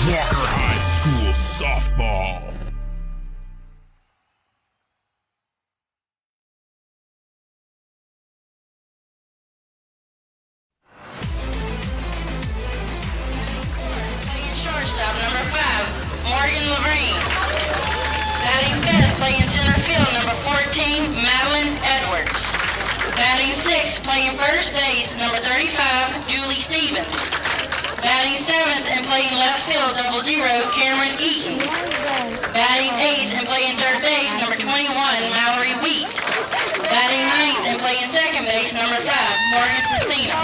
Walker High School softball. Shortstop, number 5, Morgan Levine. Batting fifth, playing center field, number 14, Madeline Edwards. Batting sixth, playing first base, number 35, Julie Stevens. Batting seventh and playing left field, 00, Cameron Eaton. Batting eighth and playing third base, number 21, Mallory Wheat. Batting ninth and playing second base, number 5, Morgan Pacino.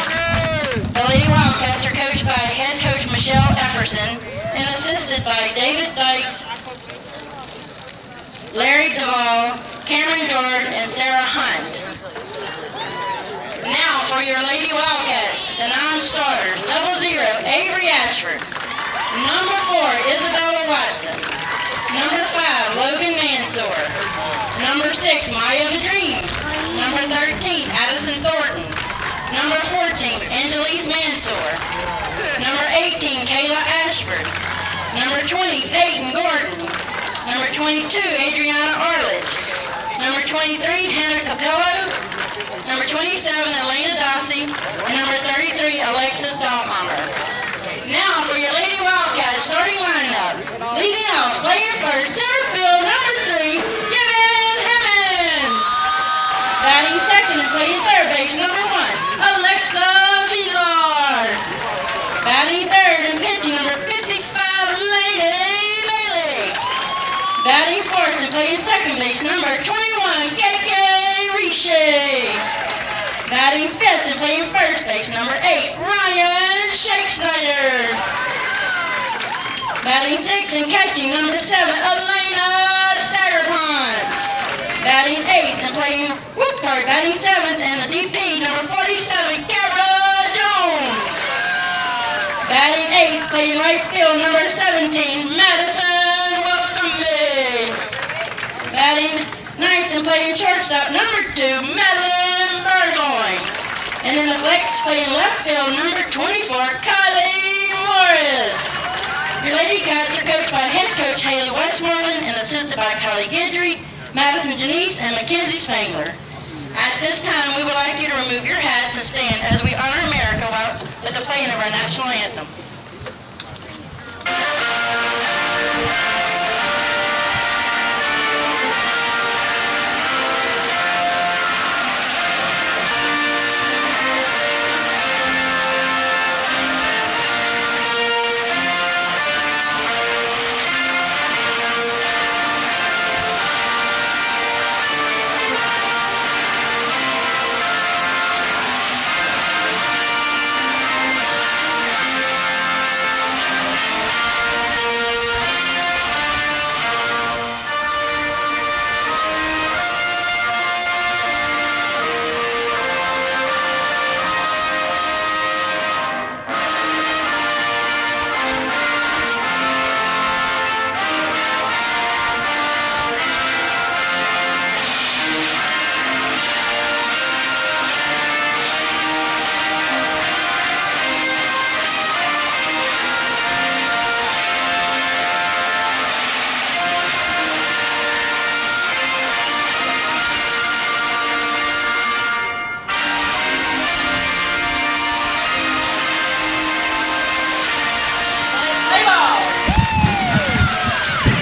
The Lady Wildcats are coached by head coach Michelle Epperson and assisted by David Dykes, Larry Duvall, Cameron Jordan, and Sarah Hunt. Now for your Lady Wildcats, the non-starters, 00, Avery Ashford. Number 4, Isabella Watson. Number 5, Logan Mansour. Number 6, Maya the Dream. Number 13, Addison Thornton. Number 14, Angelise Mansour. Number 18, Kayla Ashford. Number 20, Peyton Gordon. Number 22, Adriana Arledge. Number 23, Hannah Capello. Number 27, Elena Dossie. And number 33, Alexis Dahlhammer. Now for your Lady Wildcats starting lineup. Leading off, playing first, center field, number 3, Kevin Hammond. Batting second and playing third base, number 1, Alexa Villar. Batting third and pitching, number 55, Lady Bailey. Batting fourth and playing second base, number 21, KK Riche. Batting fifth and playing first base, number 8, Ryan Shakespeare. Batting sixth and catching, number 7, Elena Daggerpont. Batting eighth and batting seventh and the DP, number 47, Kara Jones. Batting eighth, playing right field, number 17, Madison Welcome. Batting ninth and playing shortstop, number 2, Madeline Burgoyne. And in the flex, playing left field, number 24, Kylie Morris. Your Lady Cats are coached by head coach Haley Westmoreland and assisted by Kylie Guidry, Madison Janice, and Mackenzie Spangler. At this time, we would like you to remove your hats and stand as we honor America with the playing of our national anthem.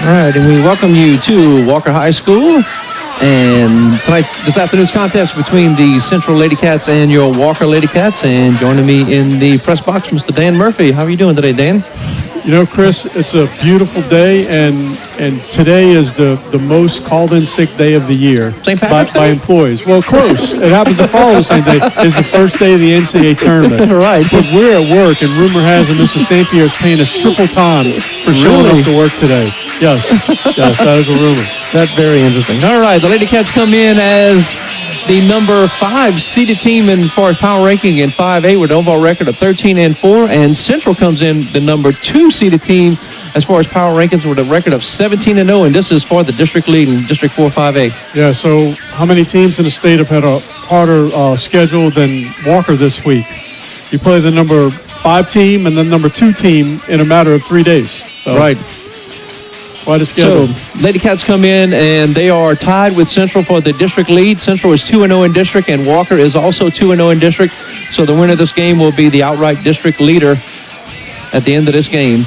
All right, and we welcome you to Walker High School. And this afternoon's contest between the Central Lady Cats and your Walker Lady Cats. And joining me in the press box, Mr. Dan Murphy. How are you doing today, Dan? You know, Chris, it's a beautiful day, and today is the most called-in sick day of the year by employees. Well, close. It happens to follow the same day. It's the first day of the NCAA tournament. Right. But we're at work, and rumor has it Mrs. St. Pierre is paying us triple time for showing up to work today. Yes, that is a rumor. That's very interesting. All right, the Lady Cats come in as the number 5 seeded team in far as power ranking in 5A with an overall record of 13-4, and Central comes in the number 2 seeded team as far as power rankings with a record of 17-0, and this is for the district lead in District 4 5A. Yeah, so how many teams in the state have had a harder schedule than Walker this week? You play the number 5 team and the number 2 team in a matter of 3 days. So, right. Quite a schedule. So, Lady Cats come in, and they are tied with Central for the district lead. Central is 2-0 in district, and Walker is also 2-0 in district. So the winner of this game will be the outright district leader at the end of this game.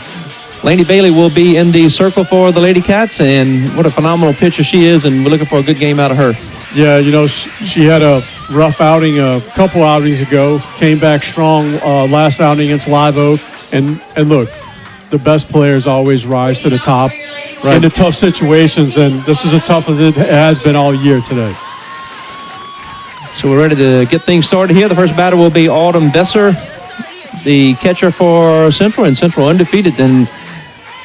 Laney Bailey will be in the circle for the Lady Cats, and what a phenomenal pitcher she is, and we're looking for a good game out of her. Yeah, you know, she had a rough outing a couple outings ago, came back strong last outing against Live Oak, and look, the best players always rise to the top in the tough situations, and this is as tough as it has been all year today. So we're ready to get things started here. The first batter will be Autumn Besser, the catcher for Central, and Central undefeated, and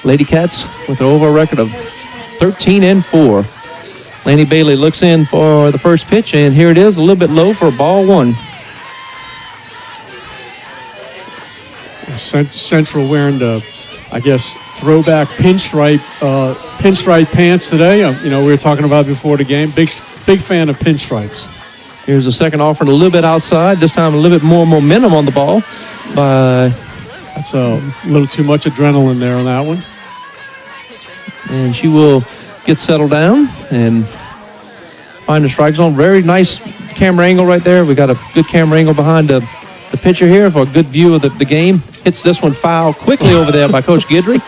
Lady Cats with an overall record of 13-4. Laney Bailey looks in for the first pitch, and here it is, a little bit low for ball one. Central wearing the, I guess, throwback pinstripe pants today. You know, we were talking about before the game. Big fan of pinstripes. Here's the second offering a little bit outside. This time a little bit more momentum on the ball. That's a little too much adrenaline there on that one. And she will get settled down and find the strike zone. Very nice camera angle right there. We got a good camera angle behind the pitcher here for a good view of the game. Hits this one foul quickly over there by Coach Guidry.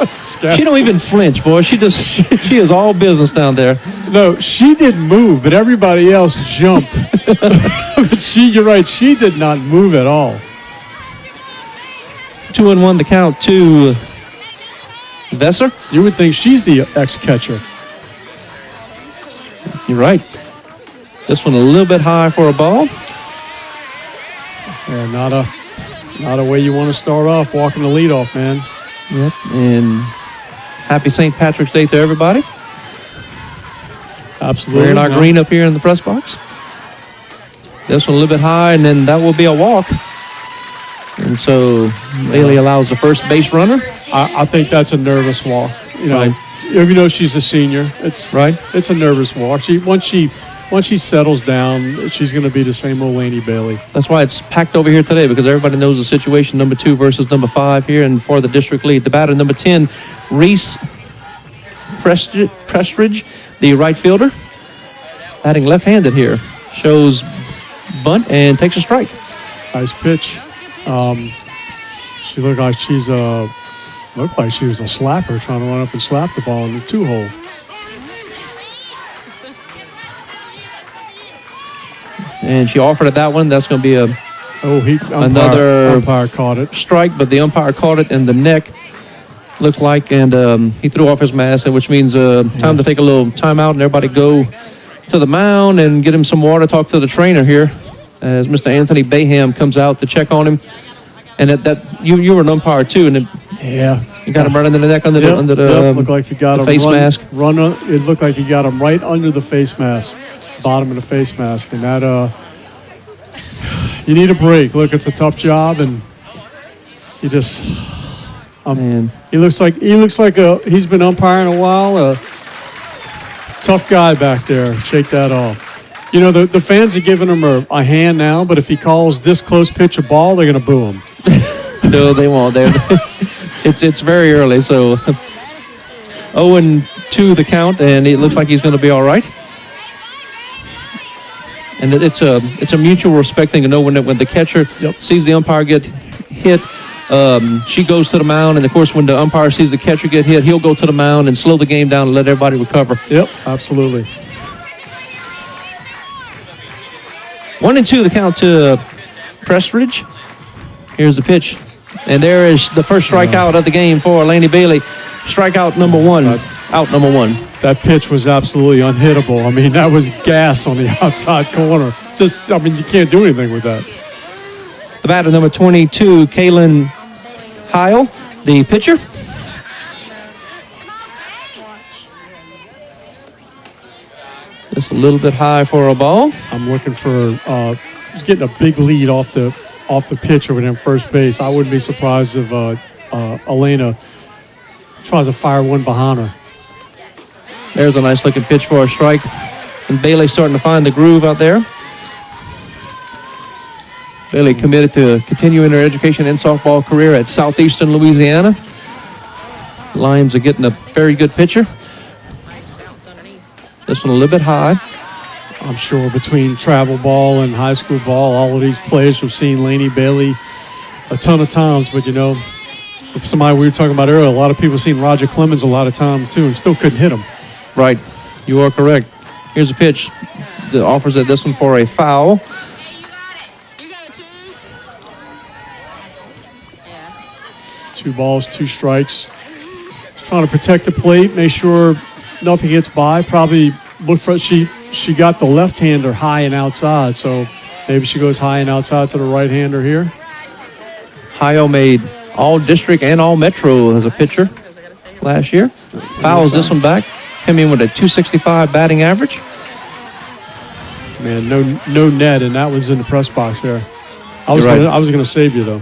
She don't even flinch, boy. She is all business down there. No, she didn't move, but everybody else jumped. But you're right, she did not move at all. 2-1 the count to Vesser. You would think she's the ex-catcher. You're right. This one a little bit high for a ball. Yeah, not a way you want to start off, walking the leadoff, man. Yep, and happy St. Patrick's Day to everybody. Absolutely. Wearing our green up here in the press box. This one a little bit high, and then that will be a walk. And so Bailey allows the first base runner. I think that's a nervous walk. You know, even though she's a senior, it's a nervous walk. Once she settles down, she's going to be the same old Laney Bailey. That's why it's packed over here today, because everybody knows the situation, number 2 versus number 5 here, and for the district lead. The batter, number 10, Reese Prestridge, the right fielder, batting left-handed here. Shows bunt and takes a strike. Nice pitch. She looked like she was a slapper trying to run up and slap the ball in the 2-hole. And she offered at that one. That's going to be another umpire caught it. Strike, but the umpire caught it in the neck, looked like, and he threw off his mask, which means time to take a little time out and everybody go to the mound and get him some water, talk to the trainer here as Mr. Anthony Bayham comes out to check on him. And you were an umpire too, and you got him right under the neck, under the looked like you got the face mask. It looked like you got him right under the face mask, bottom of the face mask, and that you need a break. Look, it's a tough job, and he just he looks like he's been umpiring a while. Tough guy back there. Shake that off. You know, the fans are giving him a hand now, but if he calls this close pitch a ball, they're going to boo him. No, they won't. It's very early, so 0-2 the count, and it looks like he's going to be all right. And it's a mutual respect thing to know when the catcher sees the umpire get hit, she goes to the mound, and of course when the umpire sees the catcher get hit, he'll go to the mound and slow the game down and let everybody recover. Yep, absolutely. 1-2 the count to Prestridge. Here's the pitch. And there is the first strikeout of the game for Laney Bailey. Strikeout number 1. Out number 1. That pitch was absolutely unhittable. I mean, that was gas on the outside corner. You can't do anything with that. The batter, number 22, Kaylin Heil, the pitcher. Just a little bit high for a ball. I'm looking for getting a big lead off the pitcher within first base. I wouldn't be surprised if Elena tries to fire one behind her. There's a nice looking pitch for a strike. And Bailey starting to find the groove out there. Bailey committed to continuing her education and softball career at Southeastern Louisiana. Lions are getting a very good pitcher. This one a little bit high. I'm sure between travel ball and high school ball, all of these players have seen Laney Bailey a ton of times. But, if somebody we were talking about earlier, a lot of people have seen Roger Clemens a lot of time too and still couldn't hit him. Right. You are correct. Here's a pitch that offers at this one for a foul. Two balls, 2 strikes. Just trying to protect the plate, make sure nothing gets by. Probably look for she got the left-hander high and outside, so maybe she goes high and outside to the right-hander here. Hio made all-district and all-metro as a pitcher last year. Fouls this one back. Came in with a .265 batting average. Man, no net, and that one's in the press box there. I was gonna save you though.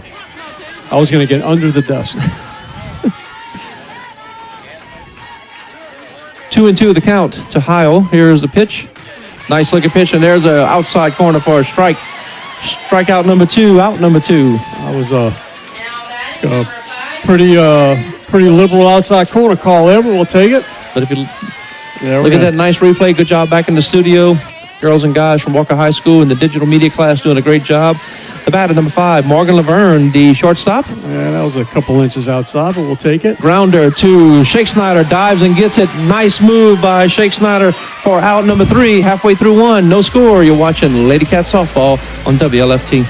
I was gonna get under the desk. 2-2 the count to Hio. Here's the pitch. Nice looking pitch, and there's an outside corner for a strike. Strikeout number 2, out number 2. That was a pretty liberal outside corner call there, but we'll take it. But if you look at that nice replay, good job back in the studio. Girls and guys from Walker High School in the digital media class doing a great job. The batter, number 5, Morgan Laverne, the shortstop. Yeah, that was a couple inches outside, but we'll take it. Grounder to Shake Snyder, dives and gets it. Nice move by Shake Snyder for out number 3, halfway through 1. No score. You're watching Lady Cat Softball on WLFT.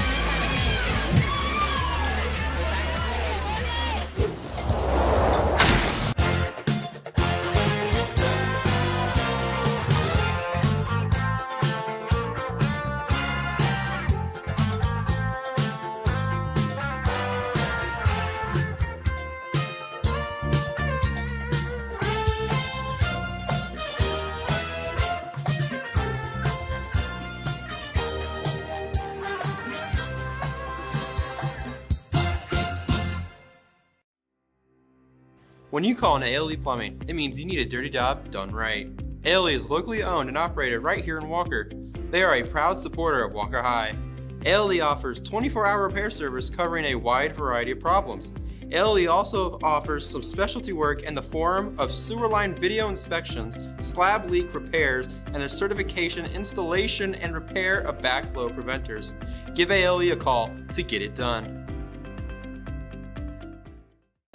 When you call on ALE Plumbing, it means you need a dirty job done right. ALE is locally owned and operated right here in Walker. They are a proud supporter of Walker High. ALE offers 24-hour repair service covering a wide variety of problems. ALE also offers some specialty work in the form of sewer line video inspections, slab leak repairs, and a certification installation and repair of backflow preventers. Give ALE a call to get it done.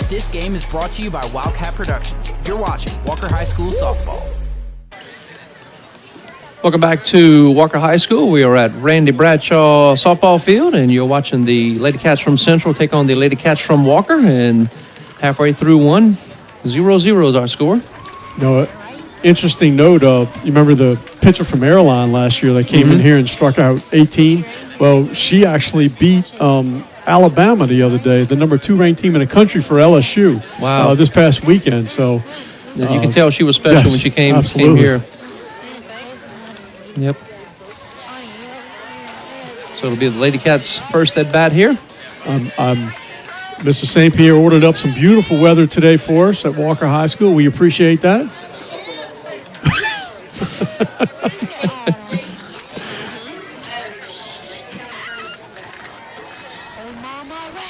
This game is brought to you by Wildcat Productions. You're watching Walker High School Softball. Welcome back to Walker High School. We are at Randy Bradshaw softball field, and you're watching the Lady Cats from Central take on the Lady Cats from Walker. And halfway through 1, 0-0 is our score. Interesting note, you remember the pitcher from Airline last year that came in here and struck out 18? Well, she actually beat Alabama the other day, the number 2 ranked team in the country for LSU. Wow. This past weekend. So you can tell she was special when she came here. Yep. So it'll be the Lady Cats' first at bat here. Mr. St. Pierre ordered up some beautiful weather today for us at Walker High School. We appreciate that.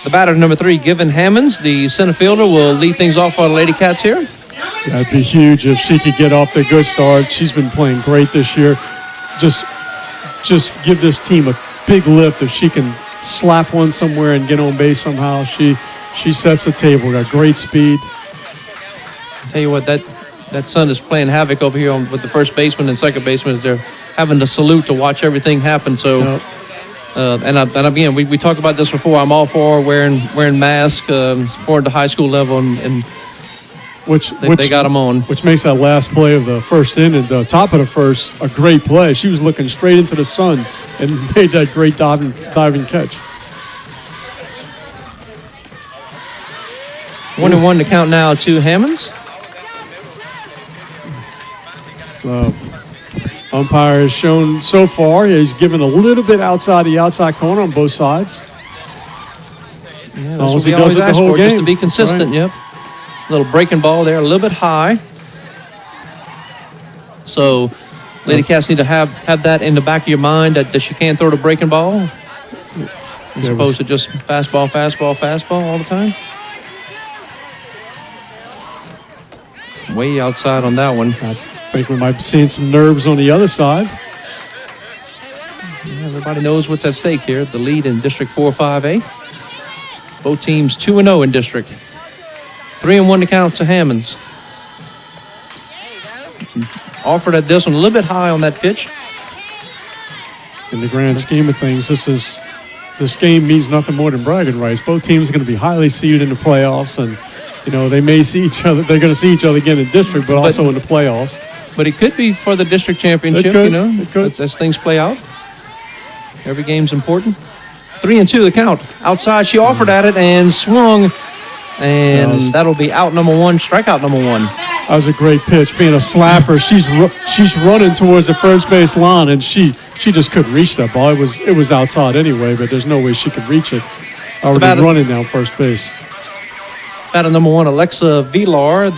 The batter, number 3, Given Hammonds, the center fielder, will lead things off for the Lady Cats here. That'd be huge if she could get off to a good start. She's been playing great this year. Just give this team a big lift if she can slap one somewhere and get on base somehow. She sets the table. Got great speed. I'll tell you what, that son is playing havoc over here with the first baseman and second baseman as they're having to salute to watch everything happen. So. Yep. And again, we talked about this before. I'm all for wearing masks for the high school level, and they got them on. Which makes that last play of the first inning, the top of the first, a great play. She was looking straight into the sun and made that great diving catch. 1-1 to count now to Hammonds. Umpire has shown so far he's given a little bit outside the outside corner on both sides. Yeah, as long as he does it the whole game. Just to be consistent, right. Yep. Little breaking ball there, a little bit high. So Lady Cats need to have that in the back of your mind that she can throw the breaking ball as opposed to just fastball all the time. way outside on that one. I think we might be seeing some nerves on the other side. Everybody knows what's at stake here. The lead in District 4-5A. Both teams 2-0 in district. 3-1 to count to Hammonds. Offered at this one a little bit high on that pitch. In the grand scheme of things, this game means nothing more than bragging rights. Both teams are going to be highly seeded in the playoffs, and they may see each other. They're going to see each other again in district, but also in the playoffs. But it could be for the district championship. It could. As things play out. Every game's important. 3-2 the count. Outside, she offered at it and swung, and that'll be out number one. Strikeout number one. That was a great pitch. Being a slapper, she's running towards the first base line, and she just couldn't reach that ball. It was outside anyway, but there's no way she could reach it. Already running down first base. Batter number one, Alexa Vilar,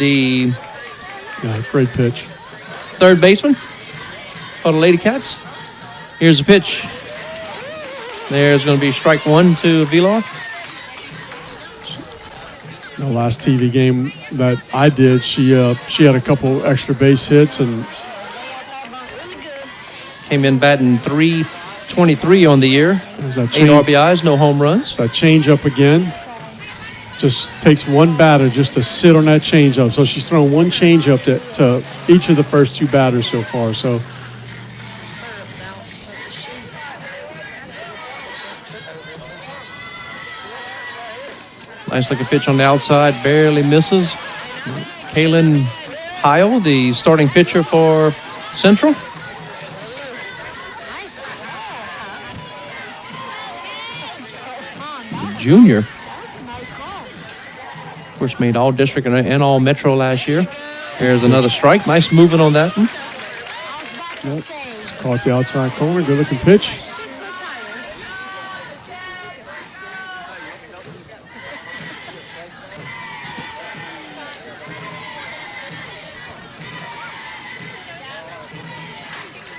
great pitch. Third baseman for the Lady Cats. Here's the pitch. There's going to be strike one to Vilar. The last TV game that I did, she had a couple extra base hits and came in batting .323 on the year. 8 RBIs, no home runs. That changeup again. Just takes one batter just to sit on that changeup. So she's thrown one changeup to each of the first two batters so far. So nice looking pitch on the outside, barely misses. Kaylin Heil, the starting pitcher for Central. The junior. Of course, made all district and all metro last year. Here's another strike. Nice movement on that one. Yep. Just caught the outside corner. Good looking pitch.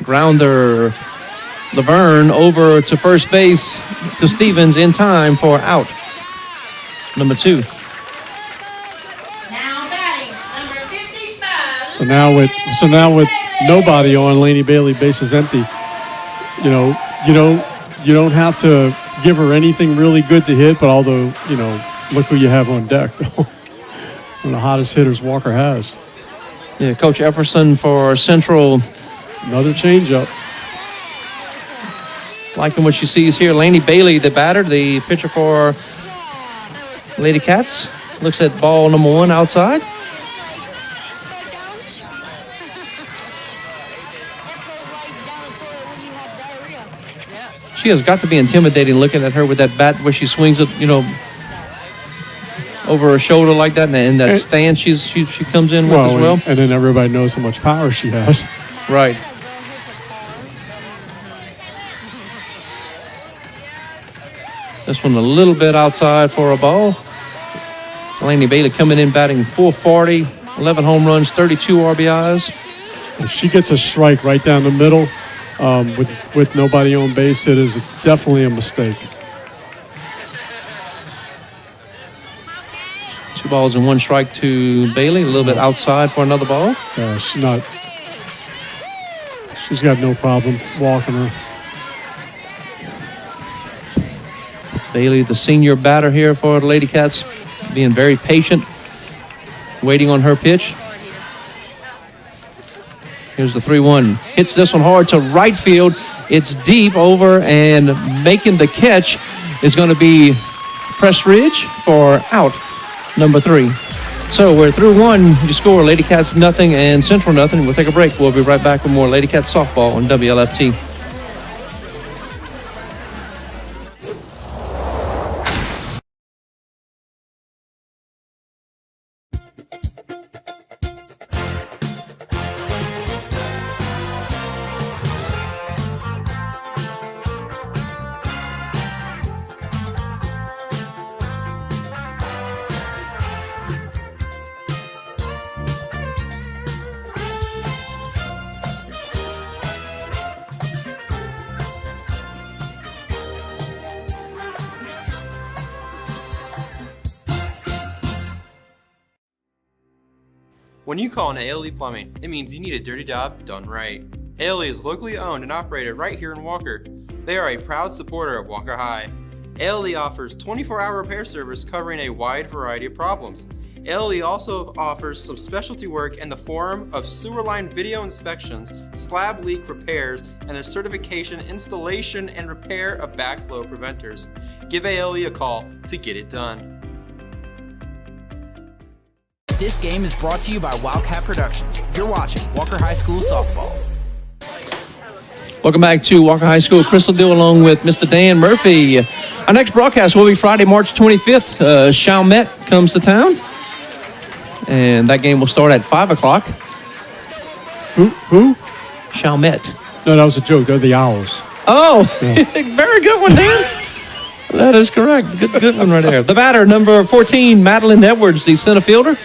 Grounder, Laverne over to first base to Stevens in time for out. Number 2. Now batting, number 55. So now with nobody on, Laney Bailey, bases empty. You don't have to give her anything really good to hit, but although, look who you have on deck. One of the hottest hitters Walker has. Yeah, Coach Efferson for Central. Another changeup. Liking what she sees here. Laney Bailey, the batter, the pitcher for Lady Cats. Looks at ball number 1 outside. She has got to be intimidating looking at her with that bat where she swings it, over her shoulder like that, and that stance she comes in with as well. And then everybody knows how much power she has. Right. This one a little bit outside for a ball. Laney Bailey coming in batting .440, 11 home runs, 32 RBIs. If she gets a strike right down the middle with nobody on base, it is definitely a mistake. 2 balls and 1 strike to Bailey, a little bit outside for another ball. She's got no problem walking her. Bailey, the senior batter here for the Lady Cats, being very patient, waiting on her pitch. Here's the 3-1. Hits this one hard to right field. It's deep over, and making the catch is going to be Prestridge for out, number 3. So we're through 1. You score Lady Cats nothing and Central nothing. We'll take a break. We'll be right back with more Lady Cats softball on WLFT. When you call on ALE Plumbing, it means you need a dirty job done right. ALE is locally owned and operated right here in Walker. They are a proud supporter of Walker High. ALE offers 24-hour repair service covering a wide variety of problems. ALE also offers some specialty work in the form of sewer line video inspections, slab leak repairs, and a certification, installation, and repair of backflow preventers. Give ALE a call to get it done. This game is brought to you by Wildcat Productions. You're watching Walker High School Softball. Welcome back to Walker High School. Crystal Deal along with Mr. Dan Murphy. Our next broadcast will be Friday, March 25th. Chalmette comes to town. And that game will start at 5 o'clock. Who? Chalmette. No, that was a joke. They're the Owls. Oh, yeah. Very good one, Dan. That is correct. Good one right there. The batter, number 14, Madeline Edwards, the center fielder.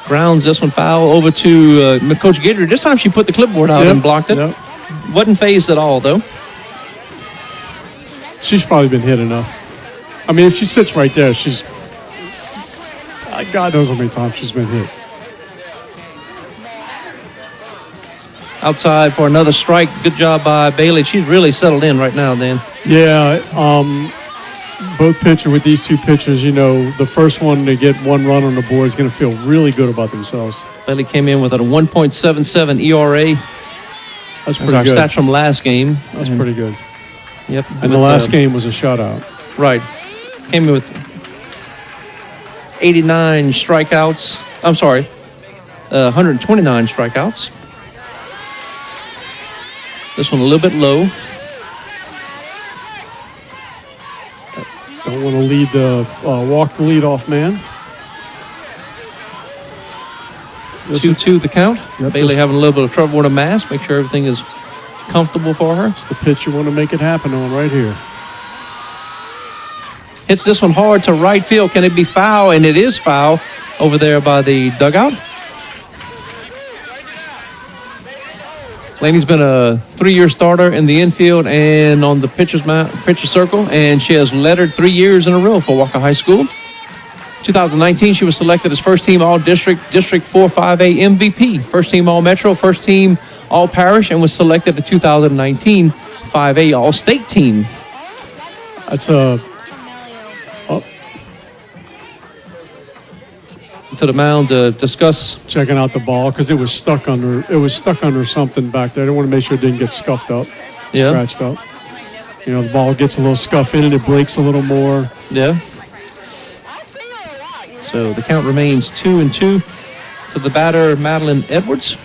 Grounds this one foul over to Coach Gator. This time she put the clipboard out and blocked it. Yep. Wasn't phased at all, though. She's probably been hit enough. I mean, if she sits right there, she's... God knows how many times she's been hit. Outside for another strike. Good job by Bailey. She's really settled in right now, Dan. Yeah, both pitchers with these two pitchers, you know, the first one to get one run on the board is going to feel really good about themselves. Bailey came in with a 1.77 ERA. That's pretty good. Stats from last game. That's pretty good. Yep. And the last game was a shutout. Right. Came in with 89 strikeouts. I'm sorry, 129 strikeouts. This one a little bit low. Don't want to lead walk the leadoff man. 2-2 the count. Yep, Bailey having a little bit of trouble with a mask. Make sure everything is comfortable for her. It's the pitch you want to make it happen on right here. Hits this one hard to right field. Can it be foul? And it is foul over there by the dugout. Laney's been a 3-year starter in the infield and on the pitcher circle, and she has lettered 3 years in a row for Walker High School. 2019, she was selected as first team All-District, District 4-5A MVP, first team All-Metro, first team All-Parish, and was selected the 2019 5A All-State team. That's a... To the mound to discuss checking out the ball because it was stuck under something back there. I want to make sure it didn't get scuffed up, scratched up. You know, the ball gets a little scuff in it, it breaks a little more. Yeah. So the count remains 2-2 to the batter, Madeline Edwards.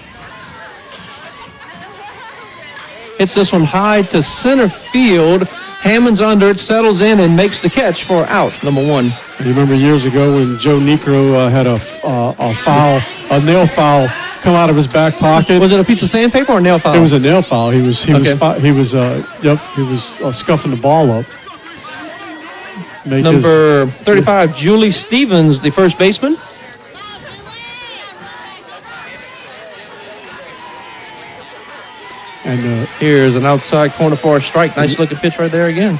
Hits this one high to center field. Hammond's under it, settles in, and makes the catch for out, number 1. You remember years ago when Joe Necro had a nail file come out of his back pocket? Was it a piece of sandpaper or a nail file? It was a nail file. He was scuffing the ball up. Number 35, Julie Stevens, the first baseman. And here's an outside corner for a strike. Nice looking pitch right there again.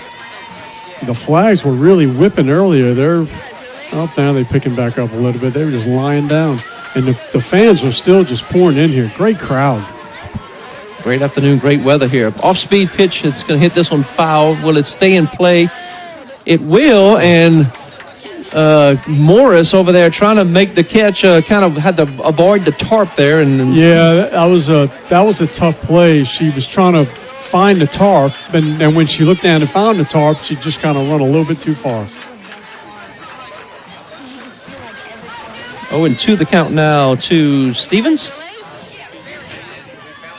The flags were really whipping earlier. Now they're picking back up a little bit. They were just lying down. And the fans were still just pouring in here. Great crowd. Great afternoon, great weather here. Off-speed pitch. It's going to hit this one foul. Will it stay in play? It will, and Morris over there trying to make the catch kind of had to avoid the tarp there. Yeah, that was a tough play. She was trying to find the tarp, and when she looked down and found the tarp, she just kind of run a little bit too far. 0-2 the count now to Stevens.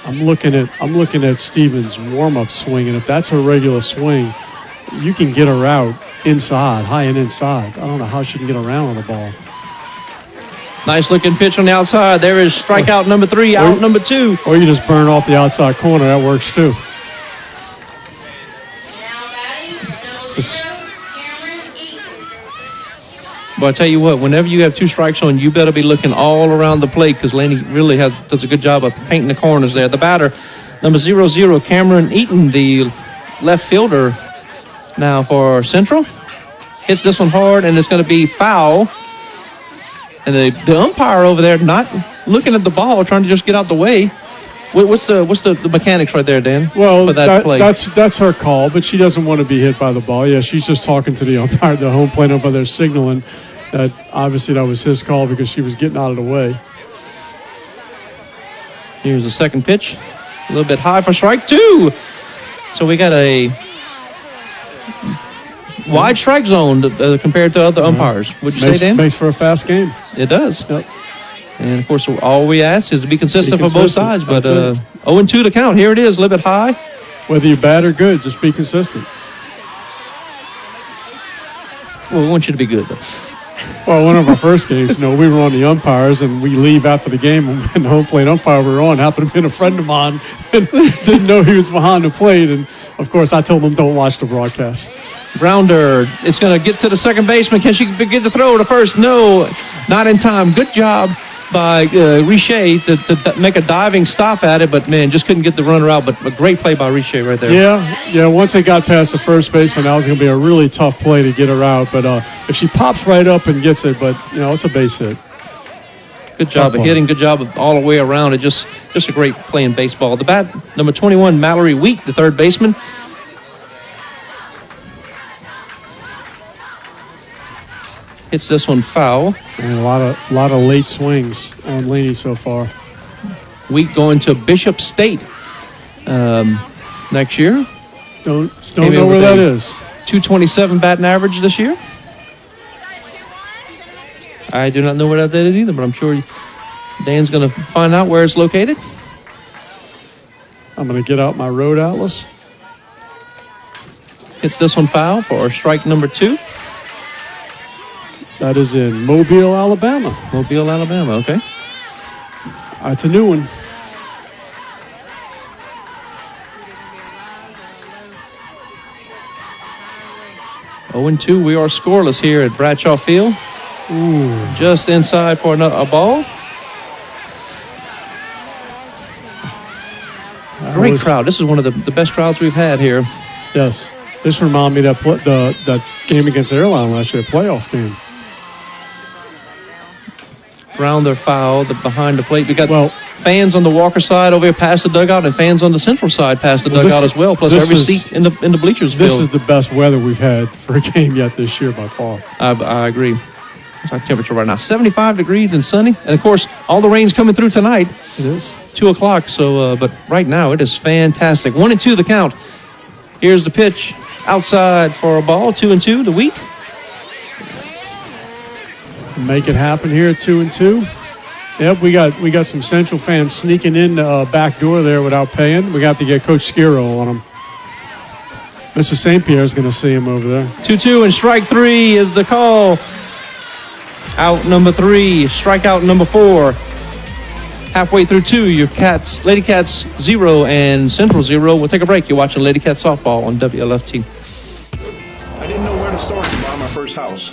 I'm looking at Stevens' warm-up swing, and if that's her regular swing, you can get her out inside, high and inside. I don't know how she can get around on the ball. Nice looking pitch on the outside. There is strikeout number 3, out number 2. Or you just burn off the outside corner. That works too. But I tell you what, whenever you have 2 strikes on, you better be looking all around the plate because Laney really does a good job of painting the corners there. The batter, number 00, Cameron Eaton, the left fielder now for Central. Hits this one hard, and it's going to be foul. And the umpire over there not looking at the ball, trying to just get out the way. What's the mechanics right there, Dan? Well, for that play? that's her call, but she doesn't want to be hit by the ball. Yeah, she's just talking to the umpire, the home plate umpire. They're signaling that obviously that was his call because she was getting out of the way. Here's the second pitch. A little bit high for strike 2. So we got a wide strike zone compared to other umpires. Would you say, Dan? Makes for a fast game. It does. Yep. And, of course, all we ask is to be consistent for both sides. But 0-2 to count. Here it is, a little bit high. Whether you're bad or good, just be consistent. Well, we want you to be good, though. Well, one of our first games, we were on the umpires, and we leave after the game, and the home plate umpire we were on happened to be a friend of mine and didn't know he was behind the plate. And, of course, I told him don't watch the broadcast. Grounder, it's going to get to the second baseman. Can she get the throw to first? No, not in time. Good job by Richer to make a diving stop at it, but, man, just couldn't get the runner out. But a great play by Richer right there. Yeah, once they got past the first baseman, that was going to be a really tough play to get her out. But if she pops right up and gets it, but, it's a base hit. Good job of hitting. Good job of all the way around. It just a great play in baseball. The bat, number 21, Mallory Week, the third baseman. Hits this one foul. And a lot of late swings on Laney so far. Week going to Bishop State next year. Don't know where that is. 227 batting average this year. I do not know where that is either, but I'm sure Dan's going to find out where it's located. I'm going to get out my road atlas. Hits this one foul for strike number 2. That is in Mobile, Alabama. Mobile, Alabama, okay. That's a new one. Oh, 0-2. We are scoreless here at Bradshaw Field. Ooh. Just inside for a ball. Great crowd. This is one of the best crowds we've had here. Yes. This reminded me of that game against Airline last year, a playoff game. Grounder foul behind the plate. We got fans on the Walker side over here past the dugout and fans on the Central side past the dugout as well, plus every seat in the bleachers filled. This is the best weather we've had for a game yet this year by far. I agree. What's our temperature right now? 75 degrees and sunny. And, of course, all the rain's coming through tonight. It is. 2 o'clock. So, but right now it is fantastic. 1-2 the count. Here's the pitch. Outside for a ball. 2-2 to Wheat. Make it happen here at 2-2. Yep, we got some Central fans sneaking in the back door there without paying. We got to get Coach Skiro on them. Mr. St. Pierre's going to see him over there. 2-2 and strike 3 is the call. Out number 3, strikeout number 4. Halfway through 2, your Lady Cats 0 and Central 0. We'll take a break. You're watching Lady Cat Softball on WLFT. I didn't know where to start to buy my first house.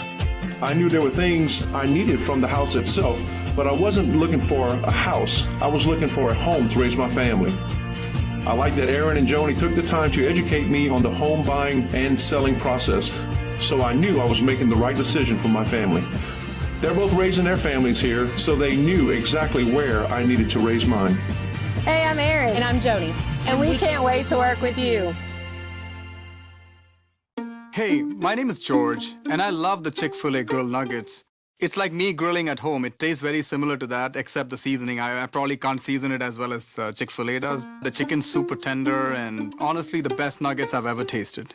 I knew there were things I needed from the house itself, but I wasn't looking for a house. I was looking for a home to raise my family. I like that Aaron and Joni took the time to educate me on the home buying and selling process, so I knew I was making the right decision for my family. They're both raising their families here, so they knew exactly where I needed to raise mine. Hey, I'm Erin. And I'm Joni. And we can't wait to work with you. Hey, my name is George, and I love the Chick-fil-A grilled nuggets. It's like me grilling at home. It tastes very similar to that, except the seasoning. I probably can't season it as well as Chick-fil-A does. The chicken's super tender, and honestly, the best nuggets I've ever tasted.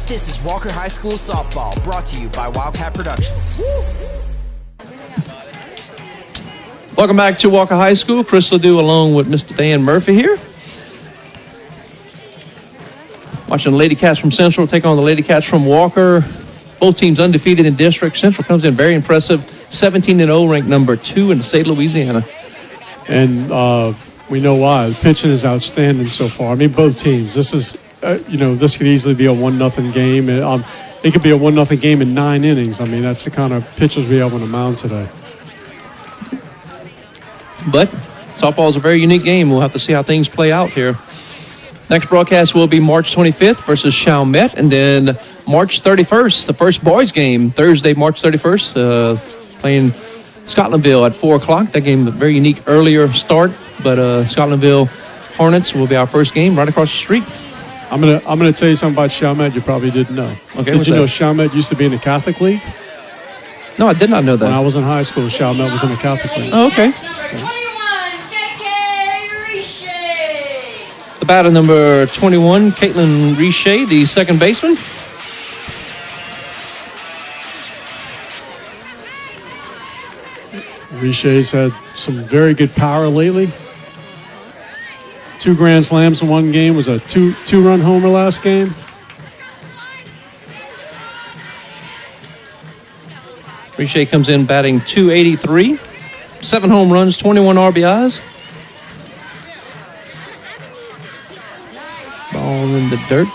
This is Walker High School Softball, brought to you by Wildcat Productions. Welcome back to Walker High School. Chris Ledoux along with Mr. Dan Murphy here. Watching the Lady Cats from Central take on the Lady Cats from Walker. Both teams undefeated in district. Central comes in very impressive, 17-0, ranked number 2 in the state of Louisiana. And we know why. The pitching is outstanding so far. I mean, both teams. This is, this could easily be a 1-0 game. It could be a 1-0 game in 9 innings. I mean, that's the kind of pitchers we have on the mound today. But softball is a very unique game. We'll have to see how things play out here. Next broadcast will be March 25th versus Chalmette, and then March 31st, the first boys game, Thursday, March 31st, playing Scotlandville at 4 o'clock. That game, a very unique earlier start, but Scotlandville Hornets will be our first game right across the street. I'm gonna tell you something about Chalmette you probably didn't know. Okay, did you know Chalmette used to be in the Catholic League? No, I did not know that. When I was in high school, Chalmette was in the Catholic League. Oh, okay. The batter number 21, Caitlin Richey, the second baseman. Richey's had some very good power lately. 2 grand slams in one game. Was a two-run homer last game. Richey comes in batting .283, 7 home runs, 21 RBIs. Ball in the dirt.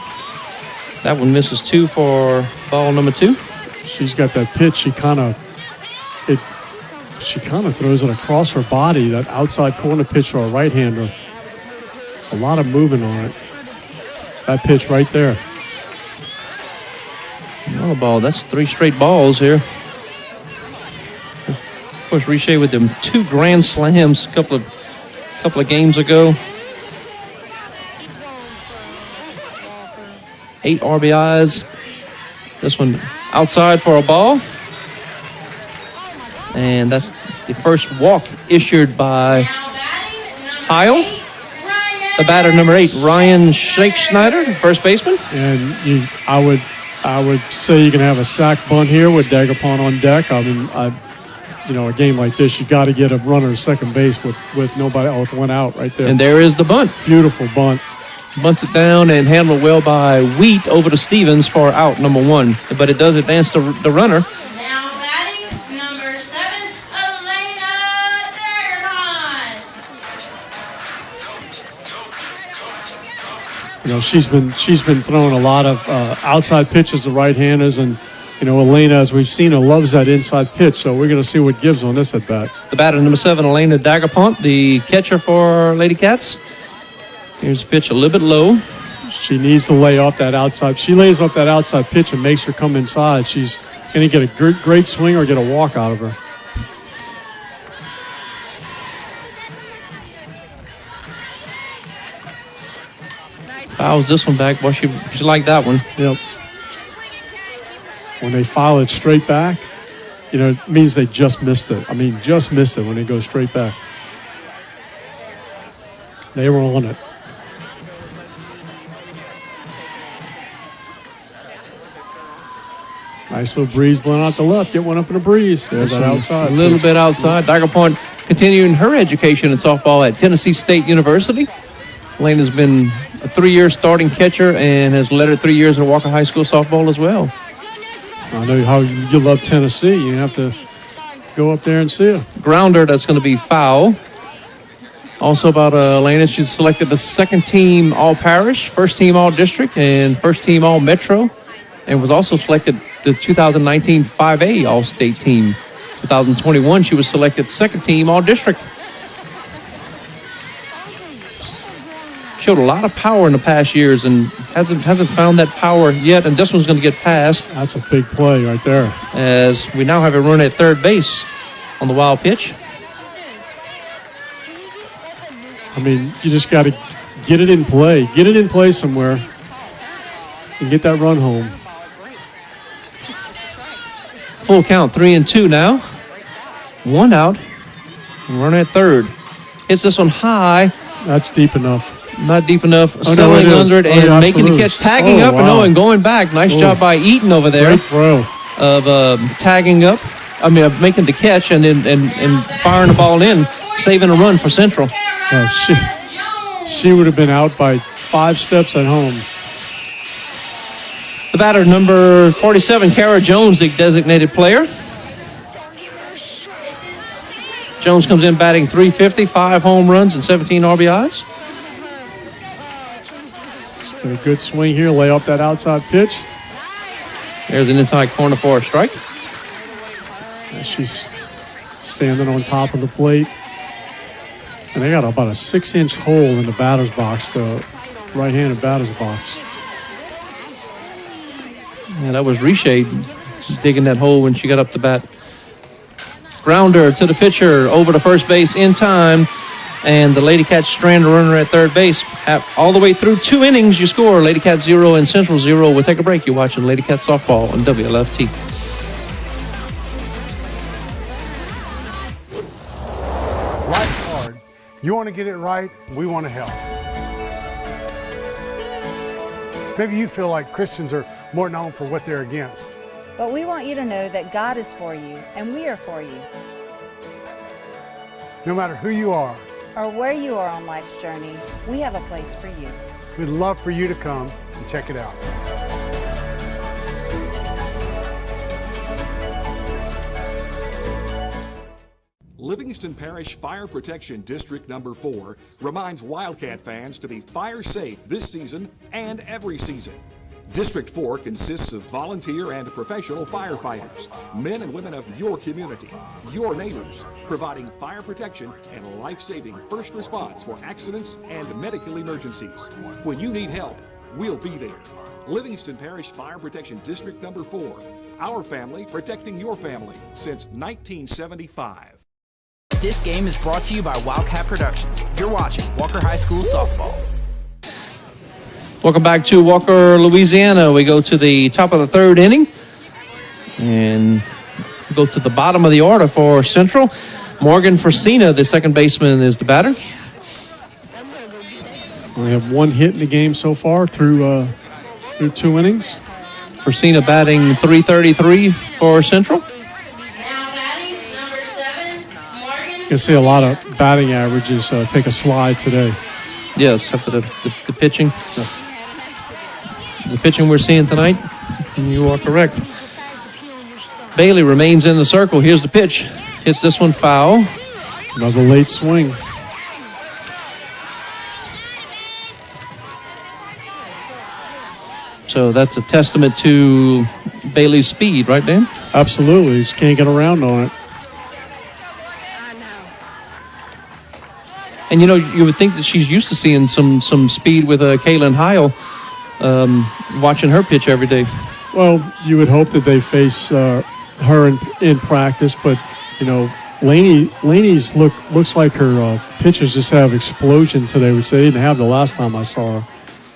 That one misses 2 for ball number 2. She's got that pitch. She kind of throws it across her body. That outside corner pitch for a right-hander. A lot of movement on it. That pitch right there. Another ball. That's 3 straight balls here. Of course, Richey with them 2 grand slams a couple of games ago. 8 RBIs. This one outside for a ball. And that's the first walk issued by Heil. The batter number 8, Ryan Schneider, first baseman. And I would say you can have a sack bunt here with Daguerre on deck. I mean, a game like this, you got to get a runner at second base with nobody, with 1 out right there. And there is the bunt. Beautiful bunt. Bunts it down and handled well by Wheat over to Stevens for out number 1. But it does advance the runner. Now batting number 7, Elena Dagerhon. She's been throwing a lot of outside pitches to right-handers, and Elena, as we've seen her, loves that inside pitch. So we're going to see what gives on this at bat. The batter number 7, Elena Daguerre, the catcher for Lady Cats. Here's the pitch a little bit low. She needs to lay off that outside. She lays off that outside pitch and makes her come inside. She's going to get a great swing or get a walk out of her. Fouls this one back. Well, she liked that one. Yep. When they foul it straight back, it means they just missed it. I mean, just missed it when they go straight back. They were on it. Nice little breeze blowing out the left. Get one up in a breeze. There's that outside. A little bit outside. Daguerre continuing her education in softball at Tennessee State University. Elena's been a 3-year starting catcher and has led her 3 years in Walker High School softball as well. I know how you love Tennessee. You have to go up there and see her. Grounder, that's going to be foul. Also about Elena, she's selected the 2nd team All-Parish, 1st team All-District, and 1st team All-Metro, and was also selected the 2019 5A All-State team. 2021, she was selected 2nd team All-District. Showed a lot of power in the past years and hasn't found that power yet, and this one's going to get past. That's a big play right there. As we now have a run at third base on the wild pitch. I mean, you just got to get it in play. Get it in play somewhere and get that run home. Full count, 3-2 now. 1 out. Run at third. Hits this one high. That's deep enough. Not deep enough. Oh, settling no, under it and yeah, making the catch. Tagging up and going back. Nice job by Eaton over there. Great throw. Of tagging up. Of making the catch and firing the ball in. Saving a run for Central. She would have been out by 5 steps at home. The batter, number 47, Kara Jones, the designated player. Jones comes in batting .350, 5 home runs and 17 RBIs. Get a good swing here, lay off that outside pitch. There's an inside corner for a strike. She's standing on top of the plate. And they got about a 6-inch hole in the batter's box, the right-handed batter's box. Yeah, that was Richey digging that hole when she got up to bat. Grounder to the pitcher, over to first base in time. And the Lady Cats strand a runner at third base. All the way through 2 innings, you score. Lady Cats 0 and Central 0. We'll take a break. You're watching Lady Cats softball on WLFT. Life's hard. You want to get it right, we want to help. Maybe you feel like Christians are more known for what they're against. But we want you to know that God is for you, and we are for you. No matter who you are, or where you are on life's journey, we have a place for you. we'd love for you to come and check it out. Livingston Parish Fire Protection District Number 4 reminds Wildcat fans to be fire safe this season and every season. District 4 consists of volunteer and professional firefighters, men and women of your community, your neighbors, providing fire protection and life-saving first response for accidents and medical emergencies. When you need help, we'll be there. Livingston Parish Fire Protection District Number 4, our family protecting your family since 1975. This game is brought to you by Wildcat Productions. You're watching Walker High School softball. Welcome back to Walker, Louisiana. We go to the top of the third inning and go to the bottom of the order for Central. Morgan Forcina, the second baseman, is the batter. We have 1 hit in the game so far through 2 innings. Forcina batting .333 for Central. You see a lot of batting averages take a slide today. Yes, after the pitching. Yes. The pitching we're seeing tonight, you are correct. Bailey remains in the circle. Here's the pitch. Hits this one foul. Another late swing. So that's a testament to Bailey's speed, right, Dan? Absolutely. Just can't get around on it. And, you know, you would think that she's used to seeing some speed with Kaylin Heil, watching her pitch every day. Well, you would hope that they face her in practice, but, you know, Laney's looks like her pitches just have explosion today, which they didn't have the last time I saw her.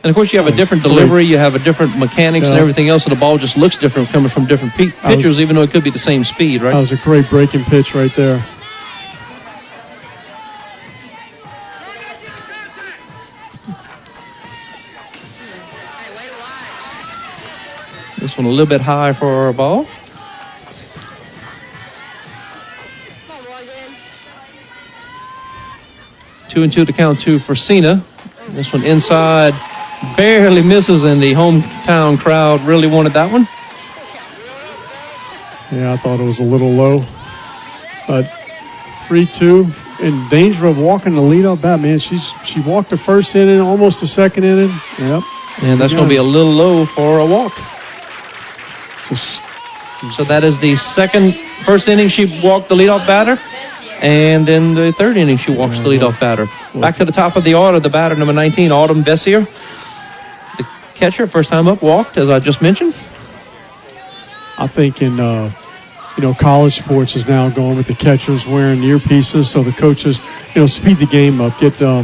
And, of course, you have a different delivery, you have a different mechanics and everything else, and the ball just looks different coming from different pitchers, even though it could be the same speed, right? That was a great breaking pitch right there. This one a little bit high for a ball. Two and two to count to Forcina. This one inside, barely misses, and the hometown crowd really wanted that one. Yeah, I thought it was a little low. 3-2, in danger of walking the leadoff bat. Man, she walked the first inning, almost the second inning. Yep. And that's going to be a little low for a walk. So that is the first inning she walked the leadoff batter, and then the third inning she walks the leadoff batter. Back to the top of the order, the batter number 19, Autumn Bessier. The catcher, first time up, walked, as I just mentioned. I think in college sports is now going with the catchers wearing earpieces, so the coaches, speed the game up, get the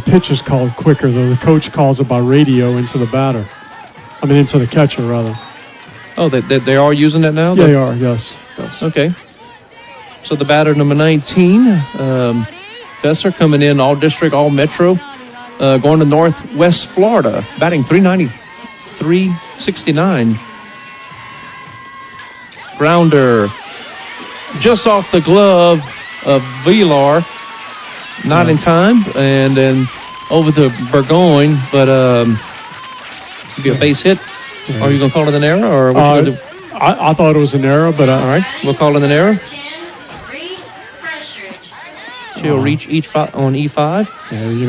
pitches called quicker. Though the coach calls it by radio into the batter. Into the catcher, rather. Oh, they are using that now? Yeah, they are, yes. Okay. So the batter, number 19, Besser, coming in all-district, all-metro, going to Northwest Florida, batting .369. Grounder just off the glove of Villar, not in time, and then over to Burgoyne, but... be a base hit. Are you going to call it an error, or what you going to do? I thought it was an error, but all right, we'll call it an error. She'll reach on E5. Yeah, you're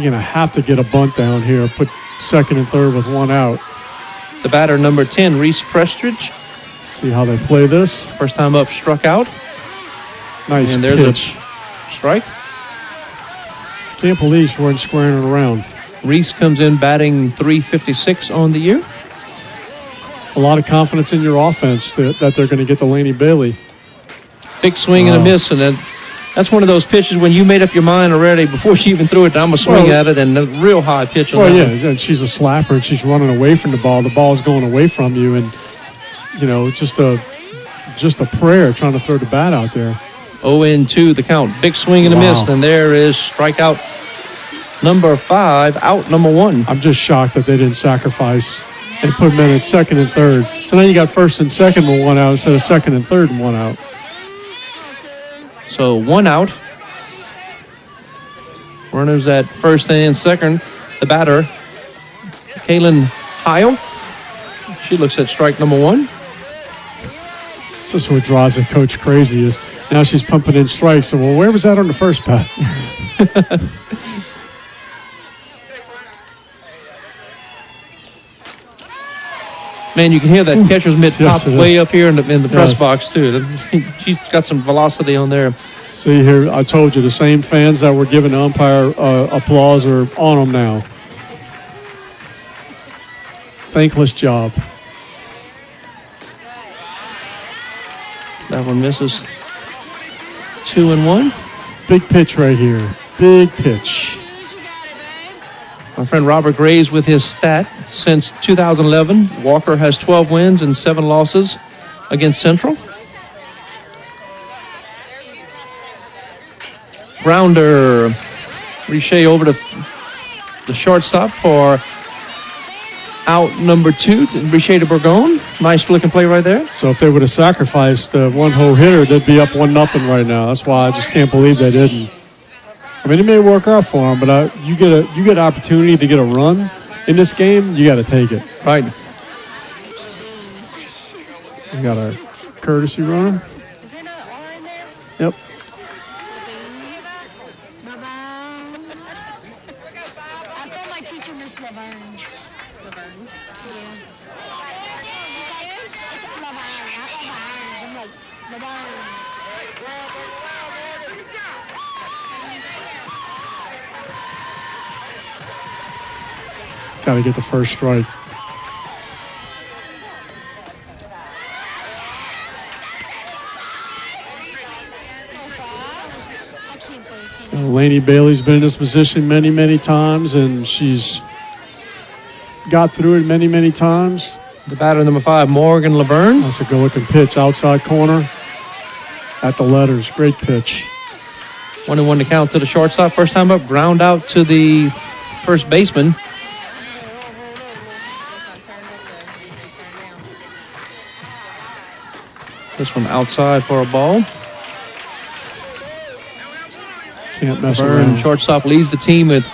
gonna have to get a bunt down here. Put second and third with 1 out. The batter number 10, Reese Prestridge. See how they play this. First time up, struck out. Nice and there's pitch. A strike. Can't believe she wasn't squaring it around. Reese comes in batting .356 on the year. a lot of confidence in your offense that they're going to get to Laney Bailey. Big swing and a miss, and that's one of those pitches when you made up your mind already before she even threw it. I'm going to swing at it, and a real high pitch on that. Well, yeah, and she's a slapper, and she's running away from the ball. The ball's going away from you, and, you know, just a prayer trying to throw the bat out there. 0-2 the count. Big swing and a miss, and there is strikeout number 5, out number 1. I'm just shocked that they didn't sacrifice and put them in at second and third. So now you got first and second with 1 out instead of second and third and 1 out. So 1 out. Runners at first and second. The batter, Kaylin Heil. She looks at strike number 1. This is what drives the coach crazy is now she's pumping in strikes. So, well, where was that on the first bat? Man, you can hear that catcher's mitt pop way is. up here in the press box, too. She's got some velocity on there. See here, I told you, the same fans that were giving the umpire applause are on them now. Thankless job. That one misses. 2-1. Big pitch right here. Big pitch. My friend Robert Graves with his stat. Since 2011, Walker has 12 wins and 7 losses against Central. Grounder. Richey over to the shortstop for out number 2. Richey to Burgon. Nice looking play right there. So if they would have sacrificed the one-hole hitter, they'd be up 1-0 right now. That's why I just can't believe they didn't. I mean, it may work out for them, but you get an opportunity to get a run in this game, you got to take it. Right. We got our courtesy runner. Yep. Got to get the first strike. Laney Bailey's been in this position many, many times, and she's got through it many, many times. The batter, number 5, Morgan Laverne. That's a good-looking pitch, outside corner at the letters. Great pitch. 1-1 to count to the shortstop. First time up, ground out to the first baseman. This one outside for a ball. Can't mess Laverne, around. shortstop, leads the team with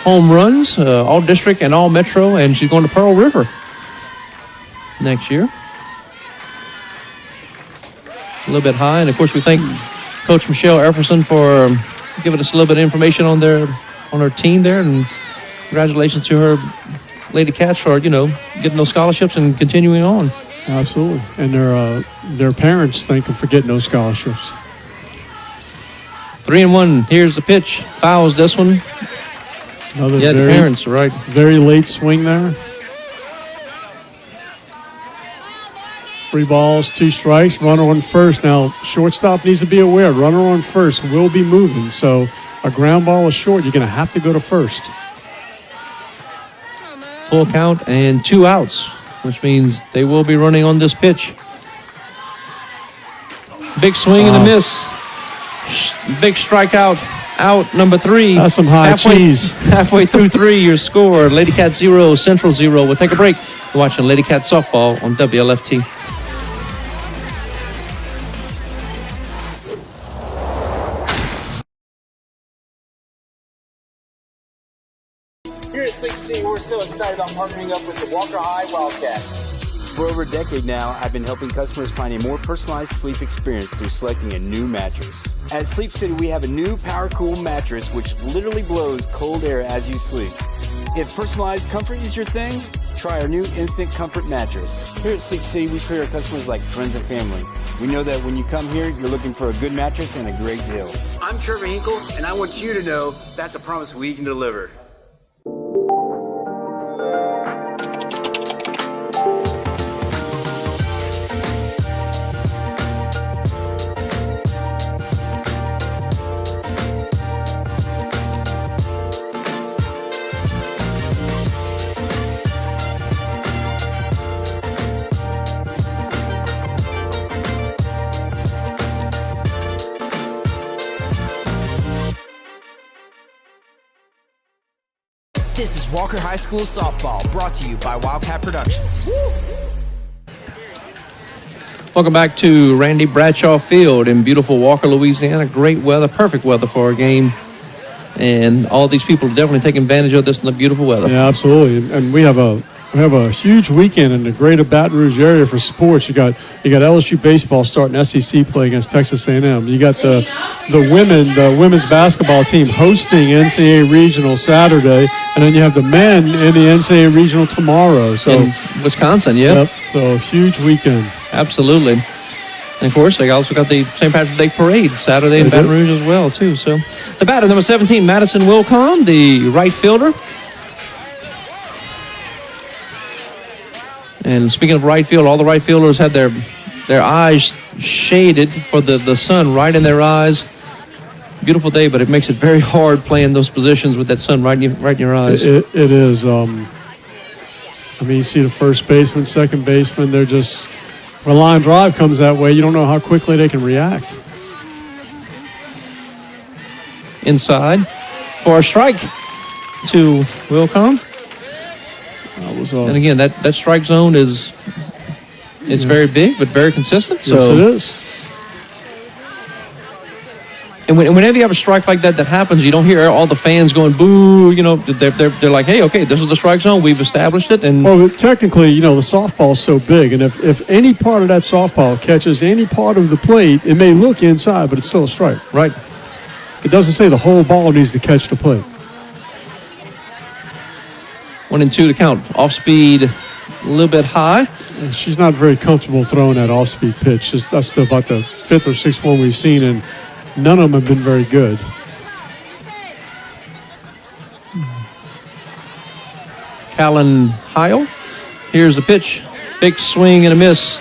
home runs, all district and all metro, and she's going to Pearl River next year. A little bit high, and of course we thank Coach Michelle Efferson for giving us a little bit of information on her team there, and congratulations to her Lady Cats for getting those scholarships and continuing on. Absolutely, and their parents thank them for getting those scholarships. 3-1. Here's the pitch. Fouls this one. Another the parents, right. Very late swing there. 3 balls, 2 strikes. Runner on first. Now, shortstop needs to be aware. Runner on first will be moving. So a ground ball is short. You're going to have to go to first. Full count and 2 outs, which means they will be running on this pitch. Big swing and a miss. Big strikeout. Out number 3. That's some high cheese. Halfway through 3, your score. Lady Cats 0, Central 0. We'll take a break. You're watching Lady Cats softball on WLFT. Here at Sleep City, we're so excited about partnering up with the Walker High Wildcats. For over a decade now, I've been helping customers find a more personalized sleep experience through selecting a new mattress. At Sleep City, we have a new Power Cool mattress which literally blows cold air as you sleep. If personalized comfort is your thing, try our new Instant Comfort mattress. Here at Sleep City, we treat our customers like friends and family. We know that when you come here, you're looking for a good mattress and a great deal. I'm Trevor Hinkle, and I want you to know that's a promise we can deliver. This is Walker High School softball, brought to you by Wildcat Productions. Welcome back to Randy Bradshaw Field in beautiful Walker, Louisiana. Great weather, perfect weather for our game. And all these people are definitely taking advantage of this in the beautiful weather. Yeah, absolutely. And we have a huge weekend in the greater Baton Rouge area for sports. You got LSU baseball starting SEC play against Texas A&M. You got the women's basketball team hosting NCAA Regional Saturday, and then you have the men in the NCAA Regional tomorrow. So in Wisconsin, Yep. So huge weekend. Absolutely. And of course, they also got the St. Patrick's Day Parade Saturday in Baton Rouge as well, too. So the batter, number 17, Madison Wilcom, the right fielder. And speaking of right field, all the right fielders had their eyes shaded for the sun right in their eyes. Beautiful day, but it makes it very hard playing those positions with that sun right in your eyes. It is. I mean, you see the first baseman, second baseman, they're just, if a line drive comes that way, you don't know how quickly they can react. Inside for a strike to Wilcom. And again, that strike zone is very big, but very consistent. So. Yes, it is. And whenever you have a strike like that happens, you don't hear all the fans going boo. You know, they're like, hey, okay, this is the strike zone. We've established it. And well, technically, you know, the softball is so big, and if any part of that softball catches any part of the plate, it may look inside, but it's still a strike. Right. It doesn't say the whole ball needs to catch the plate. 1-2 to count. Off speed, a little bit high. And she's not very comfortable throwing that off-speed pitch. That's about the fifth or sixth one we've seen, and none of them have been very good. Callan Heil. Here's the pitch. Big swing and a miss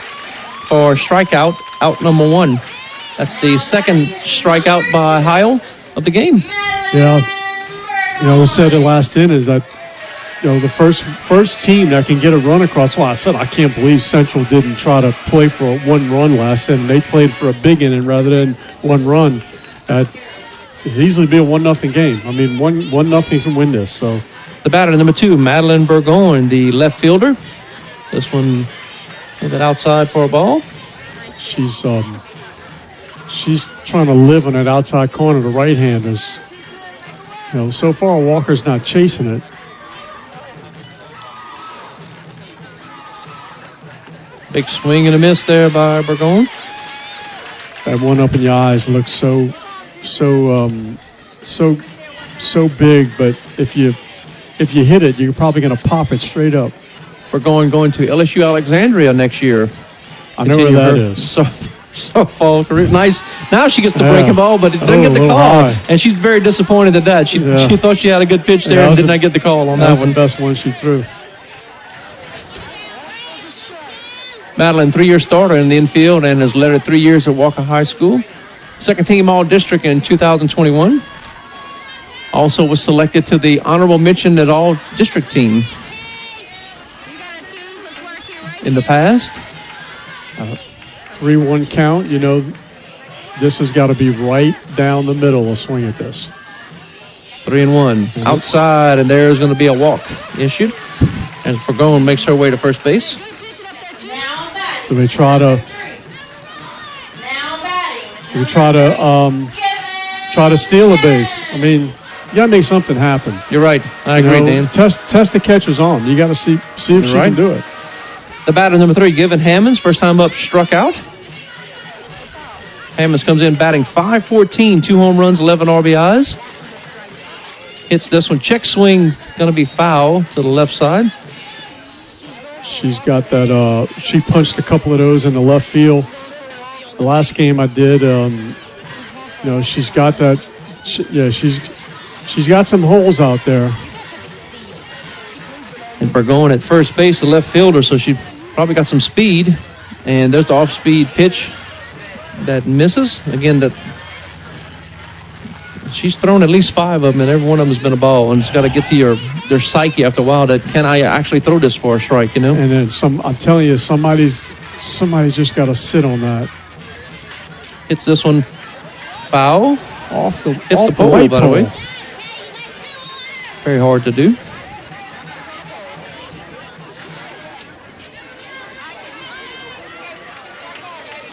for strikeout, out number 1. That's the second strikeout by Heil of the game. Yeah. You know, we said it last inning is that, you know, the first team that can get a run across. Well, I said I can't believe Central didn't try to play for a 1 run last inning. They played for a big inning rather than 1 run. It could easily be a 1-0 game. I mean, 1-0 can win this. So the batter, number 2, Madeline Burgoyne, the left fielder. This one a little bit outside for a ball. She's trying to live on that outside corner. The right-handers. You know, so far Walker's not chasing it. Big swing and a miss there by Burgoyne. That one up in your eyes looks so big, but if you hit it, you're probably going to pop it straight up. Burgoyne going to LSU Alexandria next year. I know where that is. So fall career. Nice. Now she gets the breaking ball, but it didn't get the call. High. And she's very disappointed at that. She thought she had a good pitch there and did not get the call on that one. That's the best one she threw. Madeline, 3-year starter in the infield and has led her 3 years at Walker High School. Second team All-District in 2021. Also was selected to the honorable mention at All-District team in the past. 3-1 count. You know, this has got to be right down the middle, a swing at this. 3-1. Outside, and there's going to be a walk issued. And Burgoyne makes her way to first base. Do they try to steal a base? I mean, you got to make something happen. You're right. I agree, Dan. Test the catcher's arm. You got to see if she can do it. The batter, number 3, Given Hammonds, first time up, struck out. Hammonds comes in batting .514, 2 home runs, 11 RBIs. Hits this one. Check swing, going to be foul to the left side. She's got that. She punched a couple of those in the left field. The last game I did, you know, she's got that. She's got some holes out there. And Burgoyne at first base, the left fielder, so she probably got some speed. And there's the off-speed pitch that misses. Again, that she's thrown at least 5 of them, and every one of them has been a ball. And it's got to get to their psyche after a while that, can I actually throw this for a strike, you know? And then I'm telling you, somebody's just got to sit on that. Hits this one foul. Hits the pole, by the way. Very hard to do.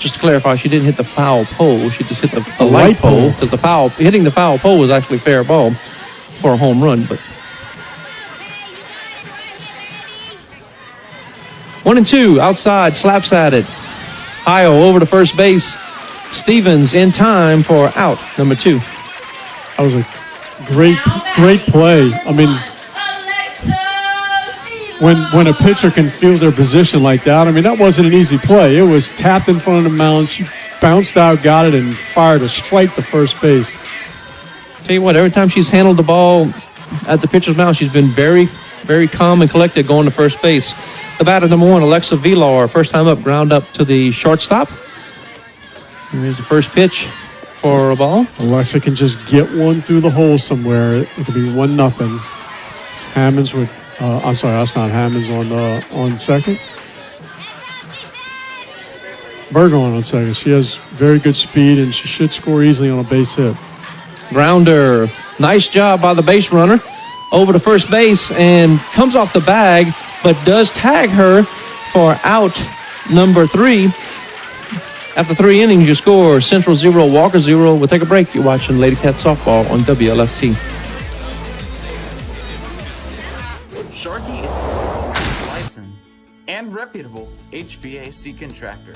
Just to clarify, she didn't hit the foul pole. She just hit the light pole. Because hitting the foul pole was actually fair ball for a home run. But 1-2 outside, slaps at it. Heil over to first base. Stevens in time for out number 2. That was a great play. I mean, when a pitcher can feel their position like that, I mean, that wasn't an easy play. It was tapped in front of the mound. She bounced out, got it, and fired a strike to first base. Tell you what, every time she's handled the ball at the pitcher's mound, she's been very, very calm and collected going to first base. The batter number 1, Alexa Vilar, first time up, ground up to the shortstop. Here's the first pitch for a ball. Alexa can just get one through the hole somewhere. It could be 1-0. Hammonds would. I'm sorry, that's not Hammonds on second. Bergeron on second. She has very good speed, and she should score easily on a base hit. Grounder. Nice job by the base runner. Over to first base and comes off the bag, but does tag her for out number 3. After 3 innings, you score Central 0, Walker 0. We'll take a break. You're watching Lady Cat Softball on WLFT. Sharkey is a licensed and reputable HVAC contractor.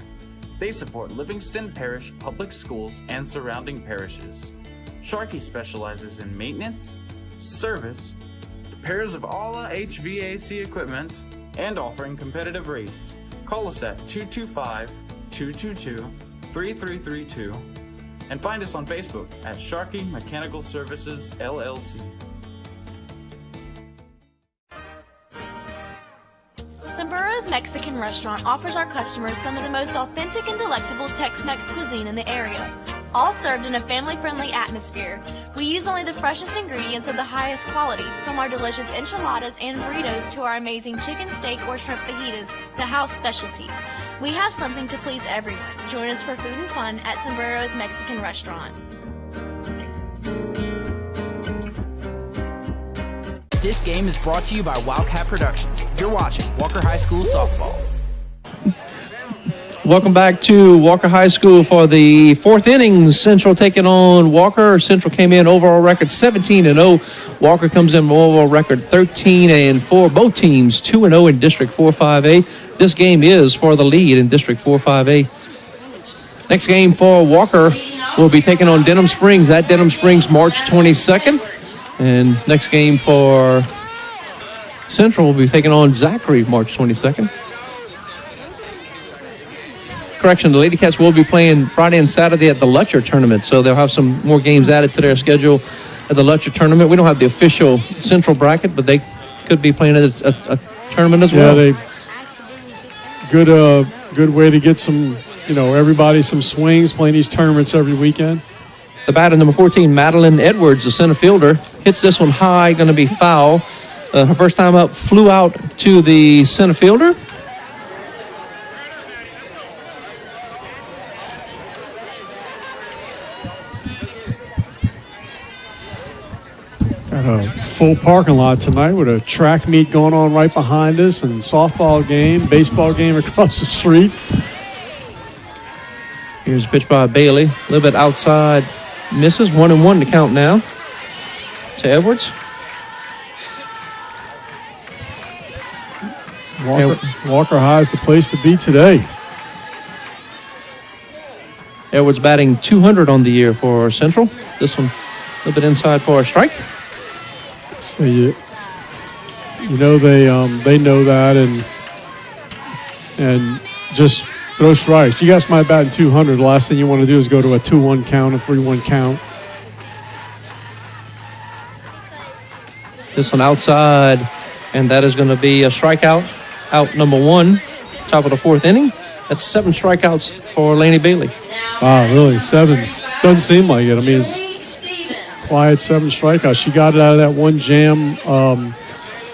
They support Livingston Parish Public Schools and surrounding parishes. Sharkey specializes in maintenance, service, repairs of all HVAC equipment, and offering competitive rates. Call us at 225-222-3332 and find us on Facebook at Sharkey Mechanical Services, LLC. Sombrer's Mexican restaurant offers our customers some of the most authentic and delectable Tex-Mex cuisine in the area, all served in a family-friendly atmosphere. We use only the freshest ingredients of the highest quality, from our delicious enchiladas and burritos to our amazing chicken steak or shrimp fajitas, the house specialty. We have something to please everyone. Join us for food and fun at Sombrero's Mexican restaurant. This game is brought to you by Wildcat Productions. You're watching Walker High School Softball. Welcome back to Walker High School for the 4th inning. Central taking on Walker. Central came in overall record 17-0. Walker comes in overall record 13-4. Both teams 2-0 in District 4-5A. This game is for the lead in District 4-5A. Next game for Walker will be taking on Denham Springs. At Denham Springs, March 22nd. And next game for Central will be taking on Zachary March 22nd. Correction, the Lady Cats will be playing Friday and Saturday at the Lutcher tournament, so they'll have some more games added to their schedule at the Lutcher tournament. We don't have the official Central bracket, but they could be playing at a tournament as well. Yeah, good way to get some, everybody some swings playing these tournaments every weekend. The batter, number 14, Madeline Edwards, the center fielder, hits this one high, going to be foul. Her first time up, flew out to the center fielder. Got a full parking lot tonight with a track meet going on right behind us, and softball game, baseball game across the street. Here's a pitch by Bailey, a little bit outside. Misses, 1-1 to count now to Edwards. Walker High is the place to be today. Edwards batting 200 on the year for Central. This one a little bit inside for a strike. So they know that and just throw strikes. You guys might bat in 200. The last thing you want to do is go to a 2-1 count, a 3-1 count. This one outside, and that is going to be a strikeout. Out number 1, top of the 4th inning. That's 7 strikeouts for Laney Bailey. Wow, really? 7? Doesn't seem like it. I mean, it's quiet 7 strikeouts. She got it out of that one jam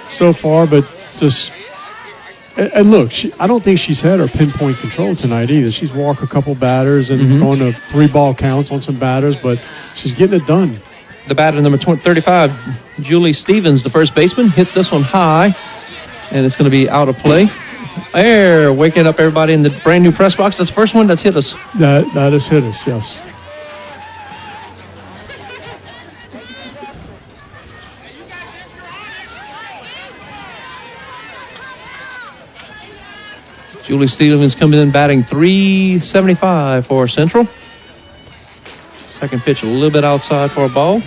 so far, but just... And look, I don't think she's had her pinpoint control tonight either. She's walked a couple batters and going to 3-ball counts on some batters, but she's getting it done. The batter, number 35, Julie Stevens, the first baseman, hits this one high, and it's going to be out of play. There, waking up everybody in the brand new press box. That's the first one that's hit us. That has hit us, yes. Julie Stevens coming in batting .375 for Central. Second pitch a little bit outside for a ball.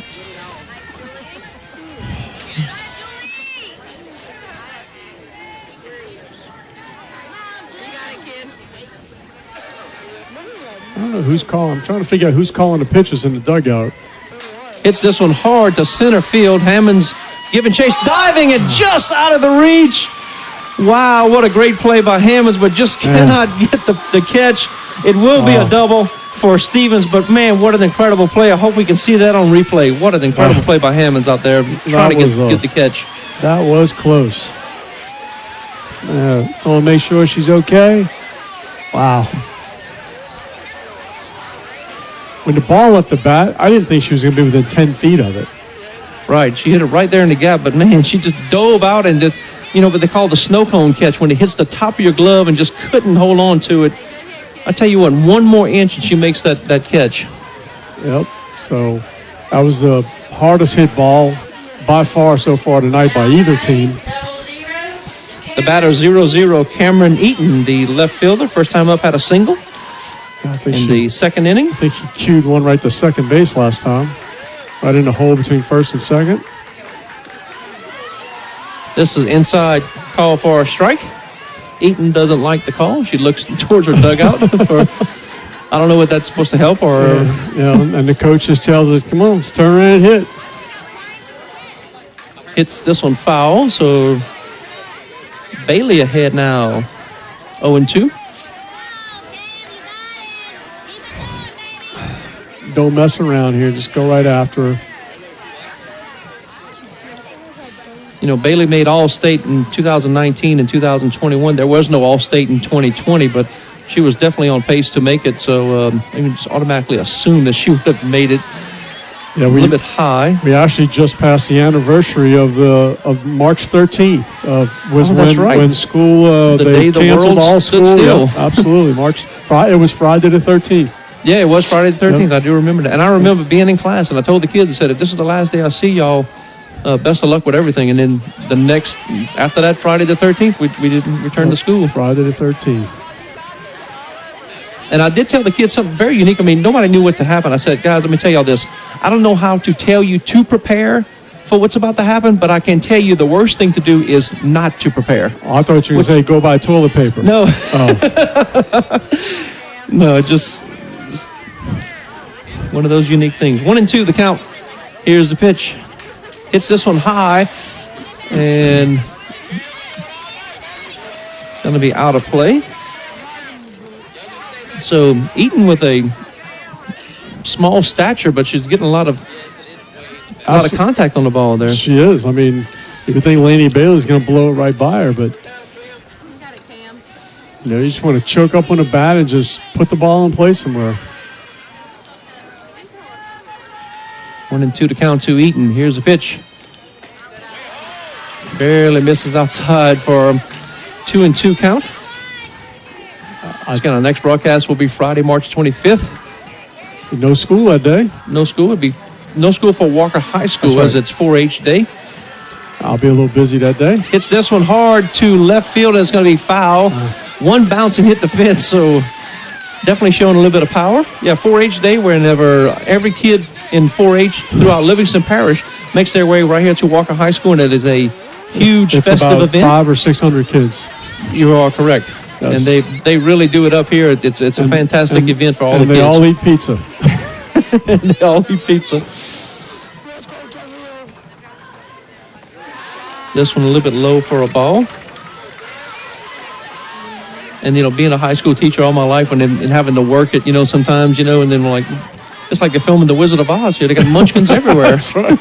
I don't know who's calling. I'm trying to figure out who's calling the pitches in the dugout. Hits this one hard to center field. Hammond's giving chase, diving and just out of the reach. Wow, what a great play by Hammonds, but just cannot get the catch. It will be a double for Stevens, but man, what an incredible play. I hope we can see that on replay. What an incredible play by Hammonds out there trying to get the catch. That was close. I want to make sure she's okay. Wow. When the ball left the bat, I didn't think she was going to be within 10 feet of it. Right, she hit it right there in the gap, but man, she just dove out and just, what they call the snow cone catch, when it hits the top of your glove and just couldn't hold on to it. I tell you what, one more inch and she makes that catch. Yep, so that was the hardest hit ball by far so far tonight by either team. The batter 0-0, Cameron Eaton, the left fielder, first time up, had a single in the second inning. I think he cued one right to second base last time, right in the hole between first and second. This is inside call for a strike. Eaton doesn't like the call. She looks towards her dugout. I don't know what that's supposed to help. And the coach just tells us, come on, let's turn around and hit. Hits this one foul, so Bailey ahead now, 0-2. Don't mess around here. Just go right after her. Bailey made All-State in 2019 and 2021. There was no All-State in 2020, but she was definitely on pace to make it. So I can just automatically assume that she would have made it a little bit high. We actually just passed the anniversary of March 13th when school they canceled all school. Still. Yeah, absolutely, it was Friday the 13th. Yeah, it was Friday the 13th. Yep. I do remember that, and I remember being in class, and I told the kids, I said, if this is the last day I see y'all, best of luck with everything. And then after that Friday the 13th, we didn't return to school. Friday the 13th. And I did tell the kids something very unique. I mean, nobody knew what to happen. I said, guys, let me tell y'all this. I don't know how to tell you to prepare for what's about to happen, but I can tell you the worst thing to do is not to prepare. Oh, I thought you were going to say go buy toilet paper. No. Oh. No, just one of those unique things. 1-2 the count. Here's the pitch. Hits this one high and going to be out of play. So Eaton with a small stature, but she's getting a lot of contact on the ball there. She is. I mean, you think Lainey Bailey's going to blow it right by her, but you just want to choke up on the bat and just put the ball in play somewhere. 1-2 to count to Eaton. Here's the pitch. Barely misses outside for 2-2 count. Our next broadcast will be Friday, March 25th. No school that day. No school. It'll be no school for Walker High School as it's 4-H day. I'll be a little busy that day. Hits this one hard to left field. It's going to be foul. One bounce and hit the fence, so definitely showing a little bit of power. Yeah, 4-H day, whenever every kid in 4-H throughout Livingston Parish makes their way right here to Walker High School, and it is a huge festive event. It's about 500 or 600 kids. You are correct. Yes. And they really do it up here. It's a fantastic event for all the kids. And they all eat pizza. And they all eat pizza. This one a little bit low for a ball. And, being a high school teacher all my life and having to work it, sometimes, and then we're like, it's like they're filming The Wizard of Oz here. They got munchkins everywhere. That's right.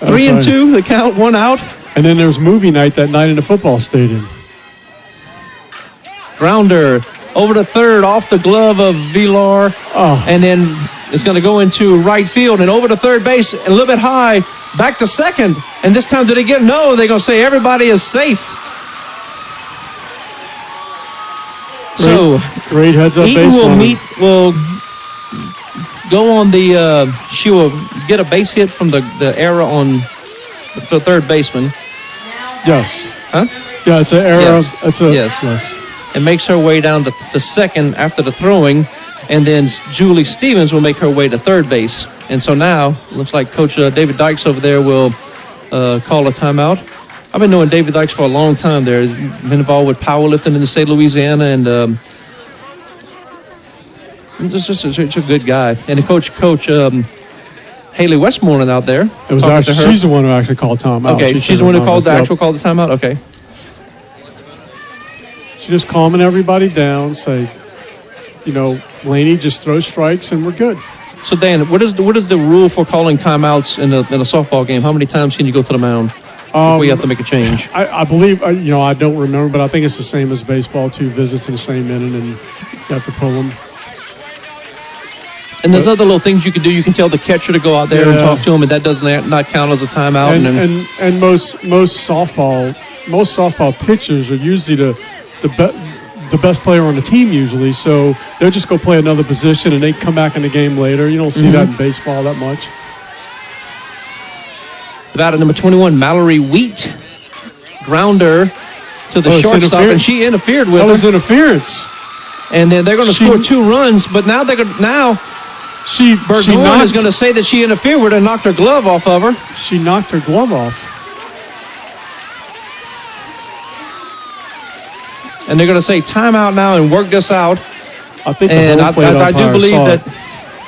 3-2, the count, one out. And then there's movie night that night in the football stadium. Grounder over to third, off the glove of Villar. And then it's going to go into right field and over to third base, a little bit high, back to second. And this time, did they get? No, they're going to say everybody is safe. So, great heads up Eaton base will go on the, she will get a base hit from the error on the third baseman. Yes. Huh? Yeah, it's an error. Yes. It's yes. And makes her way down to second after the throwing. And then Julie Stevens will make her way to third base. And so now, looks like Coach David Dykes over there will call a timeout. I've been knowing David Dykes for a long time there. Been involved with powerlifting in the state of Louisiana, and just a good guy. And Coach Haley Westmoreland out there. It was actually, she's the one who actually called timeout. Okay, she's the one who called called the timeout? Okay. She's just calming everybody down, say, Laney, just throw strikes and we're good. So, Dan, what is the rule for calling timeouts in a softball game? How many times can you go to the mound before you have to make a change? I believe, I don't remember, but I think it's the same as baseball, 2 visits in the same inning, and you have to pull them. And there's other little things you can do. You can tell the catcher to go out there and talk to him, and that does not count as a timeout. And most softball pitchers are usually the best player on the team usually, so they'll just go play another position and they come back in the game later. You don't see that in baseball that much. The batter number 21, Mallory Wheat, grounder to the shortstop, and she interfered with her. That was interference. And then they're going to score 2 runs, but now Burgoyne is going to say that she interfered with her and knocked her glove off of her. She knocked her glove off. And they're going to say timeout now and work this out. I think I do believe that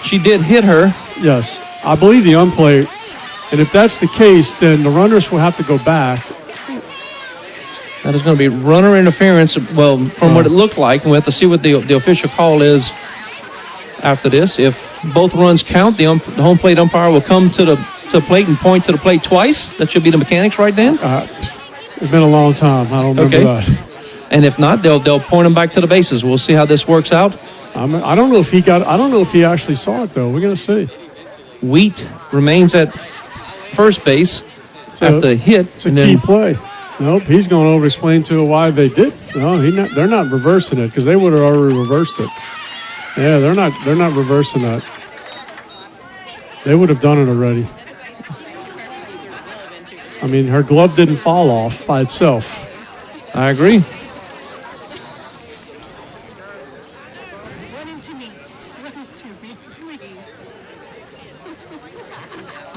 she did hit her. Yes, I believe the umpire. And if that's the case, then the runners will have to go back. That is going to be runner interference, well, from what it looked like. And we have to see what the official call is after this. If both runs count, the home plate umpire will come to the plate and point to the plate twice. That should be the mechanics right then. It's been a long time. I don't remember that. And if not, they'll point them back to the bases. We'll see how this works out. I don't know if he actually saw it though. We're going to see. Wheat remains at first base after the hit. It's a key play. Nope, he's going over to explain to her why they did. No, they're not reversing it because they would have already reversed it. Yeah, they're not reversing that. They would have done it already. I mean, her glove didn't fall off by itself. I agree.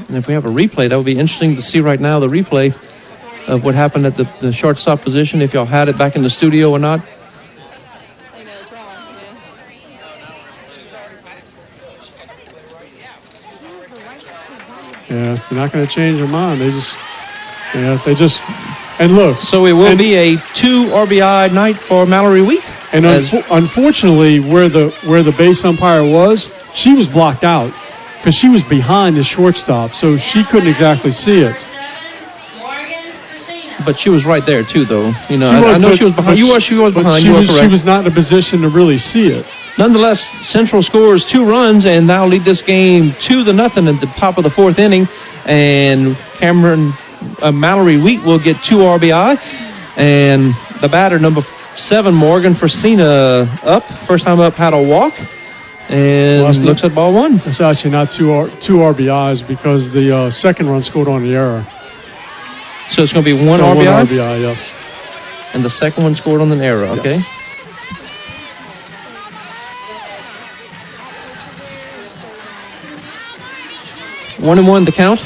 And if we have a replay, that would be interesting to see right now, the replay of what happened at the shortstop position, if y'all had it back in the studio or not. Yeah, they're not going to change their mind. And look. So it will be a 2 RBI night for Mallory Wheat. And unfortunately, where the base umpire was, she was blocked out because she was behind the shortstop, so she couldn't exactly see it. But she was right there too, though. I know she was behind. She was behind. She was not in a position to really see it. Nonetheless, Central scores 2 runs and now lead this game 2-0 at the top of the 4th inning. And Mallory Wheat will get 2 RBI. And the batter, number 7, Morgan Forcina, up. First time up, had a walk. And looks at ball 1. It's actually not two RBIs because the second run scored on the error. So it's going to be 1 RBI? 1 RBI, yes. And the second one scored on an error, okay? Yes. One and 1 the count.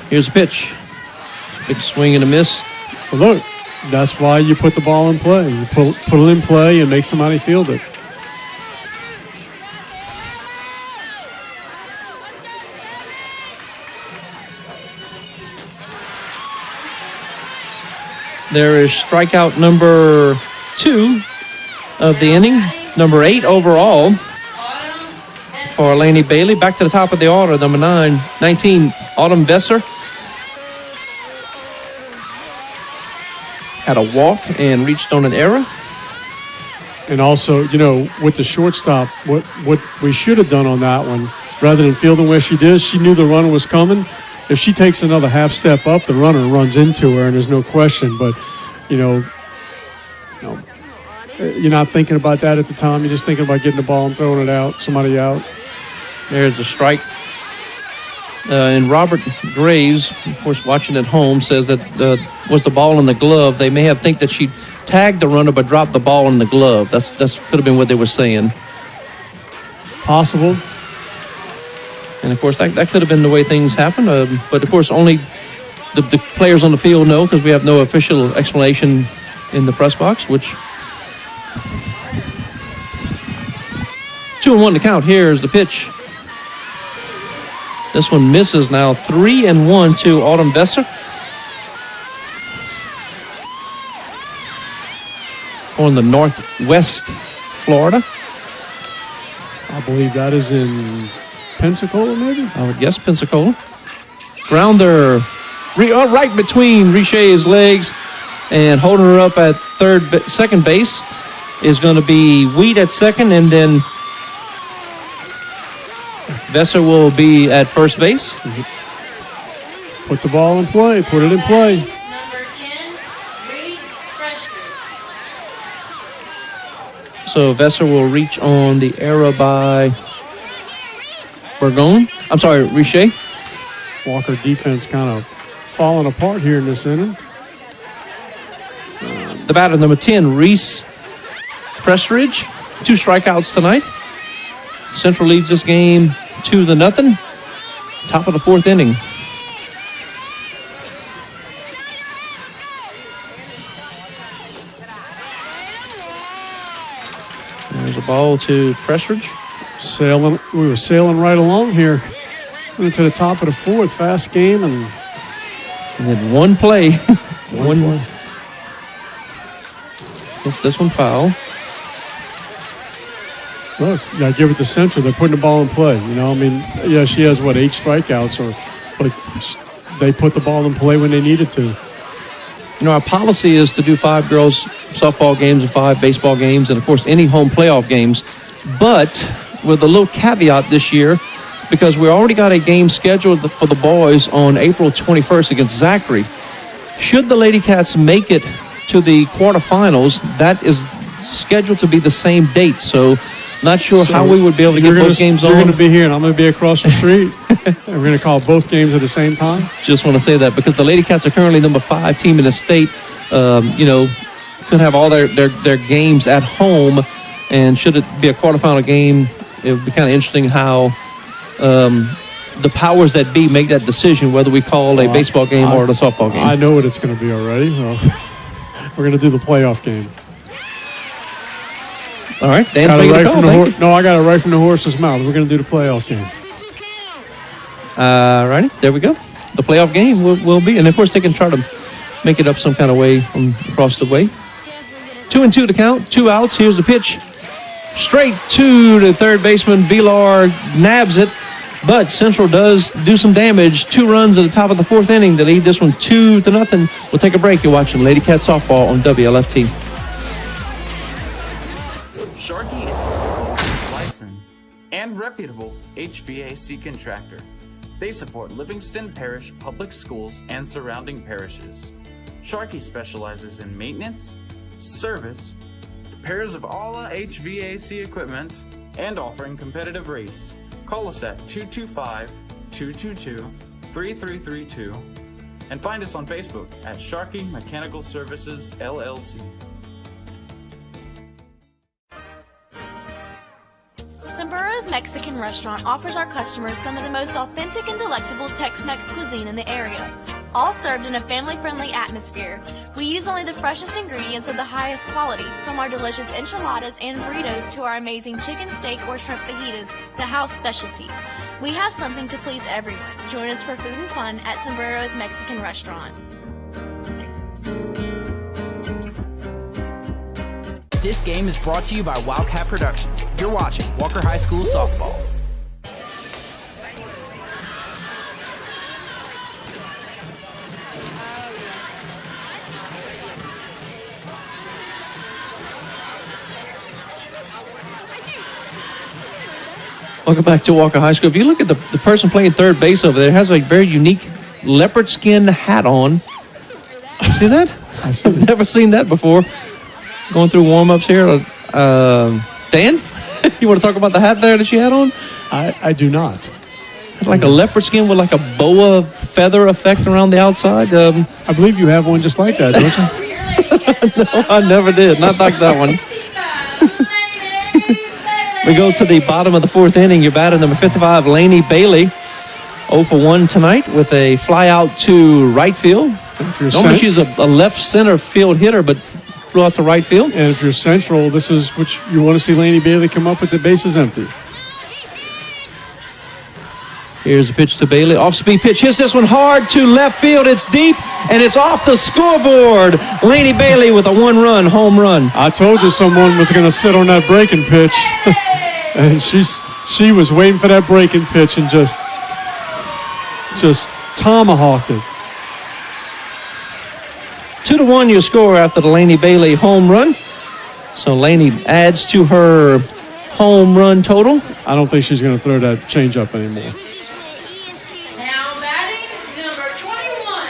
Here's a pitch. Big swing and a miss. Well, look, that's why you put the ball in play. You put it in play and make somebody field it. There is strikeout number 2 of the inning. Number 8 overall for Laney Bailey. Back to the top of the order, number 19, Autumn Besser. Had a walk and reached on an error. And also, with the shortstop, what we should have done on that one, rather than fielding where she did, she knew the runner was coming. If she takes another half step up, the runner runs into her, and there's no question. But, you're not thinking about that at the time. You're just thinking about getting the ball and throwing it out, somebody out. There's a strike. And Robert Graves, of course, watching at home, says that was the ball in the glove. They may have think that she tagged the runner but dropped the ball in the glove. That's could have been what they were saying. Possible. And, of course, that could have been the way things happened. But, of course, only the players on the field know because we have no official explanation in the press box, which 2-1 to count. Here's the pitch. This one misses now. 3-1 to Autumn Besser. On the Northwest Florida. I believe that is in Pensacola, maybe? I would guess Pensacola. Grounder right between Richet's legs and holding her up at second base is going to be Wheat at second, and then Vesser will be at first base. Put the ball in play. Put it in play. Number 10, Reese Freshman. So Vesser will reach on the error by Burgon. I'm sorry, Richet. Walker defense kind of falling apart here in this inning. The batter, number 10, Reese Pressridge. 2 strikeouts tonight. Central leads this game 2-0. Top of the 4th inning. There's a ball to Pressridge. We were sailing right along here. Went to the top of the 4th. Fast game and then one play. one play. This one foul. Look, you got to give it to Central. They're putting the ball in play. You know, I mean, yeah, she has, 8 strikeouts, but they put the ball in play when they needed to. You know, our policy is to do 5 girls softball games and 5 baseball games and, of course, any home playoff games. But with a little caveat this year, because we already got a game scheduled for the boys on April 21st against Zachary. Should the Lady Cats make it to the quarterfinals, that is scheduled to be the same date. So not sure how we would be able to get both games on. You're going to be here, and I'm going to be across the street. And we're going to call both games at the same time. Just want to say that because the Lady Cats are currently number 5 team in the state. Could have all their games at home, and should it be a quarterfinal game, it would be kind of interesting how the powers that be make that decision whether we call a baseball game or a softball game. I know what it's going to be already. Well, we're going to do the playoff game. All right, Dan, I got it right from the horse's mouth. We're going to do the playoff game. All righty, there we go. The playoff game will be, and of course they can try to make it up some kind of way from across the way. 2-2 to count, 2 outs. Here's the pitch. Straight to the third baseman. Vilar nabs it, but Central does do some damage. 2 runs at the top of the 4th inning to lead this one 2-0. We'll take a break. You're watching Lady Cat Softball on WLFT. Sharkey is a licensed and reputable HVAC contractor. They support Livingston Parish Public Schools and surrounding parishes. Sharkey specializes in maintenance, service, repairs of all HVAC equipment, and offering competitive rates. Call us at 225-222-3332 and find us on Facebook at Sharkey Mechanical Services, LLC. Sombrer's Mexican restaurant offers our customers some of the most authentic and delectable Tex-Mex cuisine in the area, all served in a family-friendly atmosphere. We use only the freshest ingredients of the highest quality, from our delicious enchiladas and burritos to our amazing chicken steak or shrimp fajitas, the house specialty. We have something to please everyone. Join us for food and fun at Sombrero's Mexican restaurant. This game is brought to you by Wildcat Productions. You're watching Walker High School Softball. Welcome back to Walker High School. If you look at the person playing third base over there, has a very unique leopard skin hat on. You see that? I've never seen that before. going through warm-ups here. Dan, you want to talk about the hat there that she had on? I do not. Like a leopard skin with like a boa feather effect around the outside. I believe you have one just like that, don't you? No, I never did. Not like that one. We go to the bottom of the fourth inning. Your batter, number 55, Laney Bailey. 0 for 1 tonight with a fly out to right field. Normally she's a left center field hitter, but flew out to right field. And if you're Central, this is what you want to see Laney Bailey come up with the bases empty. Here's a pitch to Bailey. Off-speed pitch. Hits this one hard to left field. It's deep, and it's off the scoreboard. Laney Bailey with a one-run home run. I told you someone was going to sit on that breaking pitch. And she was waiting for that breaking pitch and just tomahawked it. 2-1 your score after the Laney Bailey home run. So Laney adds to her home run total. I don't think she's going to throw that changeup anymore. Now batting number 21,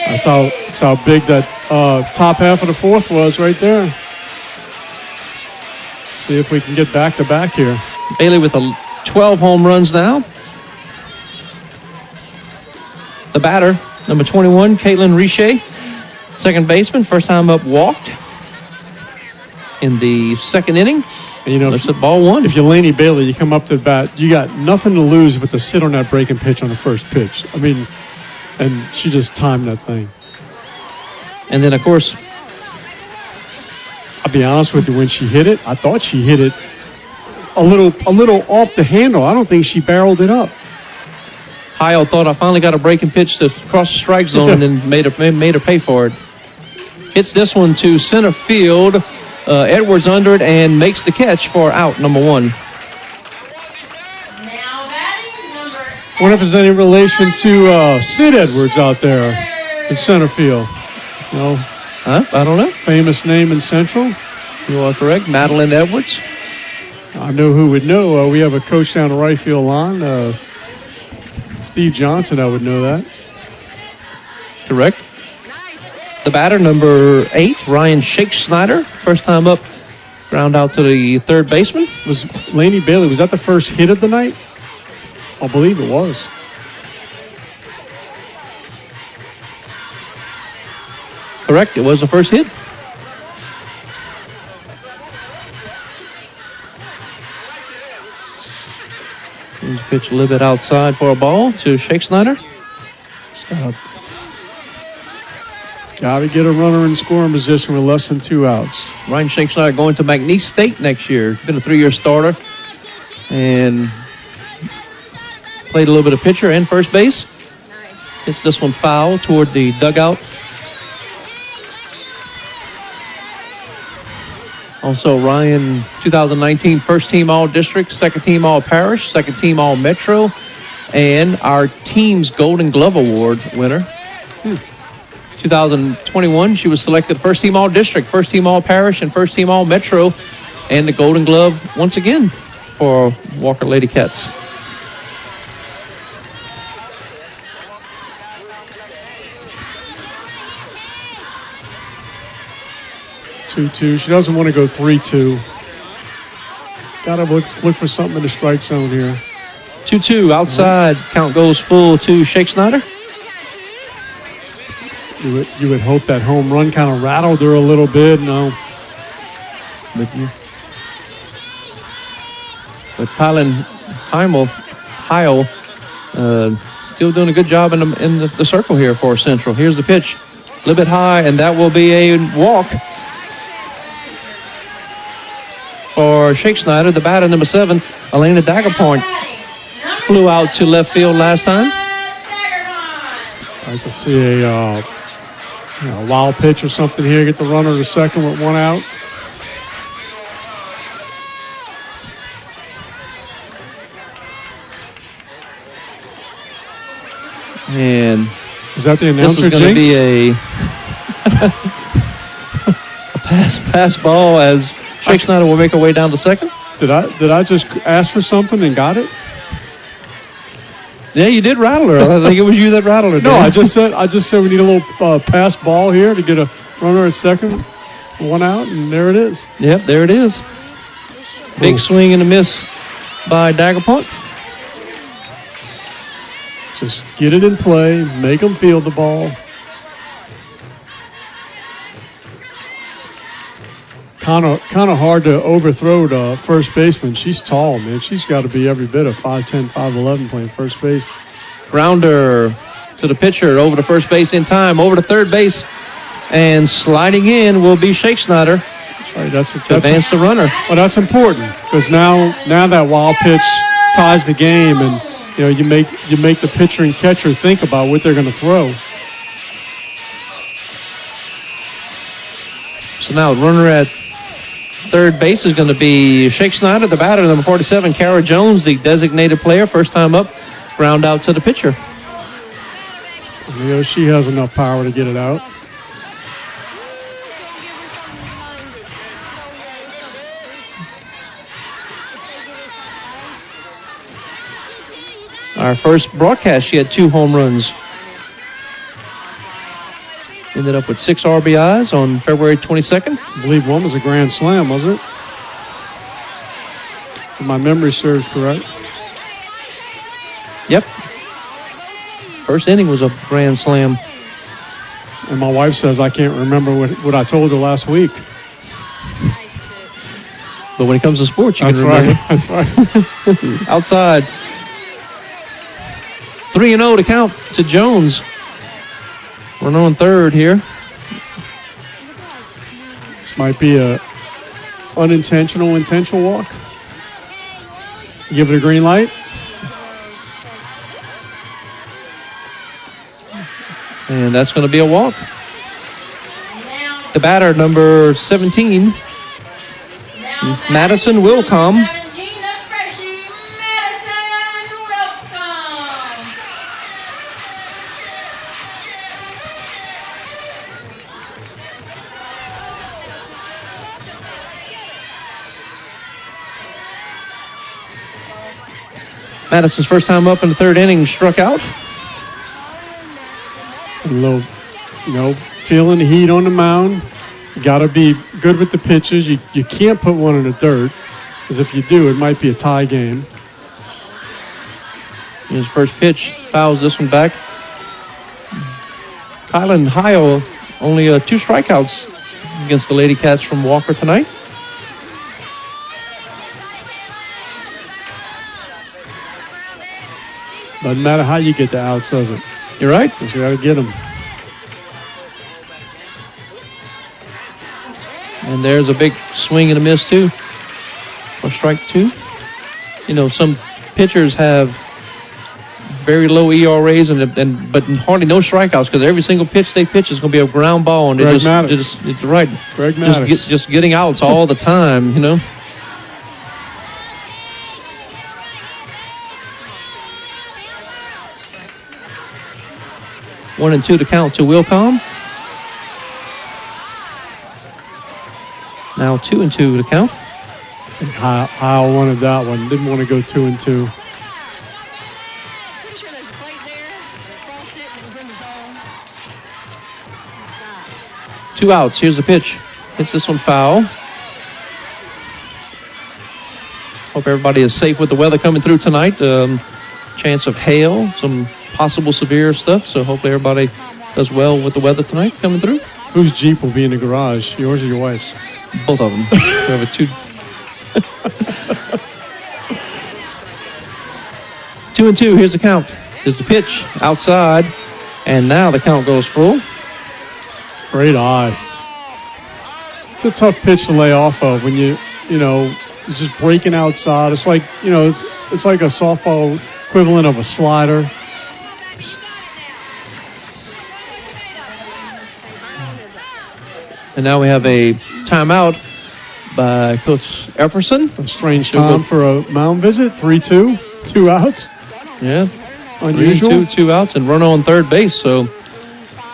That's how big that top half of the fourth was right there. See if we can get back to back here. Bailey with 12 home runs now. The batter, number 21, Caitlin Riche, second baseman, first time up, walked in the second inning. And you know, lifts at ball one. If you're Laney Bailey, you come up to the bat, you got nothing to lose but to sit on that breaking pitch on the first pitch. I mean, and she just timed that thing. And then, of course, I'll be honest with you, when she hit it, I thought she hit it a little off the handle. I don't think she barreled it up. Heil thought I finally got a breaking pitch to cross the strike zone and then made her pay for it. Hits this one to center field. Edwards under it and makes the catch for out number one. I wonder if there's any relation to Sid Edwards out there in center field. No? Huh? I don't know. Famous name in Central. You are correct. Madeline Edwards. I know who would know. We have a coach down the right field line. Steve Johnson, I would know that. Correct. The batter, number 8, Ryan Shake-Snyder. First time up, ground out to the third baseman. Was Laney Bailey, was that the first hit of the night? I believe it was. Correct, it was the first hit. Here's a pitch a little bit outside for a ball to Shake-Snyder. Got to get a runner in scoring position with less than 2 outs. Ryan Shake-Snyder going to McNeese State next year. Been a 3-year starter and played a little bit of pitcher and first base. Hits this one foul toward the dugout. Also, Ryan, 2019 first team All-District, second team All-Parish, second team All-Metro, and our team's Golden Glove Award winner. 2021, she was selected first team All-District, first team All-Parish, and first team All-Metro, and the Golden Glove once again for Walker Lady Cats. Two. She doesn't want to go 3-2. Gotta look for something in the strike zone here. 2-2 outside. Count goes full to Shake-Snyder. You would hope that home run kind of rattled her a little bit. No. But Kylan Heil still doing a good job in the circle here for Central. Here's the pitch. A little bit high, and that will be a walk for Shake-Snyder. The batter, number 7, Elena Daggerpoint, flew out to left field last time. I'd like to see a wild pitch or something here. Get the runner to second with 1 out. And is that the announcer? This is going to be a pass ball as Shake-Snyder will make her way down to second. Did I just ask for something and got it? Yeah, you did rattle her. I think it was you that rattled her. No, Dan. I just said we need a little pass ball here to get a runner at second, one out, and there it is. Yep, there it is. Big swing and a miss by Daguerpont. Just get it in play, make them field the ball. Kind of hard to overthrow the first baseman. She's tall, man. She's got to be every bit of 5'10", 5'11", playing first base. Grounder to the pitcher, over to first base in time, over to third base, and sliding in will be Shake Snyder. That's right. That's advance the runner. Well, that's important because now that wild pitch ties the game, and you make the pitcher and catcher think about what they're going to throw. So now runner at third base is going to be Shake Snyder, the batter, number 47, Kara Jones, the designated player, first time up, ground out to the pitcher. She has enough power to get it out. Our first broadcast, she had 2 home runs. Ended up with 6 RBIs on February 22nd. I believe one was a grand slam, was it? If my memory serves correct. Yep. First inning was a grand slam. And my wife says I can't remember what I told her last week. But when it comes to sports, you can remember. That's right. Outside. 3-0 to count to Jones. Runner on third here. This might be a unintentional, intentional walk. Give it a green light. And that's going to be a walk. The batter, number 17, Madison Wilcom. Madison's first time up in the third inning, struck out. A little, feeling the heat on the mound. You got to be good with the pitches. You can't put one in the dirt, because if you do, it might be a tie game. His first pitch fouls this one back. Kylan Heil, only 2 strikeouts against the Lady Cats from Walker tonight. Doesn't matter how you get the outs, does it? You're right. You got to get them. And there's a big swing and a miss, too. For strike 2. Some pitchers have very low ERAs but hardly no strikeouts because every single pitch they pitch is going to be a ground ball. And Greg Maddox. It's right. Greg Maddox. Just getting outs all the time, 1-2 to count to Wilcom. Now 2-2 to count. Heil wanted that one. Didn't want to go 2-2. Two outs. Here's the pitch. Hits this one foul. Hope everybody is safe with the weather coming through tonight. Chance of hail, some possible severe stuff. So hopefully everybody does well with the weather tonight coming through. Whose Jeep will be in the garage? Yours or your wife's? Both of them. We have a 2-2. Here's the count. There's the pitch outside, and now the count goes full. Great eye. It's a tough pitch to lay off of when it's just breaking outside. It's like it's like a softball equivalent of a slider. And now we have a timeout by Coach Efferson. A strange time for a mound visit. 3-2, 2 outs. Yeah, unusual. 3-2, 2 outs, and runner on third base. So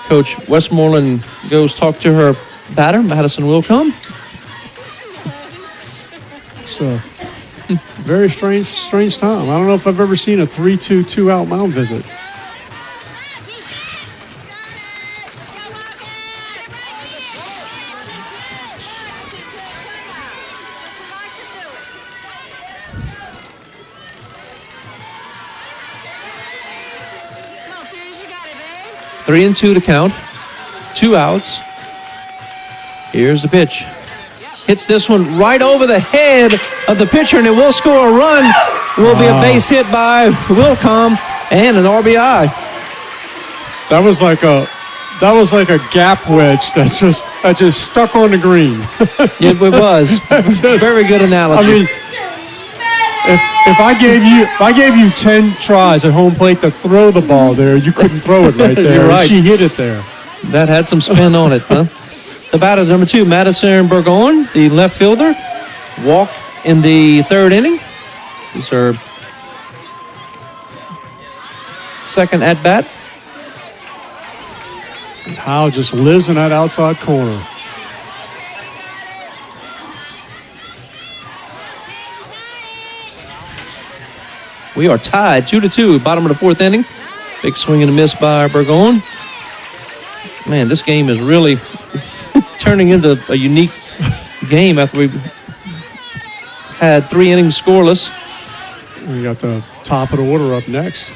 Coach Westmoreland goes talk to her batter, Madison Wilcom. So It's a very strange time. I don't know if I've ever seen a 3-2 2-out mound visit. Three and two to count. 2 outs. Here's the pitch. Hits this one right over the head of the pitcher, and it will score a run. Will be a base hit by Wilcom and an RBI. That was like a gap wedge that just stuck on the green. It was. Very good analogy. I mean, if I gave you 10 tries at home plate to throw the ball there, you couldn't throw it right there. You're right. She hit it there. That had some spin on it, huh? The batter, number 2, Madison Burgon, the left fielder, walked in the 3rd inning. This is her second at-bat. And Howe just lives in that outside corner. We are tied 2-2, bottom of the 4th inning. Big swing and a miss by Burgon. Man, this game is really turning into a unique game after we had 3 innings scoreless. We got the top of the order up next.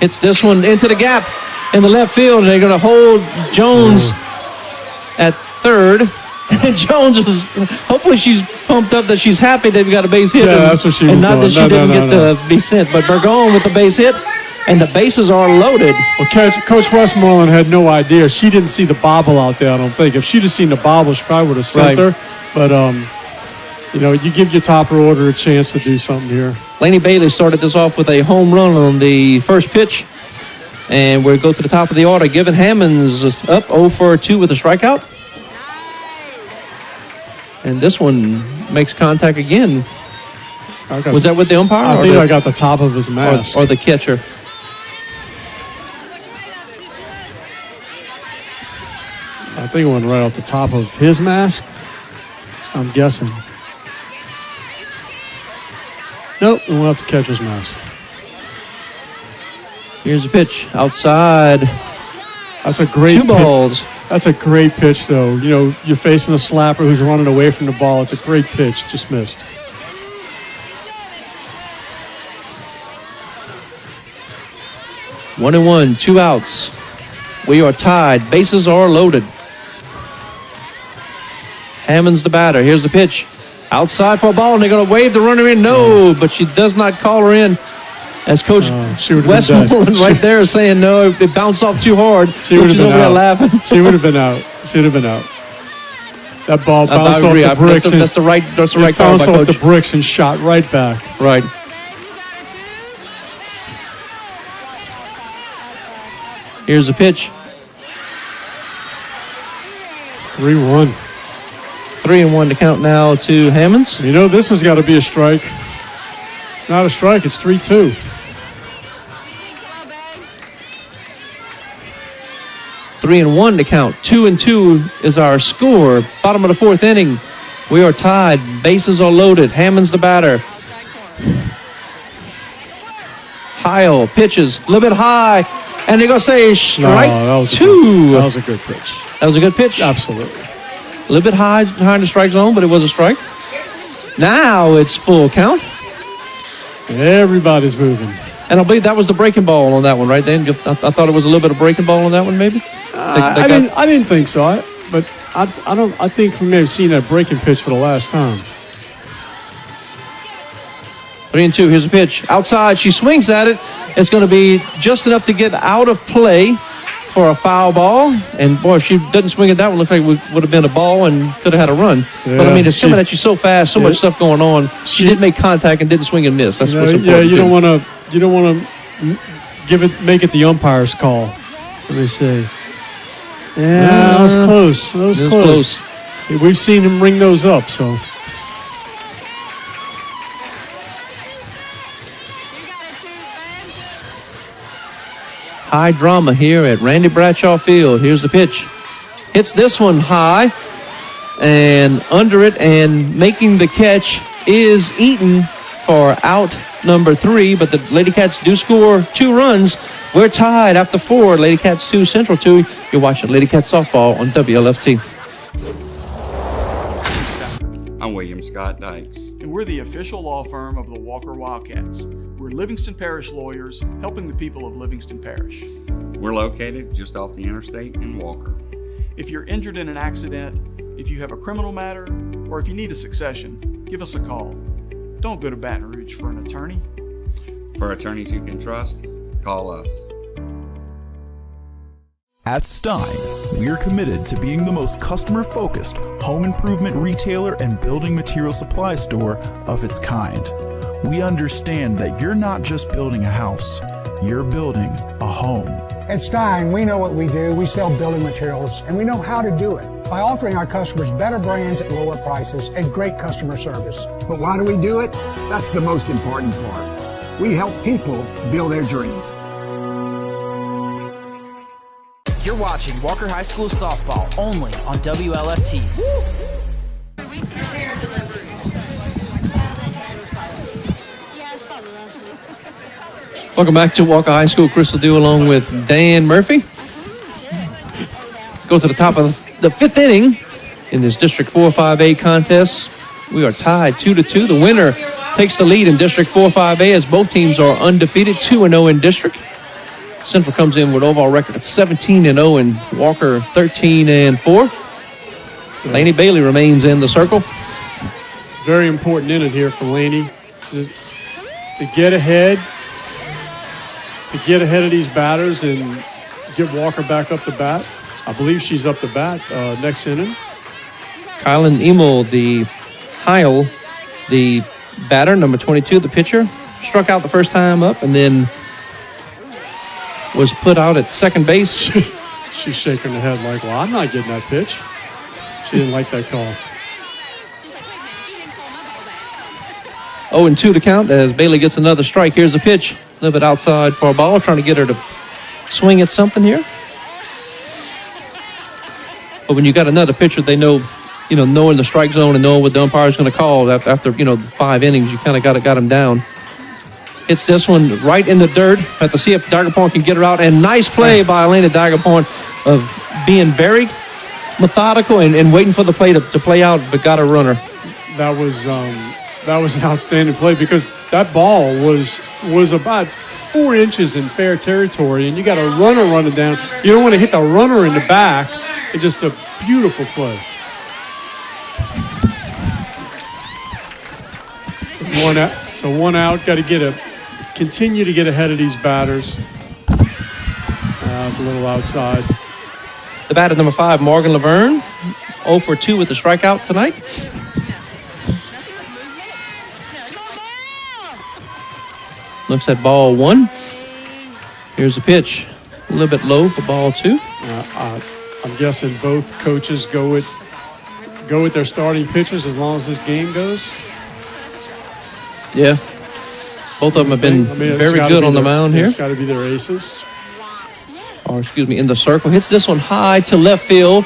Hits this one into the gap in the left field. They're going to hold Jones at 3rd. And Jones was, hopefully she's pumped up that she's happy that we got a base hit. Yeah, that's what she was doing. And not that she didn't get to be sent. But Burgon with the base hit, and the bases are loaded. Well, Coach Westmoreland had no idea. She didn't see the bobble out there, I don't think. If she'd have seen the bobble, she probably would have sent her. But, you give your top order a chance to do something here. Laney Bailey started this off with a home run on the first pitch. And we'll go to the top of the order. Given Hammonds up 0-for-2 with a strikeout. And this one makes contact again. Was that with the umpire? I think I got the top of his mask. Or the catcher. I think it went right off the top of his mask. So I'm guessing. Nope, it went off the catcher's mask. Here's a pitch outside. That's a great 2 balls. That's a great pitch, though. You're facing a slapper who's running away from the ball. It's a great pitch. Just missed. One and one, 2 outs. We are tied. Bases are loaded. Hammond's the batter. Here's the pitch. Outside for a ball, and they're going to wave the runner in. No, but she does not call her in. As Coach Westmoreland right there is saying, no, it bounced off too hard. She would have been out. Laughing. She would have been out. She'd have been out. That ball bounced off the bricks. That's the right call. Bounced off the bricks and shot right back. Right. Here's the pitch. 3-1. 3-1 to count now to Hammonds. This has got to be a strike. It's not a strike. It's 3-2. Three and one to count. 2-2 is our score. Bottom of the 4th inning. We are tied. Bases are loaded. Hammond's the batter. Heil pitches a little bit high, and they're going to say strike 2. That was a good pitch. That was a good pitch? Absolutely. A little bit high behind the strike zone, but it was a strike. Now it's full count. Everybody's moving. And I believe that was the breaking ball on that one, right then? I thought it was a little bit of breaking ball on that one, maybe? I didn't think so. I think we may have seen that breaking pitch for the last time. 3-2. Here's a pitch. Outside. She swings at it. It's going to be just enough to get out of play for a foul ball. And, boy, if she doesn't swing at that one, looked like it would have been a ball and could have had a run. Yeah, but, it's coming at you so fast, so much stuff going on. She did make contact and didn't swing and miss. That's what's important. Yeah, you don't want to make it the umpire's call. Let me see. Yeah, that was close. That was close. We've seen him ring those up, so. High drama here at Randy Bradshaw Field. Here's the pitch. Hits this one high and under it, and making the catch is Eaton for out number 3, but the Lady Cats do score 2 runs. We're tied after 4. Lady Cats 2, Central 2. You're watching Lady Cats softball on WLFT. I'm William Scott Dykes, and we're the official law firm of the Walker Wildcats. We're Livingston Parish lawyers helping the people of Livingston Parish. We're located just off the interstate in Walker. If you're injured in an accident, if you have a criminal matter, or if you need a succession, give us a call. Don't go to Baton Rouge for an attorney. For attorneys you can trust, call us. At Stein, we're committed to being the most customer-focused home improvement retailer and building material supply store of its kind. We understand that you're not just building a house, you're building a home. At Stein, we know what we do. We sell building materials, and we know how to do it by offering our customers better brands at lower prices and great customer service. But why do we do it? That's the most important part. We help people build their dreams. You're watching Walker High School softball only on WLFT. Welcome back to Walker High School. Crystal Dew along with Dan Murphy. Go to the top of the 5th inning in this District 4-5A contest. We are tied 2-2. The winner takes the lead in District 4-5A as both teams are undefeated, 2-0 in district. Central comes in with overall record of 17-0 and Walker 13-4. So Laney Bailey remains in the circle. Very important inning here for Laney to get ahead. To get ahead of these batters and get Walker back up to bat. I believe she's up to bat next inning. Kylan Emil, the Heil, the batter, number 22, the pitcher, struck out the first time up and then was put out at second base. She's shaking her head like, well, I'm not getting that pitch. She didn't like that call. 0-2 to count as Bailey gets another strike. Here's a pitch. A little bit outside for a ball. Trying to get her to swing at something here. But when you got another pitcher, they know, knowing the strike zone and knowing what the umpire's going to call after 5 innings, you kind of got him down. Hits this one right in the dirt. Have to see if Dagerporn can get her out. And nice play by Elena Dagerporn of being very methodical and waiting for the play to play out, but got a runner. That was an outstanding play because that ball was about 4 inches in fair territory, and you got a runner running down. You don't want to hit the runner in the back. It's just a beautiful play. 1 out. So 1 out. Got to continue to get ahead of these batters. It's a little outside. The batter, number 5, Morgan Laverne, 0-for-2 with the strikeout tonight. Looks at ball 1. Here's the pitch. A little bit low for ball 2. I'm guessing both coaches go with their starting pitchers as long as this game goes. Yeah. Both of them have been very good on the mound here. It's got to be their aces. In the circle. Hits this one high to left field.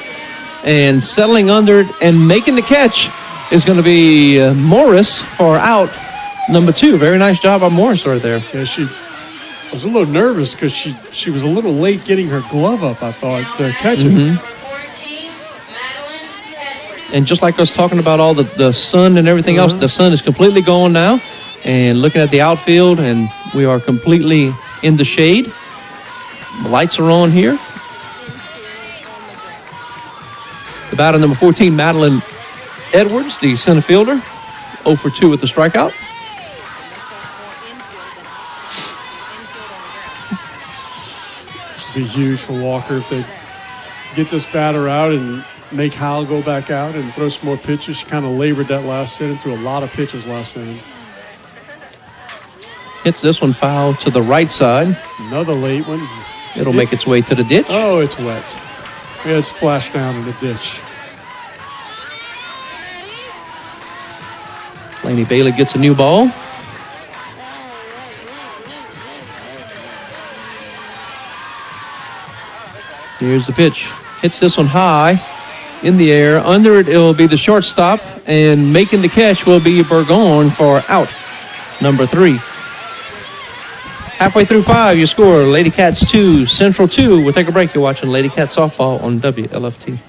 And settling under it and making the catch is going to be Morris for out number 2. Very nice job by Morris right there. Yeah, she was a little nervous because she was a little late getting her glove up, I thought, to catch it. And just like us talking about all the sun and everything else, the sun is completely gone now. And looking at the outfield, and we are completely in the shade. The lights are on here. The batter, number 14, Madeline Edwards, the center fielder, 0-for-2 with the strikeout. This would be huge for Walker if they get this batter out and make Howell go back out and throw some more pitches. She kind of labored that last inning, threw a lot of pitches last inning. Hits this one foul to the right side. Another late one. It'll make its way to the ditch. Oh, it's wet. We had a splash down in the ditch. Laney Bailey gets a new ball. Here's the pitch. Hits this one high in the air. Under it will be the shortstop, and making the catch will be Burgon for out number 3. Halfway through 5, your score, Lady Cats 2, Central 2. We'll take a break. You're watching Lady Cats Softball on WLFT.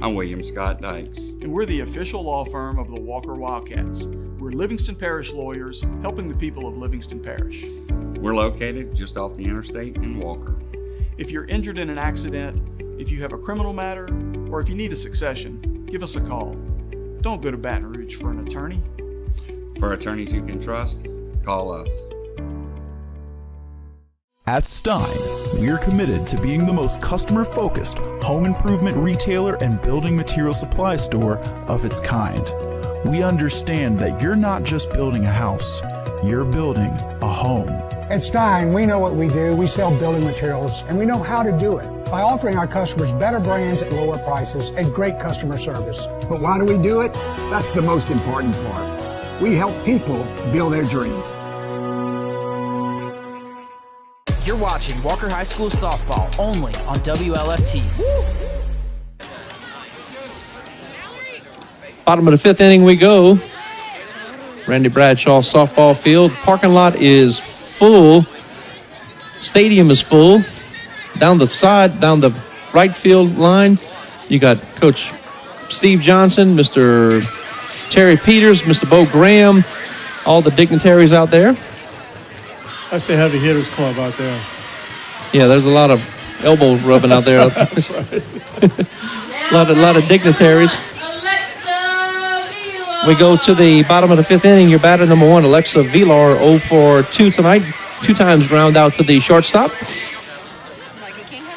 I'm William Scott Dykes. And we're the official law firm of the Walker Wildcats. We're Livingston Parish lawyers helping the people of Livingston Parish. We're located just off the interstate in Walker. If you're injured in an accident, if you have a criminal matter, or if you need a succession, give us a call. Don't go to Baton Rouge for an attorney. For attorneys you can trust, call us. At Stein, we're committed to being the most customer-focused home improvement retailer and building material supply store of its kind. We understand that you're not just building a house, you're building a home. At Stein, we know what we do. We sell building materials, and we know how to do it by offering our customers better brands at lower prices and great customer service. But why do we do it? That's the most important part. We help people build their dreams. You're watching Walker High School Softball only on WLFT. Bottom of the 5th inning we go. Randy Bradshaw softball field. Parking lot is full. Stadium is full. Down the side, down the right field line, you got Coach Steve Johnson, Mr. Terry Peters, Mr. Bo Graham, all the dignitaries out there. That's the heavy hitters club out there. Yeah, there's a lot of elbows rubbing out there. That's right. a lot of dignitaries. We go to the bottom of the 5th inning. Your batter number 1, Alexa Vilar, 0 for 2 tonight. 2 times ground out to the shortstop.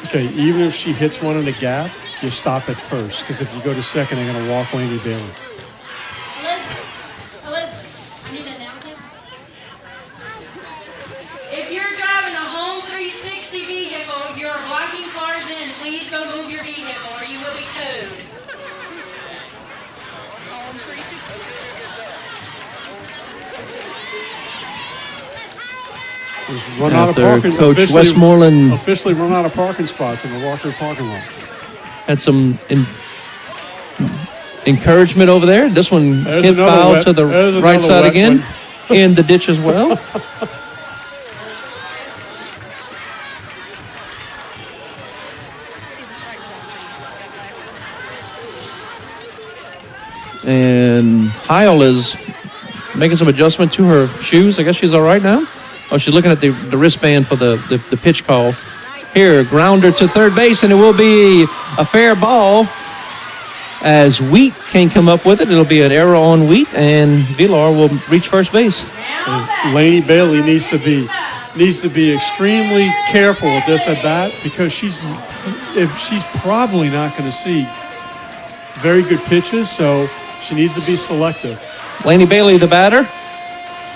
Okay, even if she hits one in the gap, you stop at first, because if you go to second, they're going to walk Laney Bailey. If you're driving a home 360 vehicle, you're blocking cars in. Please go move your vehicle or you will be towed. Run out of parking. Coach Westmoreland officially run out of parking spots in the Walker parking lot. Had some encouragement over there. This one hit foul to the right side again. In the ditch as well. And Heil is making some adjustment to her shoes. I guess she's all right now. Oh, she's looking at the wristband for the pitch call. Here, grounder to third base, and it will be a fair ball as Wheat can't come up with it. It'll be an error on Wheat, and Vilar will reach first base. And Laney Bailey needs to be extremely careful with this at bat, because she's probably not going to see very good pitches, so she needs to be selective. Laney Bailey, the batter.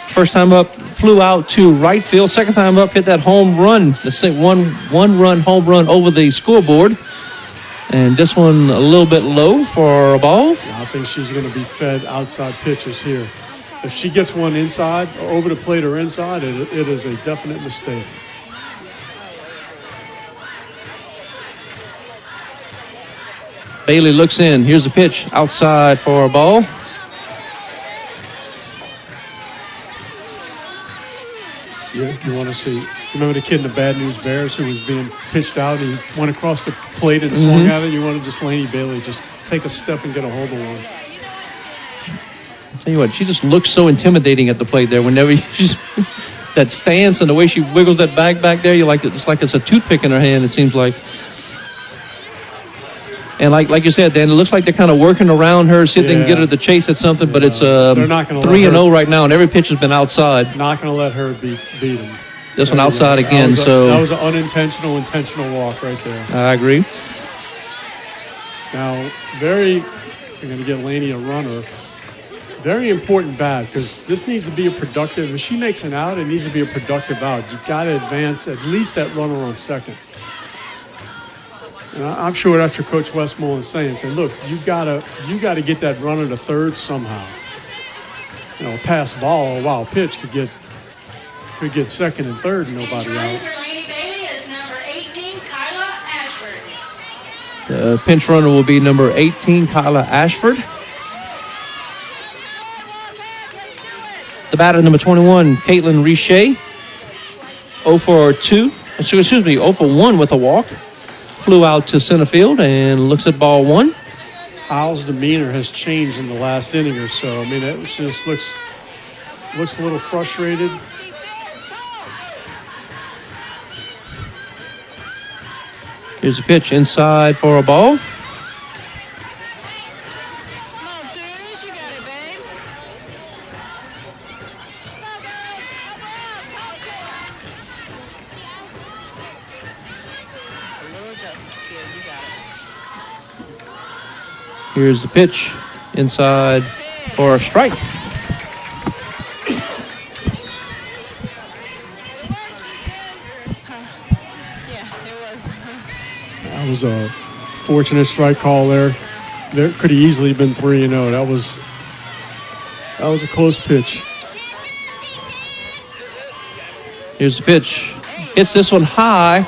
First time up, flew out to right field. Second time up, hit that home run, the one-run home run over the scoreboard. And this one a little bit low for a ball. I think she's going to be fed outside pitches here. If she gets one inside, or over the plate or inside, it is a definite mistake. Bailey looks in. Here's the pitch outside for a ball. You want to see, remember the kid in the Bad News Bears who was being pitched out? He went across the plate and swung at it. You want to just Laney Bailey just take a step and get a hold of one. I'll tell you what, she just looks so intimidating at the plate there. Whenever she's that stance and the way she wiggles that bag back there, it's like it's a toothpick in her hand, it seems like. And like you said, Dan, it looks like they're kind of working around her, see if they can get her to chase at something, but it's 3-0 right now, and every pitch has been outside. Not going to let her beat him. This one outside again. That was an intentional walk right there. I agree. Now, you're going to get Laney a runner. Very important bat, because this needs to be a productive. If she makes an out, it needs to be a productive out. You got to advance at least that runner on second. And I'm sure that's what Coach Westmoreland is saying. Say, look, you gotta get that runner to third somehow. A pass ball, a wild pitch could get second and third and nobody out. The pinch runner will be number 18, Kyla Ashford. The batter, number 21, Caitlin Richey. 0 for 2. Excuse me, 0 for 1 with a walk. Flew out to center field and looks at ball 1. Al's demeanor has changed in the last inning or so. I mean, it just looks a little frustrated. Here's a pitch inside for a ball. Here's the pitch inside for a strike. That was a fortunate strike call there. There could have easily been 3-0. That was a close pitch. Here's the pitch. Hits this one high.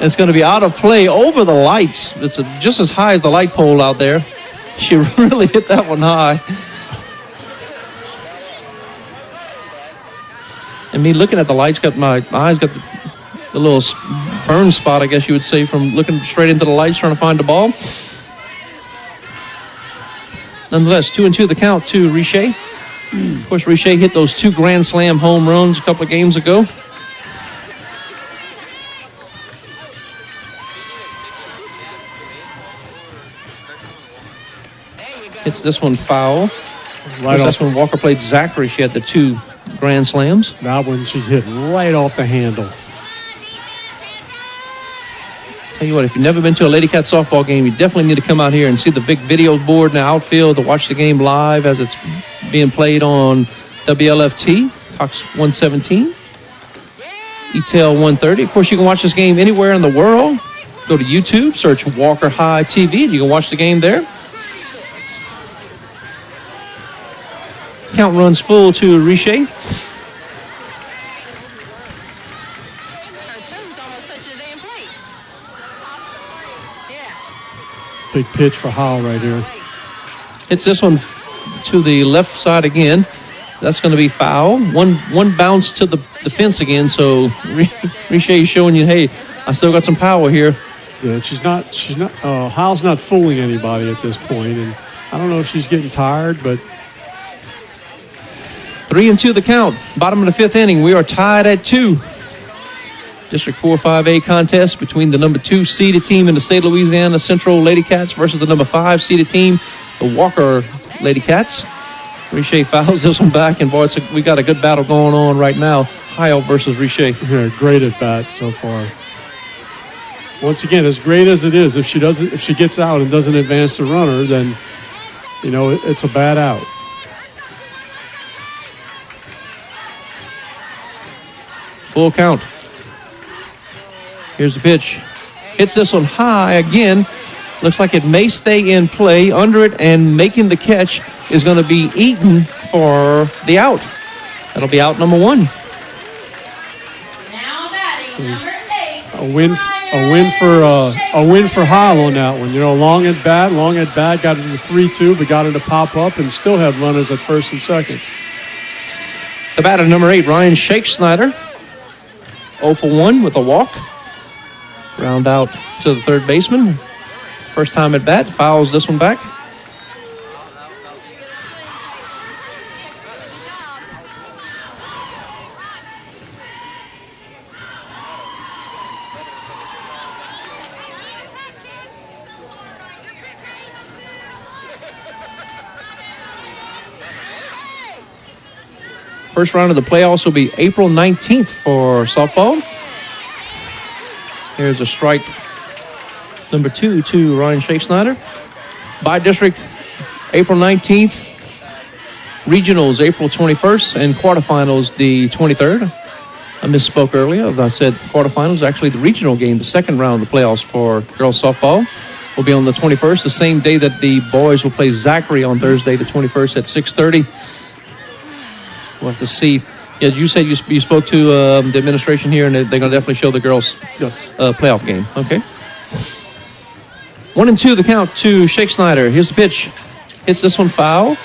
It's going to be out of play over the lights. It's just as high as the light pole out there. She really hit that one high. And me looking at the lights, got my eyes got the little burn spot, I guess you would say, from looking straight into the lights trying to find the ball. Nonetheless, 2-2 the count to Richey. Of course, Richey hit those 2 Grand Slam home runs a couple of games ago. Hits this one foul. Right off. That's when Walker played Zachary. She had the 2 Grand Slams. That one she's hit right off the handle. Tell you what, if you've never been to a Lady Cat softball game, you definitely need to come out here and see the big video board in the outfield to watch the game live as it's being played on WLFT, Talks 117, ETL 130. Of course, you can watch this game anywhere in the world. Go to YouTube, search Walker High TV, and you can watch the game there. Count runs full to Richey. Big pitch for Howell right here. Hits this one to the left side again. That's going to be foul. One bounce to the fence again. So Richey showing you, hey, I still got some power here. Yeah, Howell's not fooling anybody at this point, and I don't know if she's getting tired, but 3-2 the count. Bottom of the 5th inning. We are tied at 2. District 4-5A contest between the number 2 seeded team in the state of Louisiana Central Lady Cats versus the number 5 seeded team, the Walker Lady Cats. Richey fouls this one back, and boy, we got a good battle going on right now. Hyle versus Richey. Yeah, great at bat so far. Once again, as great as it is, if she gets out and doesn't advance the runner, then it's a bad out. Full count. Here's the pitch. Hits this one high again. Looks like it may stay in play. Under it and making the catch is going to be Eaton for the out. That'll be out number 1. Now batting number 8. A win for Hyle on that one. Long at bat, got it to 3-2, but got it to pop up and still have runners at first and second. The batter, number 8, Ryan Shakesnyder. 0 for 1 with a walk. Ground out to the third baseman. First time at bat, fouls this one back. First round of the playoffs will be April 19th for softball. Here's a strike number 2 to Ryan Shakesnyder. By district, April 19th. Regionals, April 21st. And quarterfinals, the 23rd. I misspoke earlier. I said quarterfinals. Actually, the regional game, the second round of the playoffs for girls softball, will be on the 21st, the same day that the boys will play Zachary on Thursday, the 21st at 6:30. We'll have to see. Yeah, you said you spoke to the administration here, and they're going to definitely show the girls' playoff game. Okay. 1-2 the count to Shake Snyder. Here's the pitch. Hits this one foul.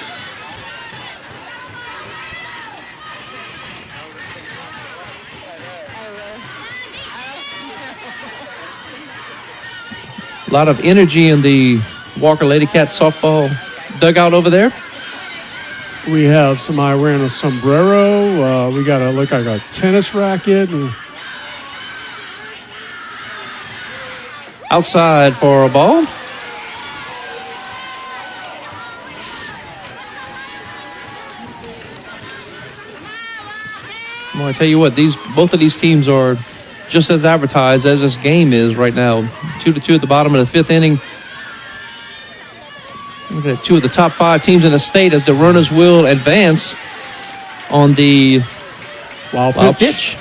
A lot of energy in the Walker Lady Cats softball dugout over there. We have somebody wearing a sombrero. We got look like a tennis racket. And outside for a ball. Well, I tell you what, both of these teams are just as advertised as this game is right now. 2-2 at the bottom of the fifth inning. Look at two of the top 5 teams in the state as the runners will advance on the wild pitch.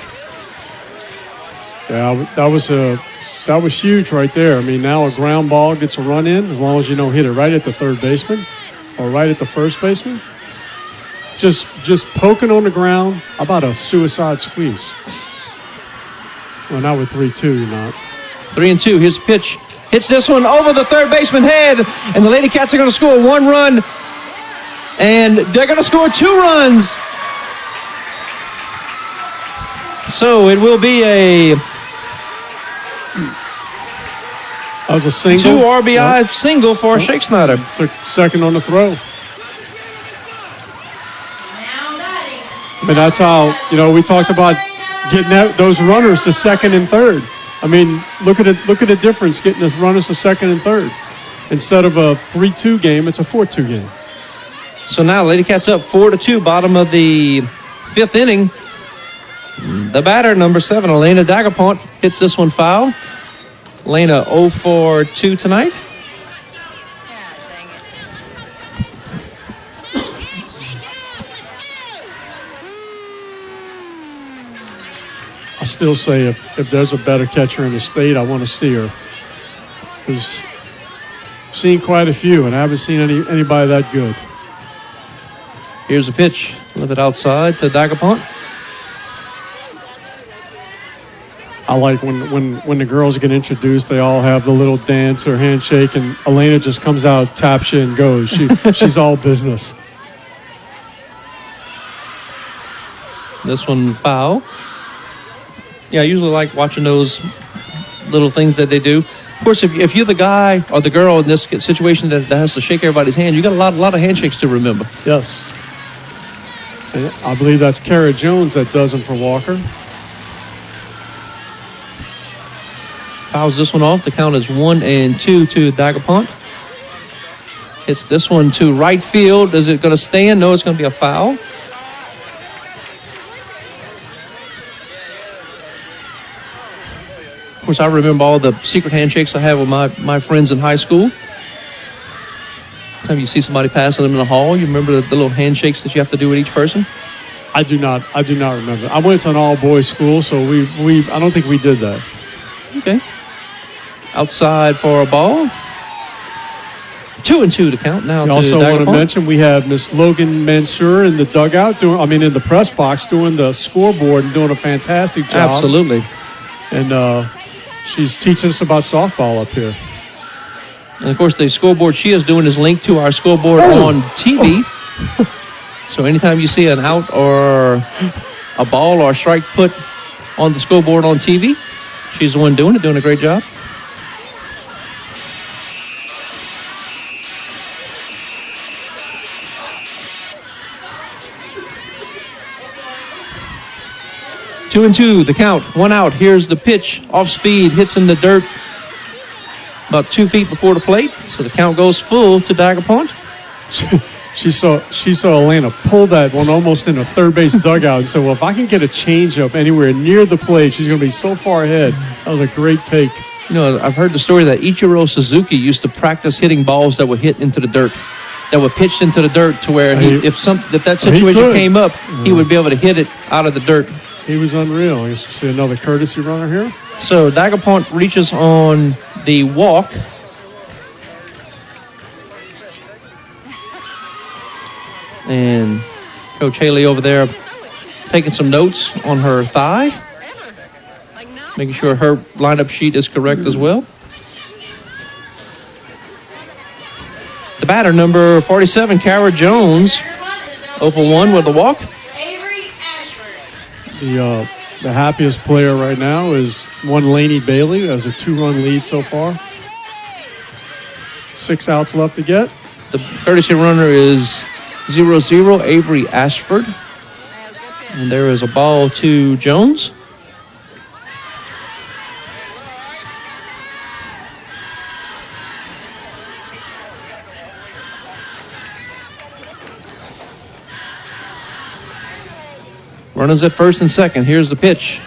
Yeah, that was huge right there. I mean, now a ground ball gets a run in as long as you don't hit it right at the third baseman or right at the first baseman. Just poking on the ground. How about a suicide squeeze? Well, not with 3-2, you're not. 3-2. Here's the pitch. Hits this one over the third baseman head, and the Lady Cats are going to score 1 run, and they're going to score 2 runs. So it will be that was a single. 2 RBI single for Shake Snyder. Took second on the throw. I mean, that's how, we talked about getting those runners to second and third. I mean, look at the difference getting those runners to second and third. Instead of a 3-2 game, it's a 4-2 game. So now Lady Cats up 4-2, bottom of the fifth inning. The batter, number 7, Elena Dagapont, hits this one foul. Elena 0 for 2 tonight. I still say if there's a better catcher in the state, I want to see her. Because I've seen quite a few, and I haven't seen anybody that good. Here's a pitch, a little bit outside to Dagapont. I like when the girls get introduced, they all have the little dance or handshake, and Elena just comes out, taps you, and goes. She's all business. This one foul. Yeah, I usually like watching those little things that they do. Of course, if you're the guy or the girl in this situation that has to shake everybody's hand, you got a lot of handshakes to remember. Yes. And I believe that's Kara Jones that does them for Walker. Fouls this one off. The count is 1-2 to Dagapont. Hits this one to right field. Is it going to stand? No, it's going to be a foul. Of course, I remember all the secret handshakes I had with my friends in high school. Time you see somebody passing them in the hall, you remember the little handshakes that you have to do with each person? I do not remember. I went to an all-boys school, so I don't think we did that. Okay. Outside for a ball. 2-2 to count now. We also want to mention we have Miss Logan Mansour in the dugout, in the press box, doing the scoreboard and doing a fantastic job. Absolutely. And she's teaching us about softball up here. And, of course, the scoreboard she is doing is linked to our scoreboard on TV. So anytime you see an out or a ball or a strike put on the scoreboard on TV, she's the one doing a great job. Two and two, the count, 1 out. Here's the pitch, off speed, hits in the dirt about 2 feet before the plate. So the count goes full to Dagapont. She saw Elena pull that one almost in a third base dugout and said, well, if I can get a changeup anywhere near the plate, she's going to be so far ahead. That was a great take. I've heard the story that Ichiro Suzuki used to practice hitting balls that were hit into the dirt, that were pitched into the dirt to where if that situation came up, he would be able to hit it out of the dirt. He was unreal. You see another courtesy runner here. So Dagapont reaches on the walk. And Coach Haley over there taking some notes on her thigh, making sure her lineup sheet is correct as well. batter, number 47, Kara Jones, 0 for 1 with a walk. The happiest player right now is one Laney Bailey, who has a 2-run lead so far. 6 outs left to get. The courtesy runner is 0-0, Avery Ashford. And there is a ball to Jones. Runners at first and second. Here's the pitch.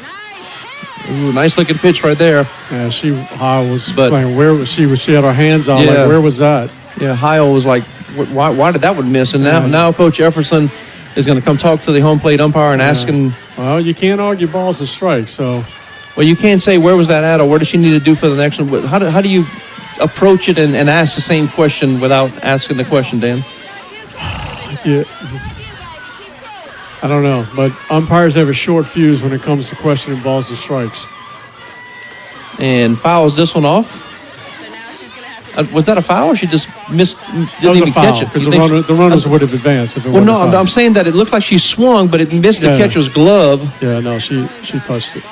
Ooh, nice looking pitch right there. Yeah, Heil was playing. Where was she? She had her hands out. Yeah. Like, where was that? Yeah, Heil was like, why did that one miss? And now Coach Jefferson is going to come talk to the home plate umpire and ask him. Well, you can't argue balls and strikes, so. Well, you can't say where was that at or what does she need to do for the next one. How do you approach it and ask the same question without asking the question, Dan? Yeah. I don't know, but umpires have a short fuse when it comes to questioning balls and strikes. And fouls this one off. Was that a foul or she just missed? Didn't even catch it? Because the runners would have advanced if it wasn't a foul. I'm saying that it looked like she swung, but it missed the catcher's glove. Yeah, no, she touched it.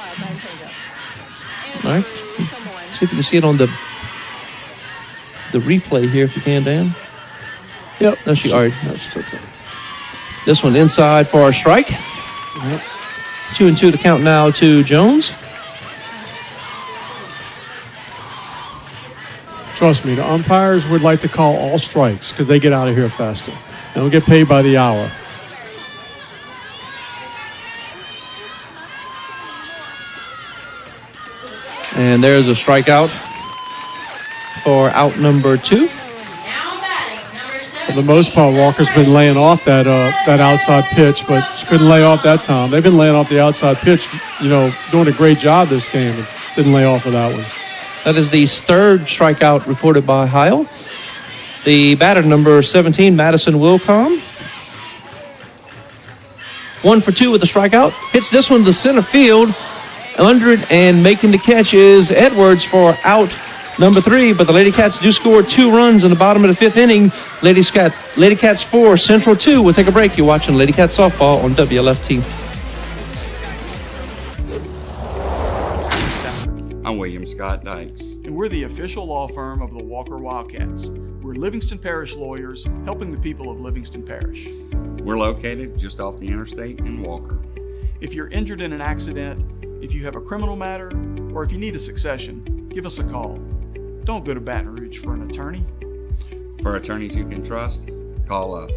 All right. See if you can see it on the replay here if you can, Dan. Yep. No, she already. No, she took it. This one inside for a strike. Yep. 2-2 to count now to Jones. Trust me, the umpires would like to call all strikes because they get out of here faster. And we'll get paid by the hour. And there's a strikeout for out number 2. For the most part, Walker's been laying off that outside pitch, but she couldn't lay off that time. They've been laying off the outside pitch, doing a great job this game, and didn't lay off of that one. That is the third strikeout reported by Heil. The batter, number 17, Madison Wilcom. 1 for 2 with a strikeout. Hits this one to center field. Under it and making the catch is Edwards for out number 3, but the Lady Cats do score 2 runs in the bottom of the 5th inning. Lady Cats 4, Central 2. We'll take a break. You're watching Lady Cats Softball on WLFT. I'm William Scott Dykes. And we're the official law firm of the Walker Wildcats. We're Livingston Parish lawyers helping the people of Livingston Parish. We're located just off the interstate in Walker. If you're injured in an accident, if you have a criminal matter, or if you need a succession, give us a call. Don't go to Baton Rouge for an attorney. For attorneys you can trust, call us.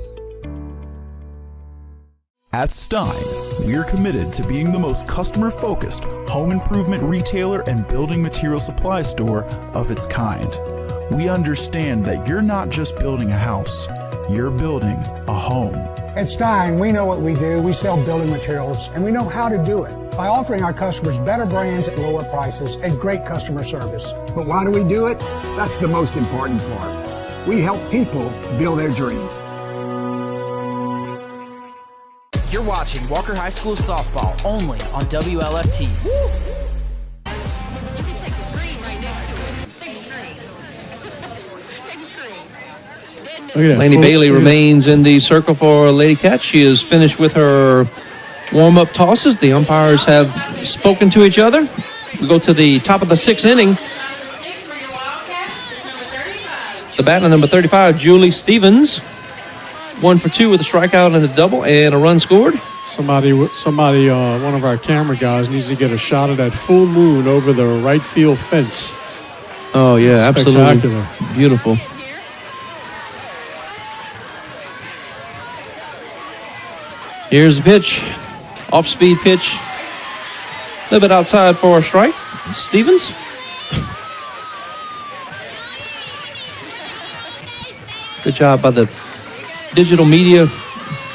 At Stein, we're committed to being the most customer-focused home improvement retailer and building material supply store of its kind. We understand that you're not just building a house, you're building a home. At Stein, we know what we do. We sell building materials, and we know how to do it by offering our customers better brands at lower prices and great customer service. But why do we do it? That's the most important part. We help people build their dreams. You're watching Walker High School Softball only on WLFT. Laney Bailey remains in the circle for Lady Cats. She is finished with her warm-up tosses. The umpires have spoken to each other. We go to the top of the 6th inning. The batter, number 35, Julie Stevens. 1 for 2 with a strikeout and a double and a run scored. Somebody, one of our camera guys needs to get a shot of that full moon over the right field fence. Oh, yeah, absolutely. Beautiful. Here's the pitch. Off-speed pitch. A little bit outside for a strike. Stevens. Good job by the digital media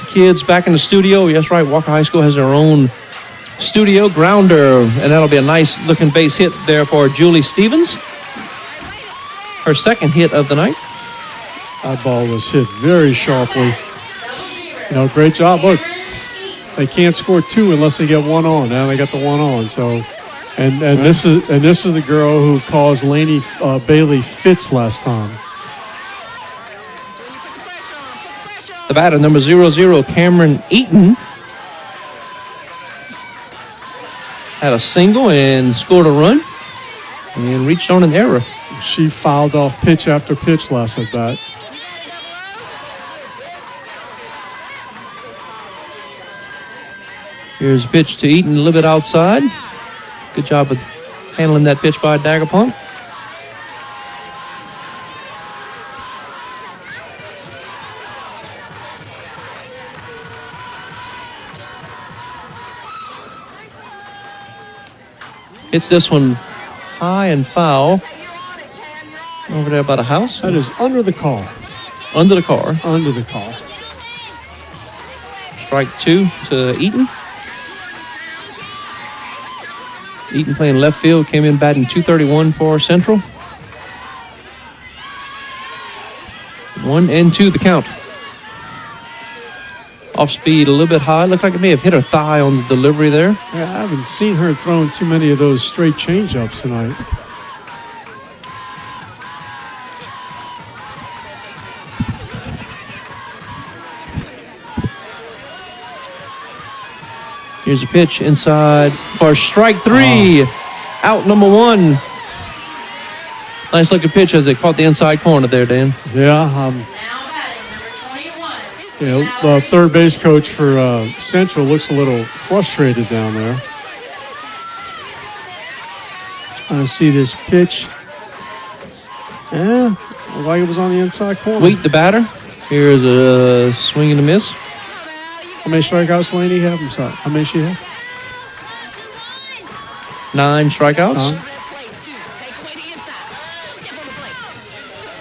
kids back in the studio. Yes, right. Walker High School has their own studio. Grounder. And that'll be a nice looking base hit there for Julie Stevens. Her second hit of the night. That ball was hit very sharply. Great job. Look, they can't score 2 unless they get 1 on. Now they got the 1 on. So, and this is the girl who caused Laney Bailey fits last time. batter, number 00, Cameron Eaton, had a single and scored a run and reached on an error. She fouled off pitch after pitch last at bat. Here's a pitch to Eaton, a little bit outside. Good job of handling that pitch by Daguerpont. Hits this one high and foul. Over there by the house. That is under the car. Under the car. Under the car. Strike 2 to Eaton. Eaton playing left field, came in batting .231 for Central. 1-2 the count. Off speed a little bit high. Looked like it may have hit her thigh on the delivery there. Yeah, I haven't seen her throwing too many of those straight changeups tonight. Here's a pitch inside for strike 3. Out number 1. Nice looking pitch as it caught the inside corner there, Dan. Yeah. The third base coach for Central looks a little frustrated down there. I see this pitch. Yeah, like it was on the inside corner. Wheat, the batter. Here's a swing and a miss. How many strikeouts Laney have? I'm sorry. How many she have? 9 strikeouts.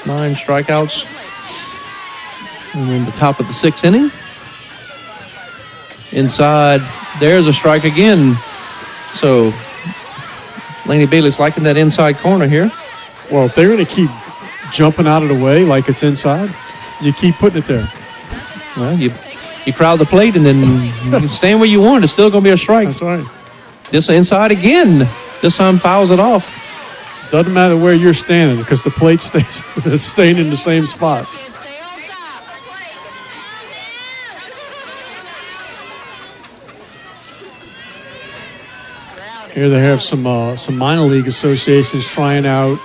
9 strikeouts. And then the top of the 6th inning. Inside, there's a strike again. So, Laney Bailey's liking that inside corner here. Well, if they're going to keep jumping out of the way like it's inside, you keep putting it there. Well, you crowd the plate and then you stand where you want. It's still going to be a strike. That's right. This inside again. This time fouls it off. Doesn't matter where you're standing because the plate stays staying in the same spot. Here they have some minor league associations trying out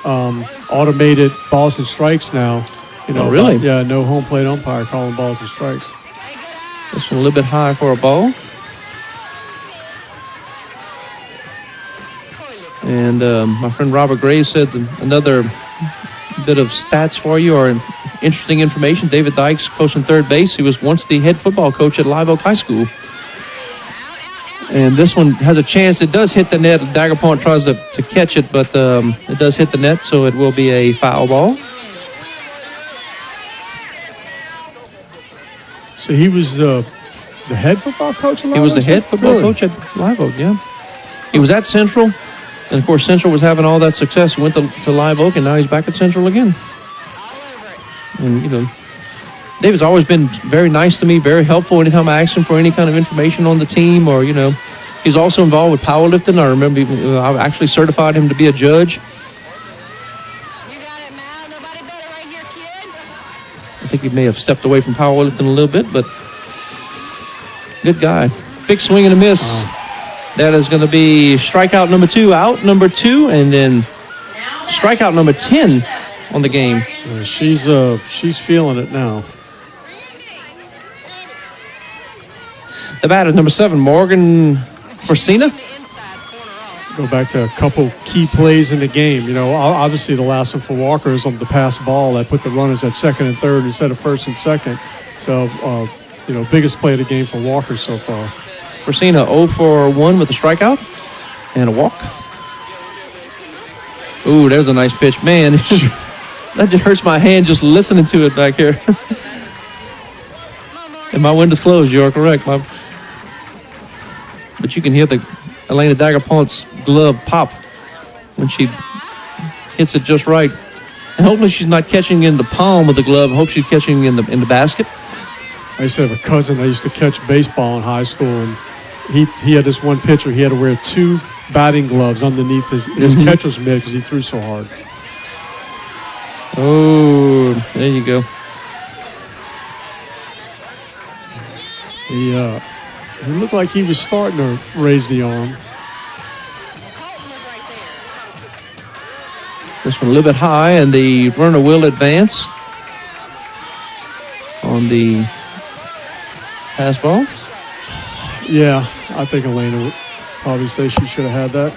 automated balls and strikes now. Oh, really? Yeah, no home plate umpire calling balls and strikes. This one a little bit high for a ball. And my friend Robert Gray said another bit of stats for you or interesting information. David Dykes, coaching third base. He was once the head football coach at Live Oak High School. And this one has a chance. It does hit the net. Daguerpont tries to catch it, but it does hit the net, so it will be a foul ball. So he was the head football coach at Live Oak? He was the head football coach at Live Oak, yeah. He was at Central, and of course Central was having all that success. Went to Live Oak, and now he's back at Central again. And, David's always been very nice to me, very helpful anytime I asked him for any kind of information on the team or, he's also involved with powerlifting. I remember I actually certified him to be a judge. I think he may have stepped away from powerlifting a little bit, but good guy. Big swing and a miss. That is going to be strikeout number 2, out number 2, and then strikeout number 10 on the game. She's feeling it now. The batter, number 7, Morgan Forcina. Go back to a couple key plays in the game. Obviously the last one for Walker is on the pass ball that put the runners at second and third instead of first and second. So, biggest play of the game for Walker so far. Forcina 0 for 1 with a strikeout and a walk. Ooh, there's a nice pitch. Man, that just hurts my hand just listening to it back here. And my window's closed, you are correct. But you can hear the Elena Daguerpont's glove pop when she hits it just right. And hopefully she's not catching in the palm of the glove. I hope she's catching in the basket. I used to have a cousin that used to catch baseball in high school, and he had this one pitcher. He had to wear 2 batting gloves underneath his catcher's mitt because he threw so hard. Oh, there you go. He looked like he was starting to raise the arm. This one a little bit high, and the runner will advance on the pass ball. Yeah, I think Elena would probably say she should have had that.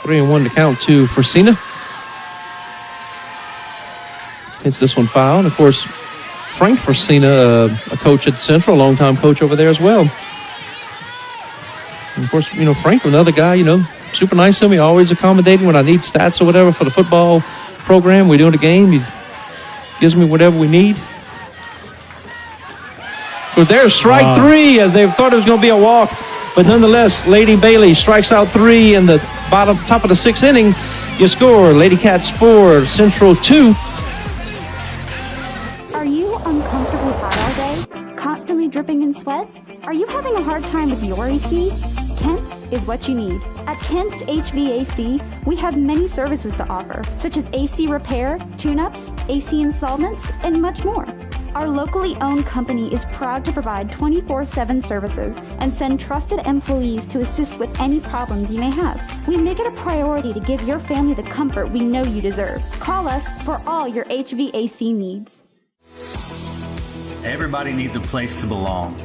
Three and one to count to Fresina. Hits this one foul. And of course, Frank Fresina, a coach at Central, a longtime coach over there as well. And of course, Frank, another guy, super nice to me, always accommodating when I need stats or whatever for the football program. We're doing a game. He gives me whatever we need. But there's strike three, as they thought it was going to be a walk. But nonetheless, Lady Bailey strikes out three in the top of the sixth inning. You score Lady Cats 4, Central 2. Are you uncomfortably hot all day? Constantly dripping in sweat? Are you having a hard time with your AC? Kent's is what you need. At Kent's HVAC, we have many services to offer, such as AC repair, tune-ups, AC installments, and much more. Our locally owned company is proud to provide 24/7 services and send trusted employees to assist with any problems you may have. We make it a priority to give your family the comfort we know you deserve. Call us for all your HVAC needs. Everybody needs a place to belong.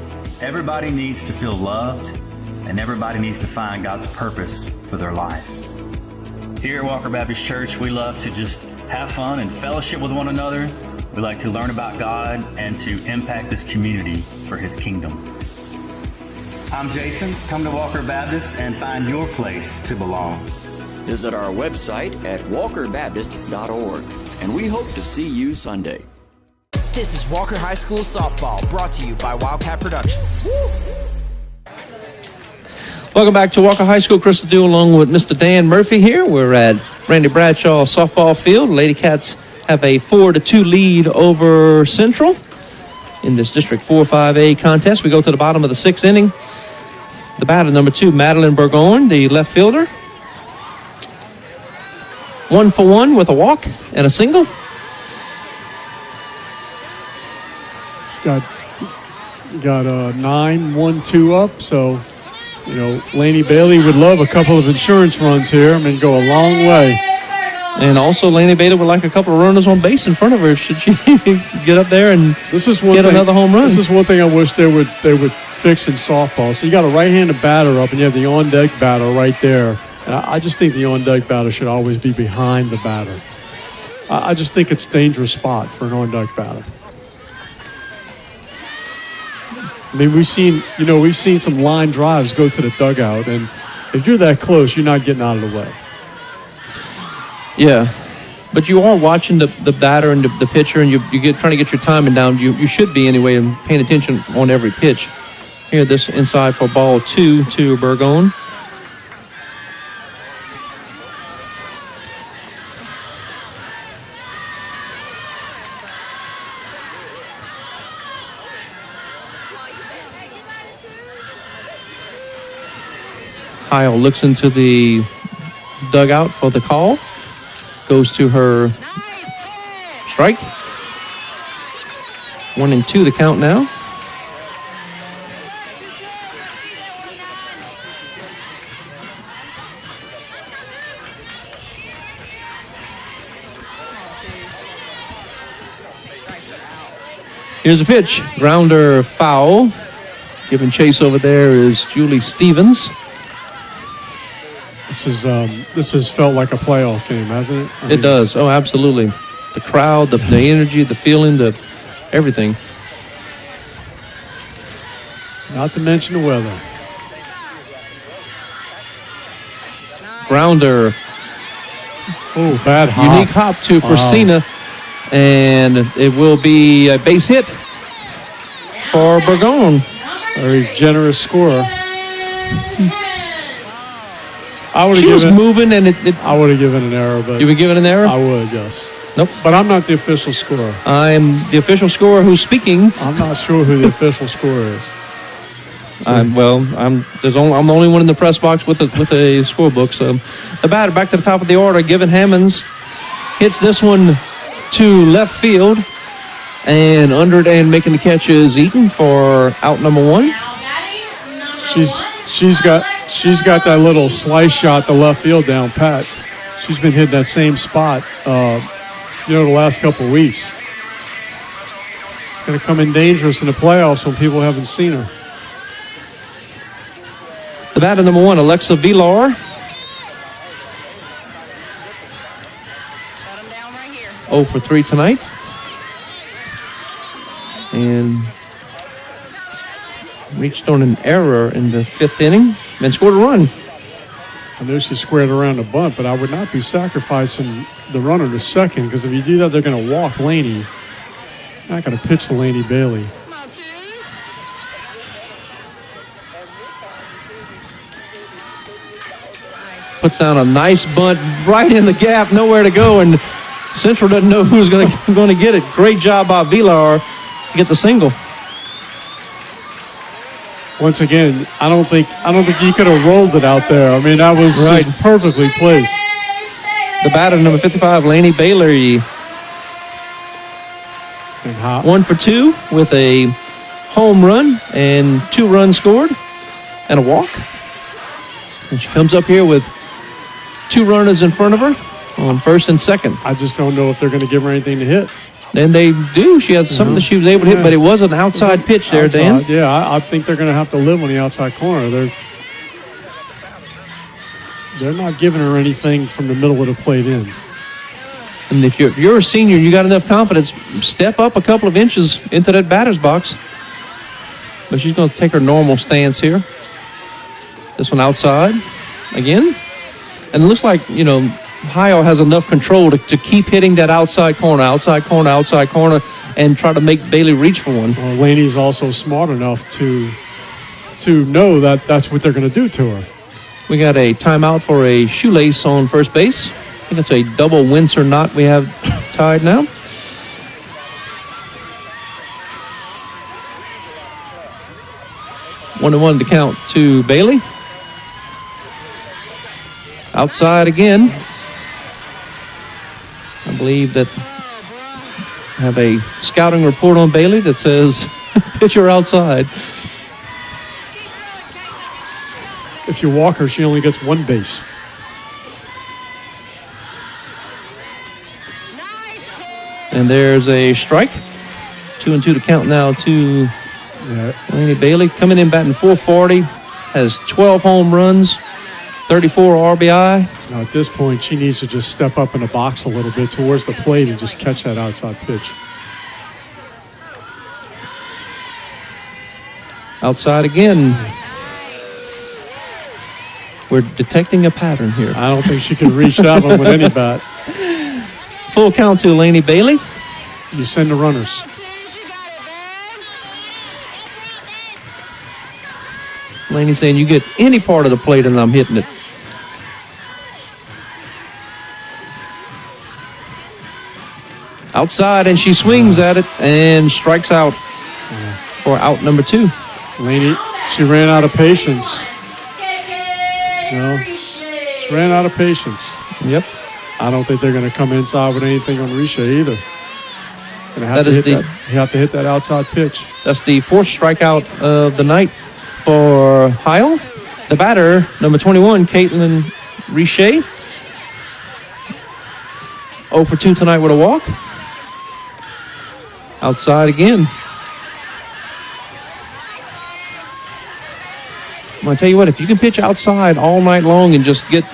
Everybody needs to feel loved, and everybody needs to find God's purpose for their life. Here at Walker Baptist Church, we love to just have fun and fellowship with one another. We like to learn about God and to impact this community for His kingdom. I'm Jason. Come to Walker Baptist and find your place to belong. Visit our website at walkerbaptist.org, and we hope to see you Sunday. This is Walker High School Softball, brought to you by Wildcat Productions. Welcome back to Walker High School. Crystal Dew along with Mr. Dan Murphy here. We're at Randy Bradshaw softball field. Lady Cats have a 4-2 lead over Central in this District 4-5A contest. We go to the bottom of the sixth inning. The batter, number 2, Madeline Burgoyne, the left fielder. 1 for 1 with a walk and a single. Got 9-1-2 up, so Laney Bailey would love a couple of insurance runs here. Go a long way. And also, Laney Bailey would like a couple of runners on base in front of her should she get up there and get another home run. This is one thing I wish they would fix in softball. So you got a right-handed batter up, and you have the on-deck batter right there. And I just think the on-deck batter should always be behind the batter. I just think it's a dangerous spot for an on-deck batter. We've seen some line drives go to the dugout, and if you're that close, you're not getting out of the way. Yeah, but you are watching the batter and the pitcher, and you're trying to get your timing down. You should be anyway, and paying attention on every pitch. Here, this inside for ball 2 to Burgoyne. Heil looks into the dugout for the call. Goes to her strike. 1-2 the count now. Here's a pitch. Grounder foul. Giving chase over there is Julie Stevens. This has felt like a playoff game, hasn't it? It does. Oh, absolutely. The crowd, the energy, the feeling, everything. Not to mention the weather. Grounder. Oh, bad hop. Unique hop to Fresina. And it will be a base hit for Burgoyne. Very generous scorer. She was moving, and I would have given an error, but you would give it an error? I would, yes. Nope. But I'm not the official scorer. I'm the official scorer who's speaking. I'm not sure who the official scorer is. So. I'm the only one in the press box with a scorebook. So the batter back to the top of the order, Given Hammonds hits this one to left field. And under it and making the catch is Eaton for out number 1. She's got that little slice shot to left field down pat. She's been hitting that same spot, the last couple of weeks. It's going to come in dangerous in the playoffs when people haven't seen her. The batter number 1, Alexa Villar. 0 for 3 tonight. And reached on an error in the 5th inning and scored a run. I know she squared around a bunt, but I would not be sacrificing the runner to second, because if you do that, they're going to walk Laney. Not going to pitch to Laney Bailey. Puts down a nice bunt right in the gap, nowhere to go, and Central doesn't know who's going to get it. Great job by Villar to get the single. Once again, I don't think you could have rolled it out there. I mean, that was just perfectly placed. The batter, number 55, Laney Bailey. 1 for 2 with a home run and 2 runs scored and a walk. And she comes up here with 2 runners in front of her on first and second. I just don't know if they're going to give her anything to hit. And they do. She has something that she was able to hit, but it was an outside pitch there, Dan. Yeah, I think they're going to have to live on the outside corner. They're not giving her anything from the middle of the plate in. And if you're a senior and you got enough confidence, step up a couple of inches into that batter's box. But she's going to take her normal stance here. This one outside again. And it looks like, Ohio has enough control to keep hitting that outside corner, and try to make Bailey reach for one. Well, Laney's also smart enough to know that that's what they're going to do to her. We got a timeout for a shoelace on first base. I think it's a double Windsor knot we have tied now. One and one to count to Bailey. Outside again. I believe that I have a scouting report on Bailey that says pitcher outside. If you walk her, she only gets 1 base. And there's a strike. 2-2 to count now to Laney Bailey. Coming in batting .440. Has 12 home runs. 34 RBI. Now at this point, she needs to just step up in the box a little bit towards the plate and just catch that outside pitch. Outside again. We're detecting a pattern here. I don't think she can reach that one with any bat. Full count to Laney Bailey. You send the runners. Laney saying, you get any part of the plate and I'm hitting it. Outside, and she swings at it and strikes out for out number 2. Laney, she ran out of patience. She ran out of patience. Yep. I don't think they're going to come inside with anything on Risha either. You have to hit that outside pitch. That's the 4th strikeout of the night for Heil. The batter, number 21, Caitlin Richey. 0 for 2 tonight with a walk. Outside again. I'm going to tell you what, if you can pitch outside all night long and just get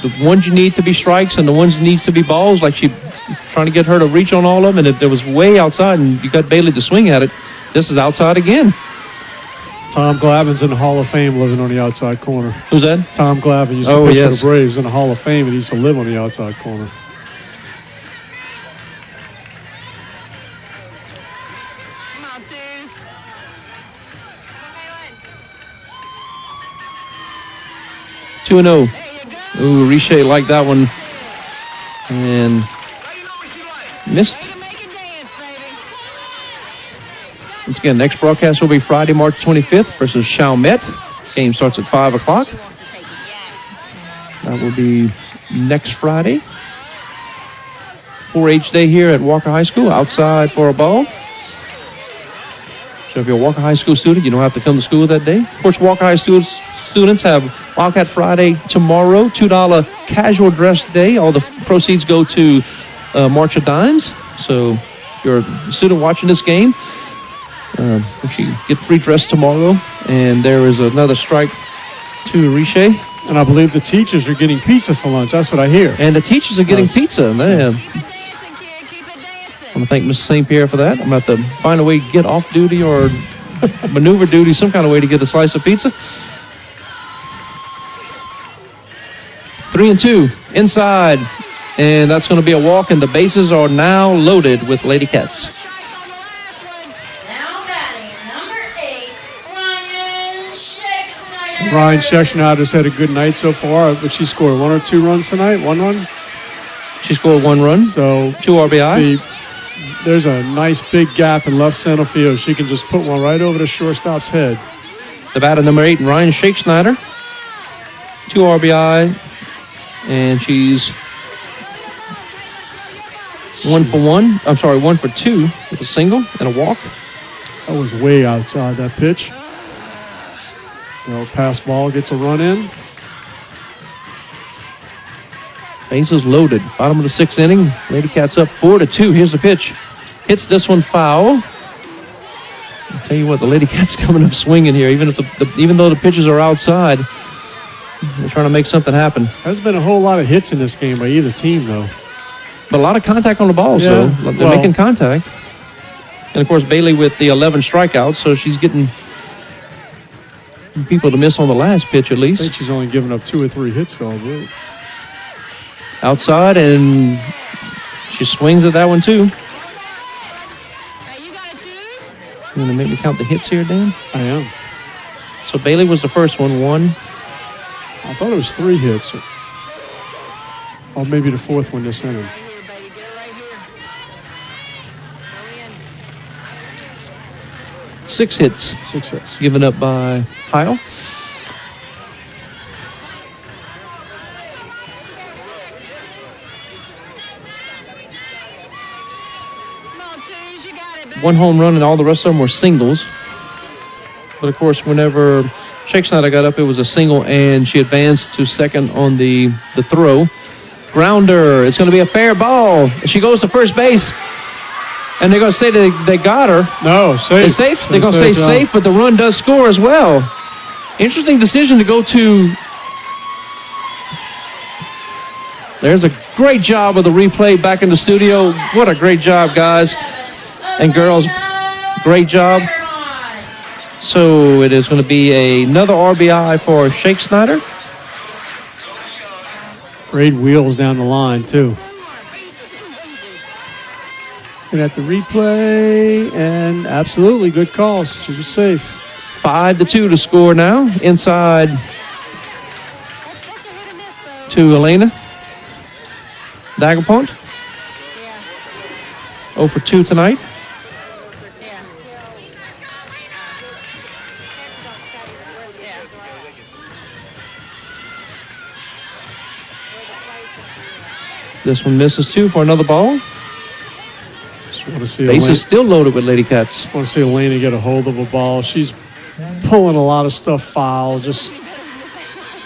the ones you need to be strikes and the ones you need to be balls, like she trying to get her to reach on all of them, and if there was way outside and you got Bailey to swing at it, this is outside again. Tom Glavin's in the Hall of Fame living on the outside corner. Who's that? Tom Glavin used to pitch for the Braves in the Hall of Fame, and he used to live on the outside corner. Come on, twos. 2-0. Ooh, Richey liked that one. And missed. Once again, next broadcast will be Friday, March 25th versus Chalmette. Game starts at 5 o'clock. That will be next Friday. 4-H day here at Walker High School, outside for a ball. So if you're a Walker High School student, you don't have to come to school that day. Of course, Walker High students have Wildcat Friday tomorrow, $2 casual dress day. All the proceeds go to March of Dimes. So if you're a student watching this game, you get free dress tomorrow. And there is another strike to Riche. And I believe the teachers are getting pizza for lunch. That's what I hear. And the teachers are getting pizza. Man. I want to thank Mrs. St. Pierre for that. I'm going to have to find a way to get off duty or maneuver duty, some kind of way to get a slice of pizza. 3-2 inside. And that's going to be a walk, and the bases are now loaded with Lady Cats. Ryan Scheckschneider's had a good night so far, but she scored 1 or 2 runs tonight. 1 run. She scored 1 run. So 2 RBI. There's a nice big gap in left center field. She can just put one right over the shortstop's head. The batter number 8, Ryan Scheckschneider. 2 RBI, and she's 1 for 1. I'm sorry, 1 for 2 with a single and a walk. That was way outside that pitch. Pass ball gets a run in. Bases loaded. Bottom of the 6th inning. Lady Cats up 4-2. Here's the pitch. Hits this one foul. I'll tell you what, the Lady Cats coming up swinging here. Even though the pitches are outside, they're trying to make something happen. There's been a whole lot of hits in this game by either team, though. But a lot of contact on the ball, so they're making contact. And of course, Bailey with the 11 strikeouts, so she's getting people to miss on the last pitch at least. I think she's only given up 2 or 3 hits, though, I believe. Outside, and she swings at that one too. You going to make me count the hits here, Dan? I am. So Bailey was the first one, 1. I thought it was 3 hits. Or maybe the 4th one this inning. Six hits. 6 hits. Given up by Heil. One home run, and all the rest of them were singles. But of course, whenever Scheckschneider got up, it was a single, and she advanced to second on the throw. Grounder. It's going to be a fair ball. She goes to first base. And they're going to say they got her. No, safe. It's safe? They're going to say safe, but the run does score as well. Interesting decision to go to. There's a great job of the replay back in the studio. What a great job, guys and girls. Great job. So it is going to be another RBI for Scheckschneider. Great wheels down the line, too. And at the replay, and absolutely good calls. She was safe. 5-2 to score now. Inside to Elena Dagapont. 0 for 2 tonight. This one misses 2 for another ball. Want to see Bases still loaded with Lady Cats. Want to see Elena get a hold of a ball. She's pulling a lot of stuff foul. Just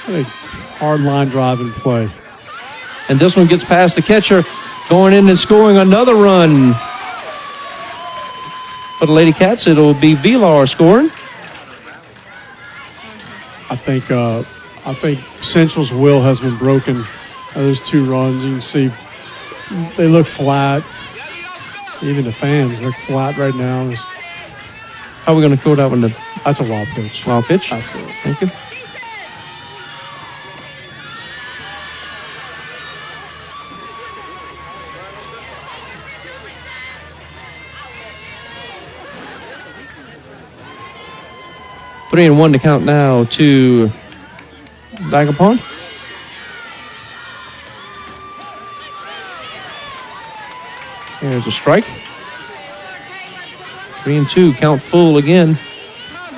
a hard line driving play. And this one gets past the catcher, going in and scoring another run. For the Lady Cats, it'll be Vilar scoring. I think Central's will has been broken. Those 2 runs, you can see they look flat. Even the fans look flat right now. How are we going to call that one? That's a wild pitch. Wild pitch? Absolutely. Thank you. Three and 1 to count now to Dagapont. There's a strike. 3-2, count full again.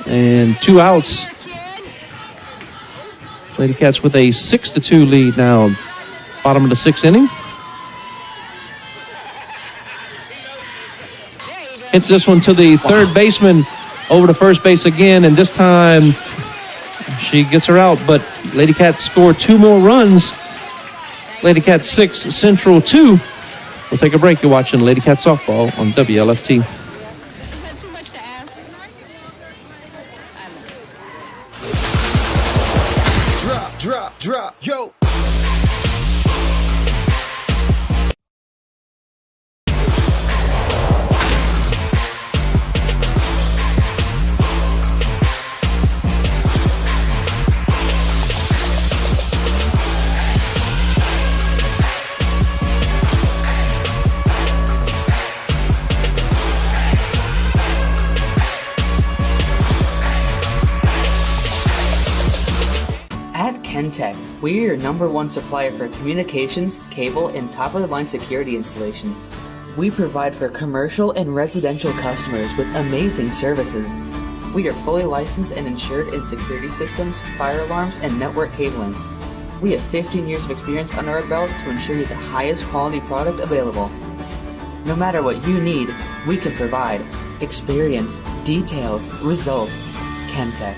And 2 outs. Lady Cats with a 6-2 lead now. Bottom of the 6th inning. Hits this one to the third baseman, over to first base again, and this time she gets her out, but Lady Cats score 2 more runs. Lady Cats 6, Central 2. We'll take a break. You're watching Lady Cat Softball on WLFT. Drop, yo. At Kentech, we're your #1 supplier for communications, cable, and top-of-the-line security installations. We provide for commercial and residential customers with amazing services. We are fully licensed and insured in security systems, fire alarms, and network cabling. We have 15 years of experience under our belt to ensure you the highest quality product available. No matter what you need, we can provide. Experience, details, results. Kentech.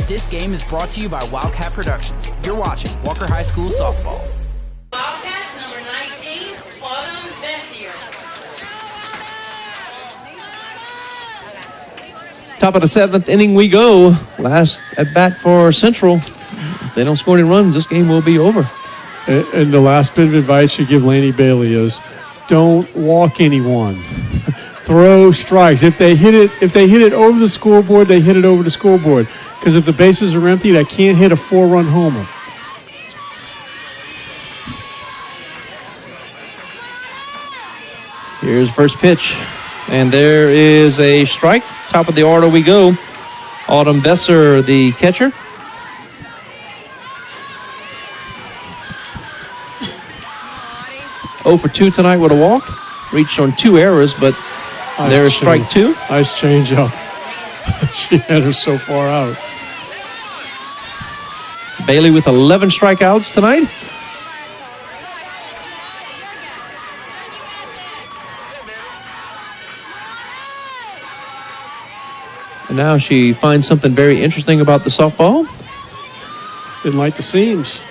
This game is brought to you by Wildcat Productions. You're watching Walker High School Softball. Wildcats, number 19, Autumn Bessier. Top of the 7th inning we go. Last at bat for Central. If they don't score any runs, this game will be over. And the last bit of advice you give Laney Bailey is, don't walk anyone. Throw strikes. If they hit it over the scoreboard, they hit it over the scoreboard. Because if the bases are empty, I can't hit a 4-run homer. Here's first pitch, and there is a strike. Top of the order we go. Autumn Besser, the catcher. Oh for 2 tonight with a walk. Reached on 2 errors, but there's strike 2. Nice change up. She had her so far out. Bailey with 11 strikeouts tonight. And now she finds something very interesting about the softball. Didn't like the seams.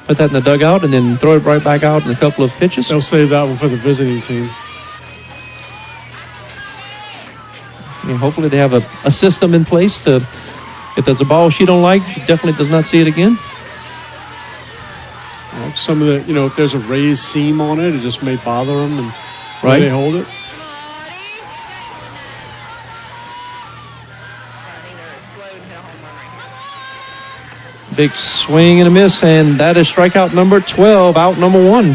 Put that in the dugout and then throw it right back out in a couple of pitches. They'll save that one for the visiting team. Yeah, hopefully they have a system in place to, if there's a ball she don't like, she definitely does not see it again. Some of the, if there's a raised seam on it, it just may bother them, and right. They hold it. Big swing and a miss, and that is strikeout number 12, out number 1.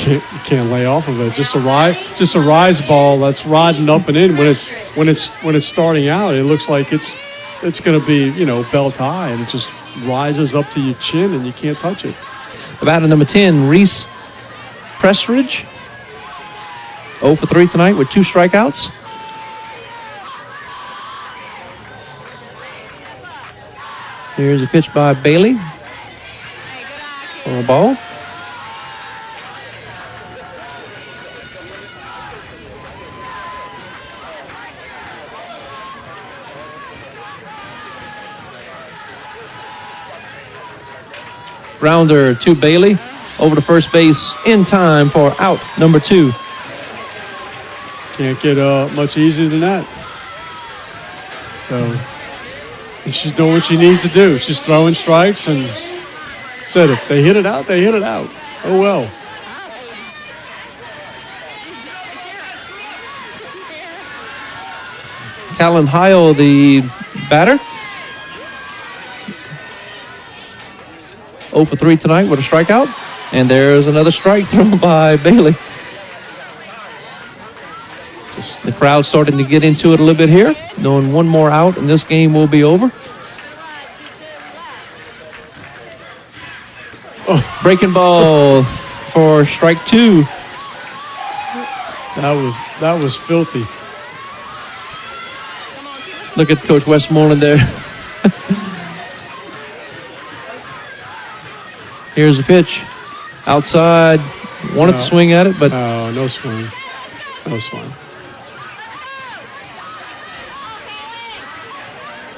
You can't lay off of it. Just a rise ball that's riding up and in. When it's starting out, it looks like it's going to be belt high, and it just rises up to your chin, and you can't touch it. The batter number 10, Reese Pressridge. 0 for 3 tonight with 2 strikeouts. Here's a pitch by Bailey for a ball. Rounder to Bailey over to first base in time for out number 2. Can't get much easier than that. So. And she's doing what she needs to do. She's throwing strikes, and said if they hit it out, they hit it out. Oh, well. Callan Heil, the batter. 0 for 3 tonight with a strikeout. And there's another strike thrown by Bailey. The crowd starting to get into it a little bit here. Knowing one more out and this game will be over. Oh, breaking ball for strike 2. That was filthy. Look at Coach Westmoreland there. Here's the pitch. Outside, wanted to swing at it, but no swing. No swing.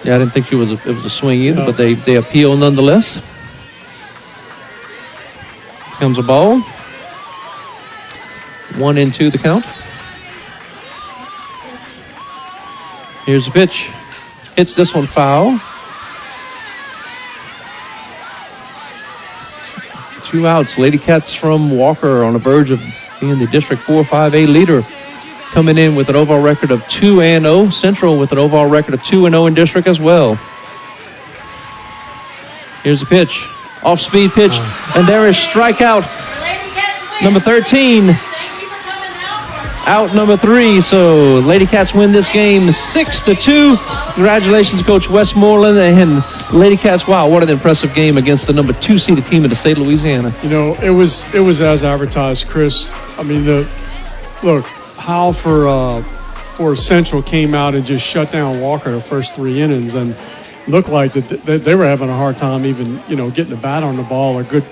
Yeah, I didn't think it was a swing either, but they appeal nonetheless. Comes a ball. 1-2 the count. Here's the pitch. Hits this one foul. 2 outs. Lady Cats from Walker on the verge of being the District 4-5A leader, coming in with an overall record of 2-0. Central with an overall record of 2-0 in district as well. Here's the pitch. Off-speed pitch. And there is strikeout. Number 13. Out number 3. So Lady Cats win this game 6-2. Congratulations, Coach Westmoreland and Lady Cats. Wow, what an impressive game against the number 2 seeded team in the state of Louisiana. You know, it was as advertised, Chris. I mean, how for Central came out and just shut down Walker the first 3 innings and looked like that they were having a hard time even, getting the bat on the ball or good,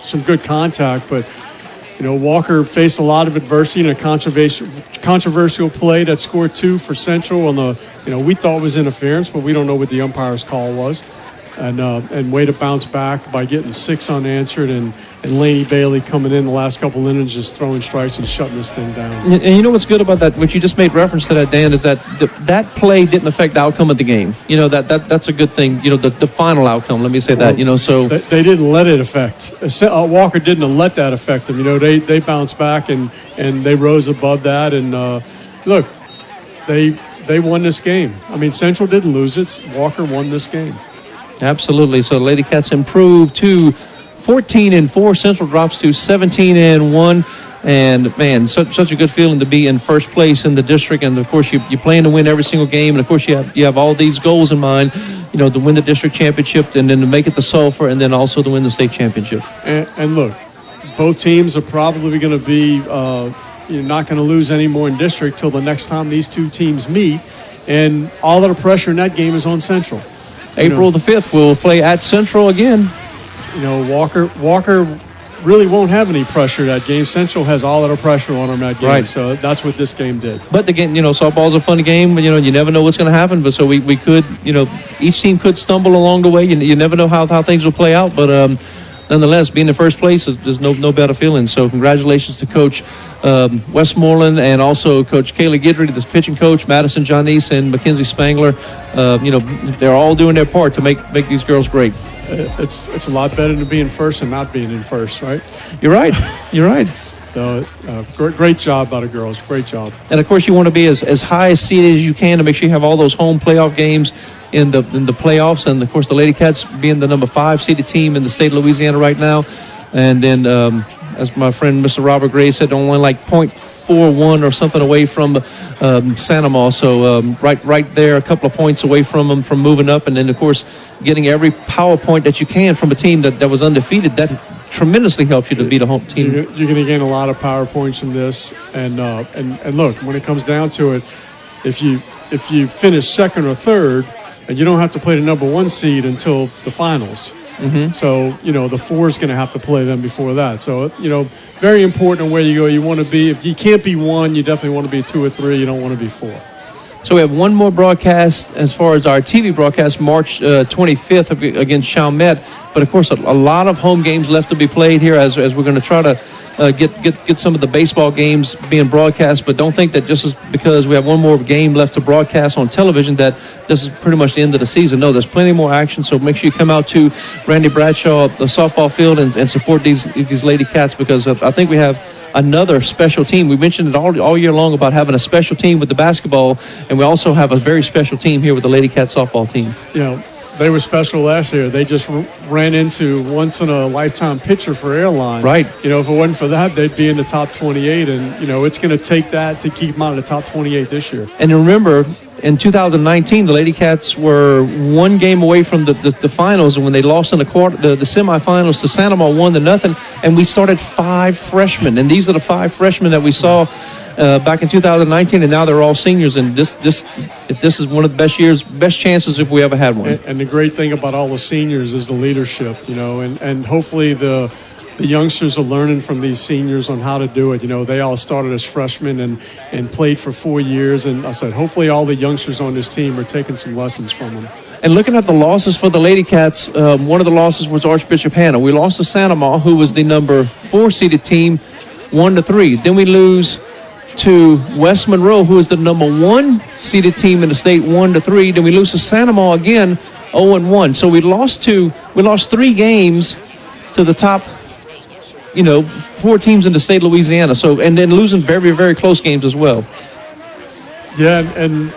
some good contact. But, Walker faced a lot of adversity in a controversial play that scored 2 for Central on we thought it was interference, but we don't know what the umpire's call was. And way to bounce back by getting 6 unanswered, and Laney Bailey coming in the last couple innings just throwing strikes and shutting this thing down. And you know what's good about that, what you just made reference to that, Dan, is that that play didn't affect the outcome of the game. That's a good thing. The final outcome, let me say that. So they didn't let it affect. Walker didn't let that affect them. They bounced back and they rose above that. And look, they won this game. I mean, Central didn't lose it. Walker won this game. Absolutely. So Lady Cats improved to 14-4. Central drops to 17-1. And, man, such a good feeling to be in first place in the district. And, of course, you plan to win every single game. And, of course, you have all these goals in mind, to win the district championship and then to make it to Sulphur and then also to win the state championship. And look, both teams are probably going to be you're not going to lose any more in district till the next time these 2 teams meet. And all of the pressure in that game is on Central. April the 5th, we'll play at Central again. Walker really won't have any pressure that game. Central has all of the pressure on them that game. Right. So that's what this game did. But again, softball's a fun game, but you never know what's going to happen. But so we could, each team could stumble along the way. You never know how things will play out. But nonetheless, being in first place is no better feeling. So congratulations to Coach Westmoreland and also Coach Kayla Guidry, the pitching coach, Madison Johnese and Mackenzie Spangler. They're all doing their part to make these girls great. It's a lot better than being first and not being in first, right? You're right. You're right. So great job by the girls. Great job. And of course, you want to be as high seated as you can to make sure you have all those home playoff games in the playoffs. And of course, the Lady Cats being the number 5 seeded team in the state of Louisiana right now. And then, as my friend Mr. Robert Gray said, only like 0.41 or something away from Sanama. So right there, a couple of points away from them from moving up. And then, of course, getting every power point that you can from a team that was undefeated. That tremendously helps you to beat a home team. You're going to gain a lot of power points from this. And look, when it comes down to it, if you finish second or third, and you don't have to play the number 1 seed until the finals. Mm-hmm. So, the 4 is going to have to play them before that. So, very important where you go. You want to be, if you can't be 1, you definitely want to be 2 or 3. You don't want to be 4. So we have one more broadcast as far as our TV broadcast, March 25th against Chalmette. But, of course, a lot of home games left to be played here as we're going to try to get some of the baseball games being broadcast. But don't think that just because we have one more game left to broadcast on television that this is pretty much the end of the season. No, there's plenty more action. So make sure you come out to Randy Bradshaw, the softball field, and support these Lady Cats, because I think we have another special team. We mentioned it all year long about having a special team with the basketball, and we also have a very special team here with the Lady Cat softball team. They were special last year. They just ran into once-in-a-lifetime pitcher for Airline. Right. If it wasn't for that, they'd be in the top 28, and, it's going to take that to keep them out of the top 28 this year. And remember, in 2019, the Lady Cats were 1 game away from the finals, and when they lost in the semifinals to Sanama 1-0, and we started 5 freshmen, and these are the 5 freshmen that we saw back in 2019, and now they're all seniors. And this is one of the best chances if we ever had one. And the great thing about all the seniors is the leadership, and hopefully the the youngsters are learning from these seniors on how to do it. You know, they all started as freshmen and played for 4 years. And I said, hopefully all the youngsters on this team are taking some lessons from them. And looking at the losses for the Lady Cats, one of the losses was Archbishop Hannah. We lost to Santa Ma, who was the number 4 seeded team, 1-3. Then we lose to West Monroe, who is the number 1 seeded team in the state, 1-3. Then we lose to Santa Ma again, 0-1. So we lost 3 games to the top, 4 teams in the state of Louisiana. So, and then losing very, very close games as well. Yeah, and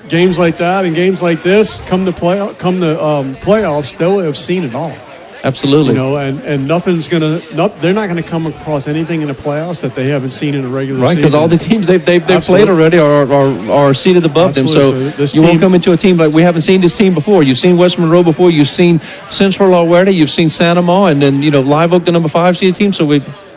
games like that and games like this come to playoffs, they'll have seen it all. Absolutely. And they're not gonna come across anything in the playoffs that they haven't seen in a regular season. Right, because all the teams they've played already are seated above them. So you won't come into a team like we haven't seen this team before. You've seen West Monroe before. You've seen Central already. You've seen Santa Ma, and then Live Oak, the number 5 seeded team. So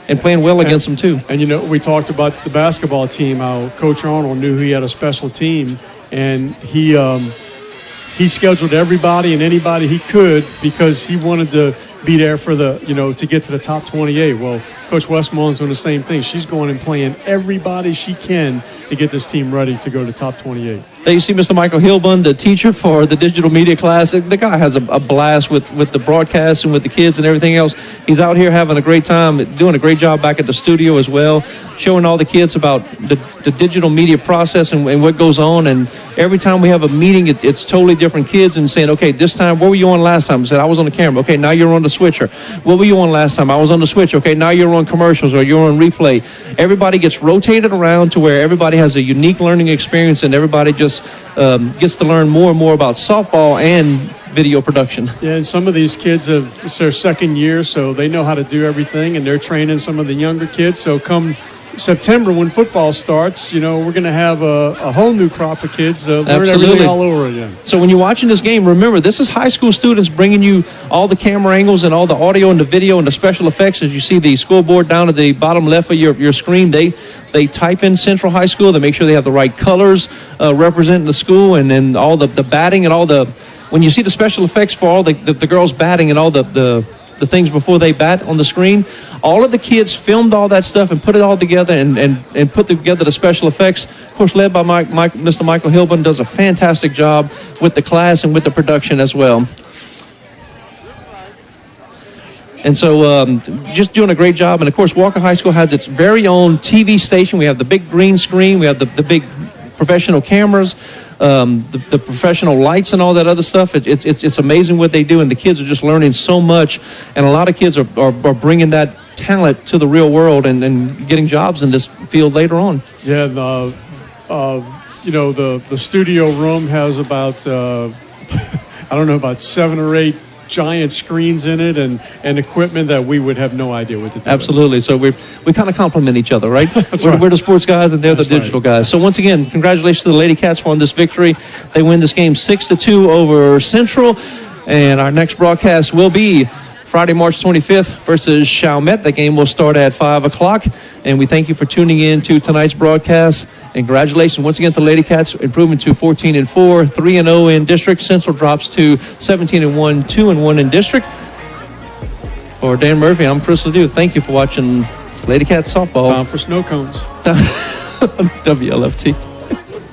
and playing well against them too. And we talked about the basketball team. How Coach Arnold knew he had a special team, and he scheduled everybody and anybody he could because he wanted to be there for to get to the top 28. Well, Coach Westmoreland's doing the same thing. She's going and playing everybody she can to get this team ready to go to top 28. There you see Mr. Michael Hilbun, the teacher for the digital media class. The guy has a blast with the broadcast and with the kids and everything else. He's out here having a great time, doing a great job back at the studio as well, showing all the kids about the digital media process and what goes on. And every time we have a meeting, it's totally different kids and saying, okay, this time, what were you on last time? I said, I was on the camera. Okay, now you're on the switcher. What were you on last time? I was on the switch. Okay, now you're on commercials or you're on replay. Everybody gets rotated around to where everybody has a unique learning experience and everybody just gets to learn more and more about softball and video production. Yeah, and some of these kids it's their second year, so they know how to do everything, and they're training some of the younger kids. So come September, when football starts, we're going to have a whole new crop of kids learn everything all over again. So when you're watching this game, remember, this is high school students bringing you all the camera angles and all the audio and the video and the special effects. As you see the scoreboard down at the bottom left of your screen, they type in Central High School. They make sure they have the right colors representing the school, and then all the batting and all when you see the special effects for all the girls batting and all the things before they bat on the screen, all of the kids filmed all that stuff and put it all together and put together the special effects. Of course, led by Mr. Michael Hilbun, does a fantastic job with the class and with the production as well. And so just doing a great job. And, of course, Walker High School has its very own TV station. We have the big green screen. We have the big professional cameras, the professional lights and all that other stuff. It's amazing what they do, and the kids are just learning so much. And a lot of kids are bringing that talent to the real world and getting jobs in this field later on. Yeah, the studio room has about, about 7 or 8 giant screens in it and equipment that we would have no idea what to do. Absolutely. So we kind of complement each other, right? We're the sports guys and they're the digital guys. So once again, congratulations to the Lady Cats on this victory. They win this game 6-2 over Central. And our next broadcast will be Friday, March 25th versus Chalmette. The game will start at 5 o'clock. And we thank you for tuning in to tonight's broadcast. And congratulations once again to Lady Cats, improving to 14-4, 3-0 in district. Central drops to 17-1, 2-1 in district. For Dan Murphy, I'm Chris Ledoux. Thank you for watching Lady Cats softball. Time for snow cones. WLFT.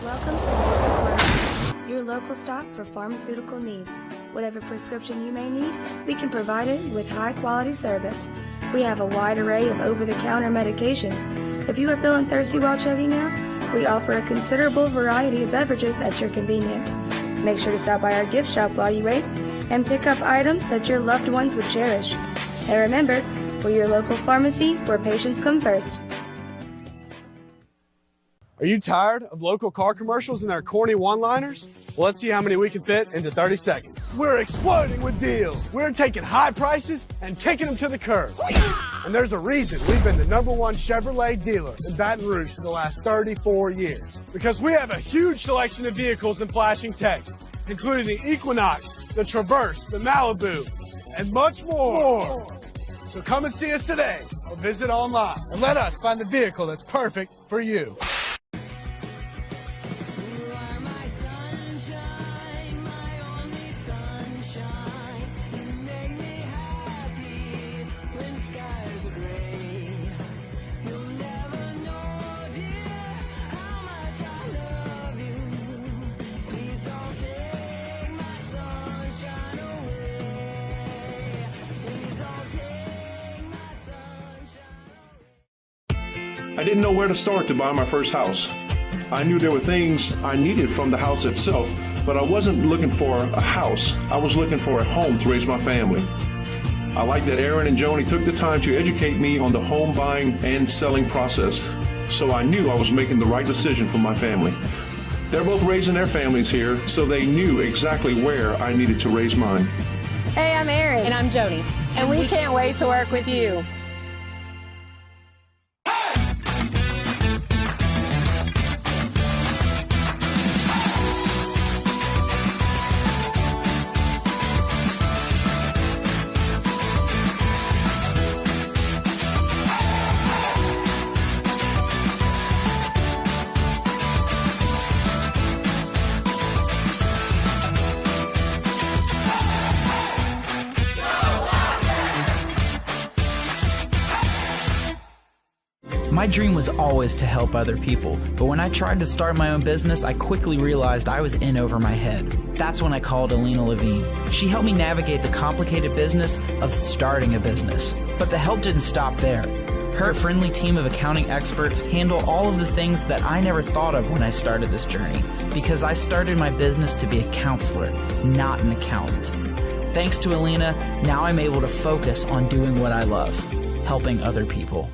Welcome to Walker Pharmacy, your local stop for pharmaceutical needs. Whatever prescription you may need, we can provide it with high-quality service. We have a wide array of over-the-counter medications. If you are feeling thirsty while checking out, we offer a considerable variety of beverages at your convenience. Make sure to stop by our gift shop while you wait and pick up items that your loved ones would cherish. And remember, we're your local pharmacy where patients come first. Are you tired of local car commercials and their corny one-liners? Well, let's see how many we can fit into 30 seconds. We're exploding with deals. We're taking high prices and kicking them to the curb. And there's a reason we've been the #1 Chevrolet dealer in Baton Rouge for the last 34 years. Because we have a huge selection of vehicles in flashing text, including the Equinox, the Traverse, the Malibu, and much more. So come and see us today or visit online and let us find the vehicle that's perfect for you. When I didn't know where to start to buy my first house. I knew there were things I needed from the house itself, but I wasn't looking for a house. I was looking for a home to raise my family. I like that Aaron and Joni took the time to educate me on the home buying and selling process, so I knew I was making the right decision for my family. They're both raising their families here, so they knew exactly where I needed to raise mine. Hey, I'm Aaron. And I'm Joni. And we can't wait to work with you. My dream was always to help other people, but when I tried to start my own business, I quickly realized I was in over my head. That's when I called Alina Levine. She helped me navigate the complicated business of starting a business. But the help didn't stop there. Her friendly team of accounting experts handle all of the things that I never thought of when I started this journey, because I started my business to be a counselor, not an accountant. Thanks to Alina, now I'm able to focus on doing what I love, helping other people.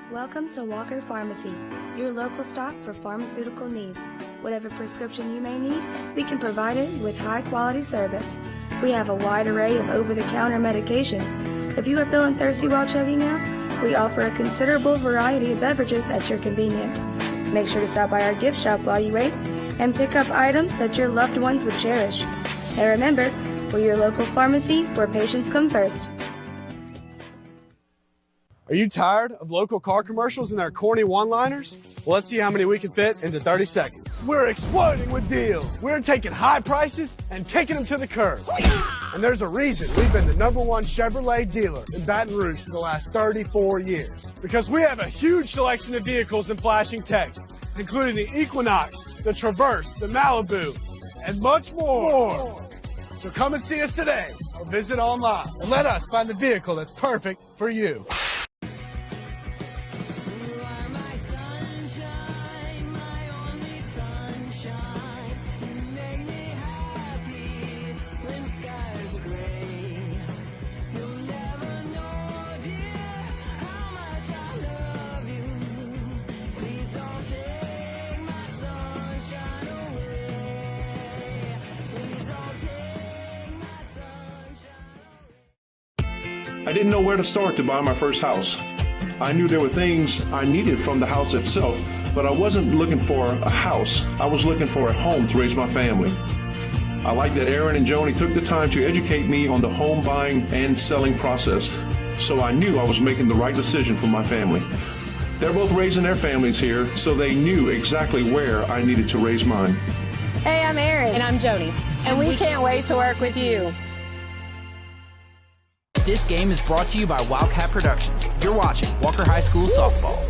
Welcome to Walker Pharmacy, your local stop for pharmaceutical needs. Whatever prescription you may need, we can provide it with high-quality service. We have a wide array of over-the-counter medications. If you are feeling thirsty while checking out, we offer a considerable variety of beverages at your convenience. Make sure to stop by our gift shop while you wait and pick up items that your loved ones would cherish. And remember, we're your local pharmacy where patients come first. Are you tired of local car commercials and their corny one-liners? Well, let's see how many we can fit into 30 seconds. We're exploding with deals. We're taking high prices and taking them to the curb. And there's a reason we've been the #1 Chevrolet dealer in Baton Rouge for the last 34 years. Because we have a huge selection of vehicles in flashing text, including the Equinox, the Traverse, the Malibu, and much more. So come and see us today or visit online and let us find the vehicle that's perfect for you. I didn't know where to start to buy my first house. I knew there were things I needed from the house itself, but I wasn't looking for a house. I was looking for a home to raise my family. I like that Aaron and Joni took the time to educate me on the home buying and selling process, so I knew I was making the right decision for my family. They're both raising their families here, so they knew exactly where I needed to raise mine. Hey, I'm Aaron. And I'm Joni. And we can't wait to work with you. This game is brought to you by Wildcat Productions. You're watching Walker High School Softball.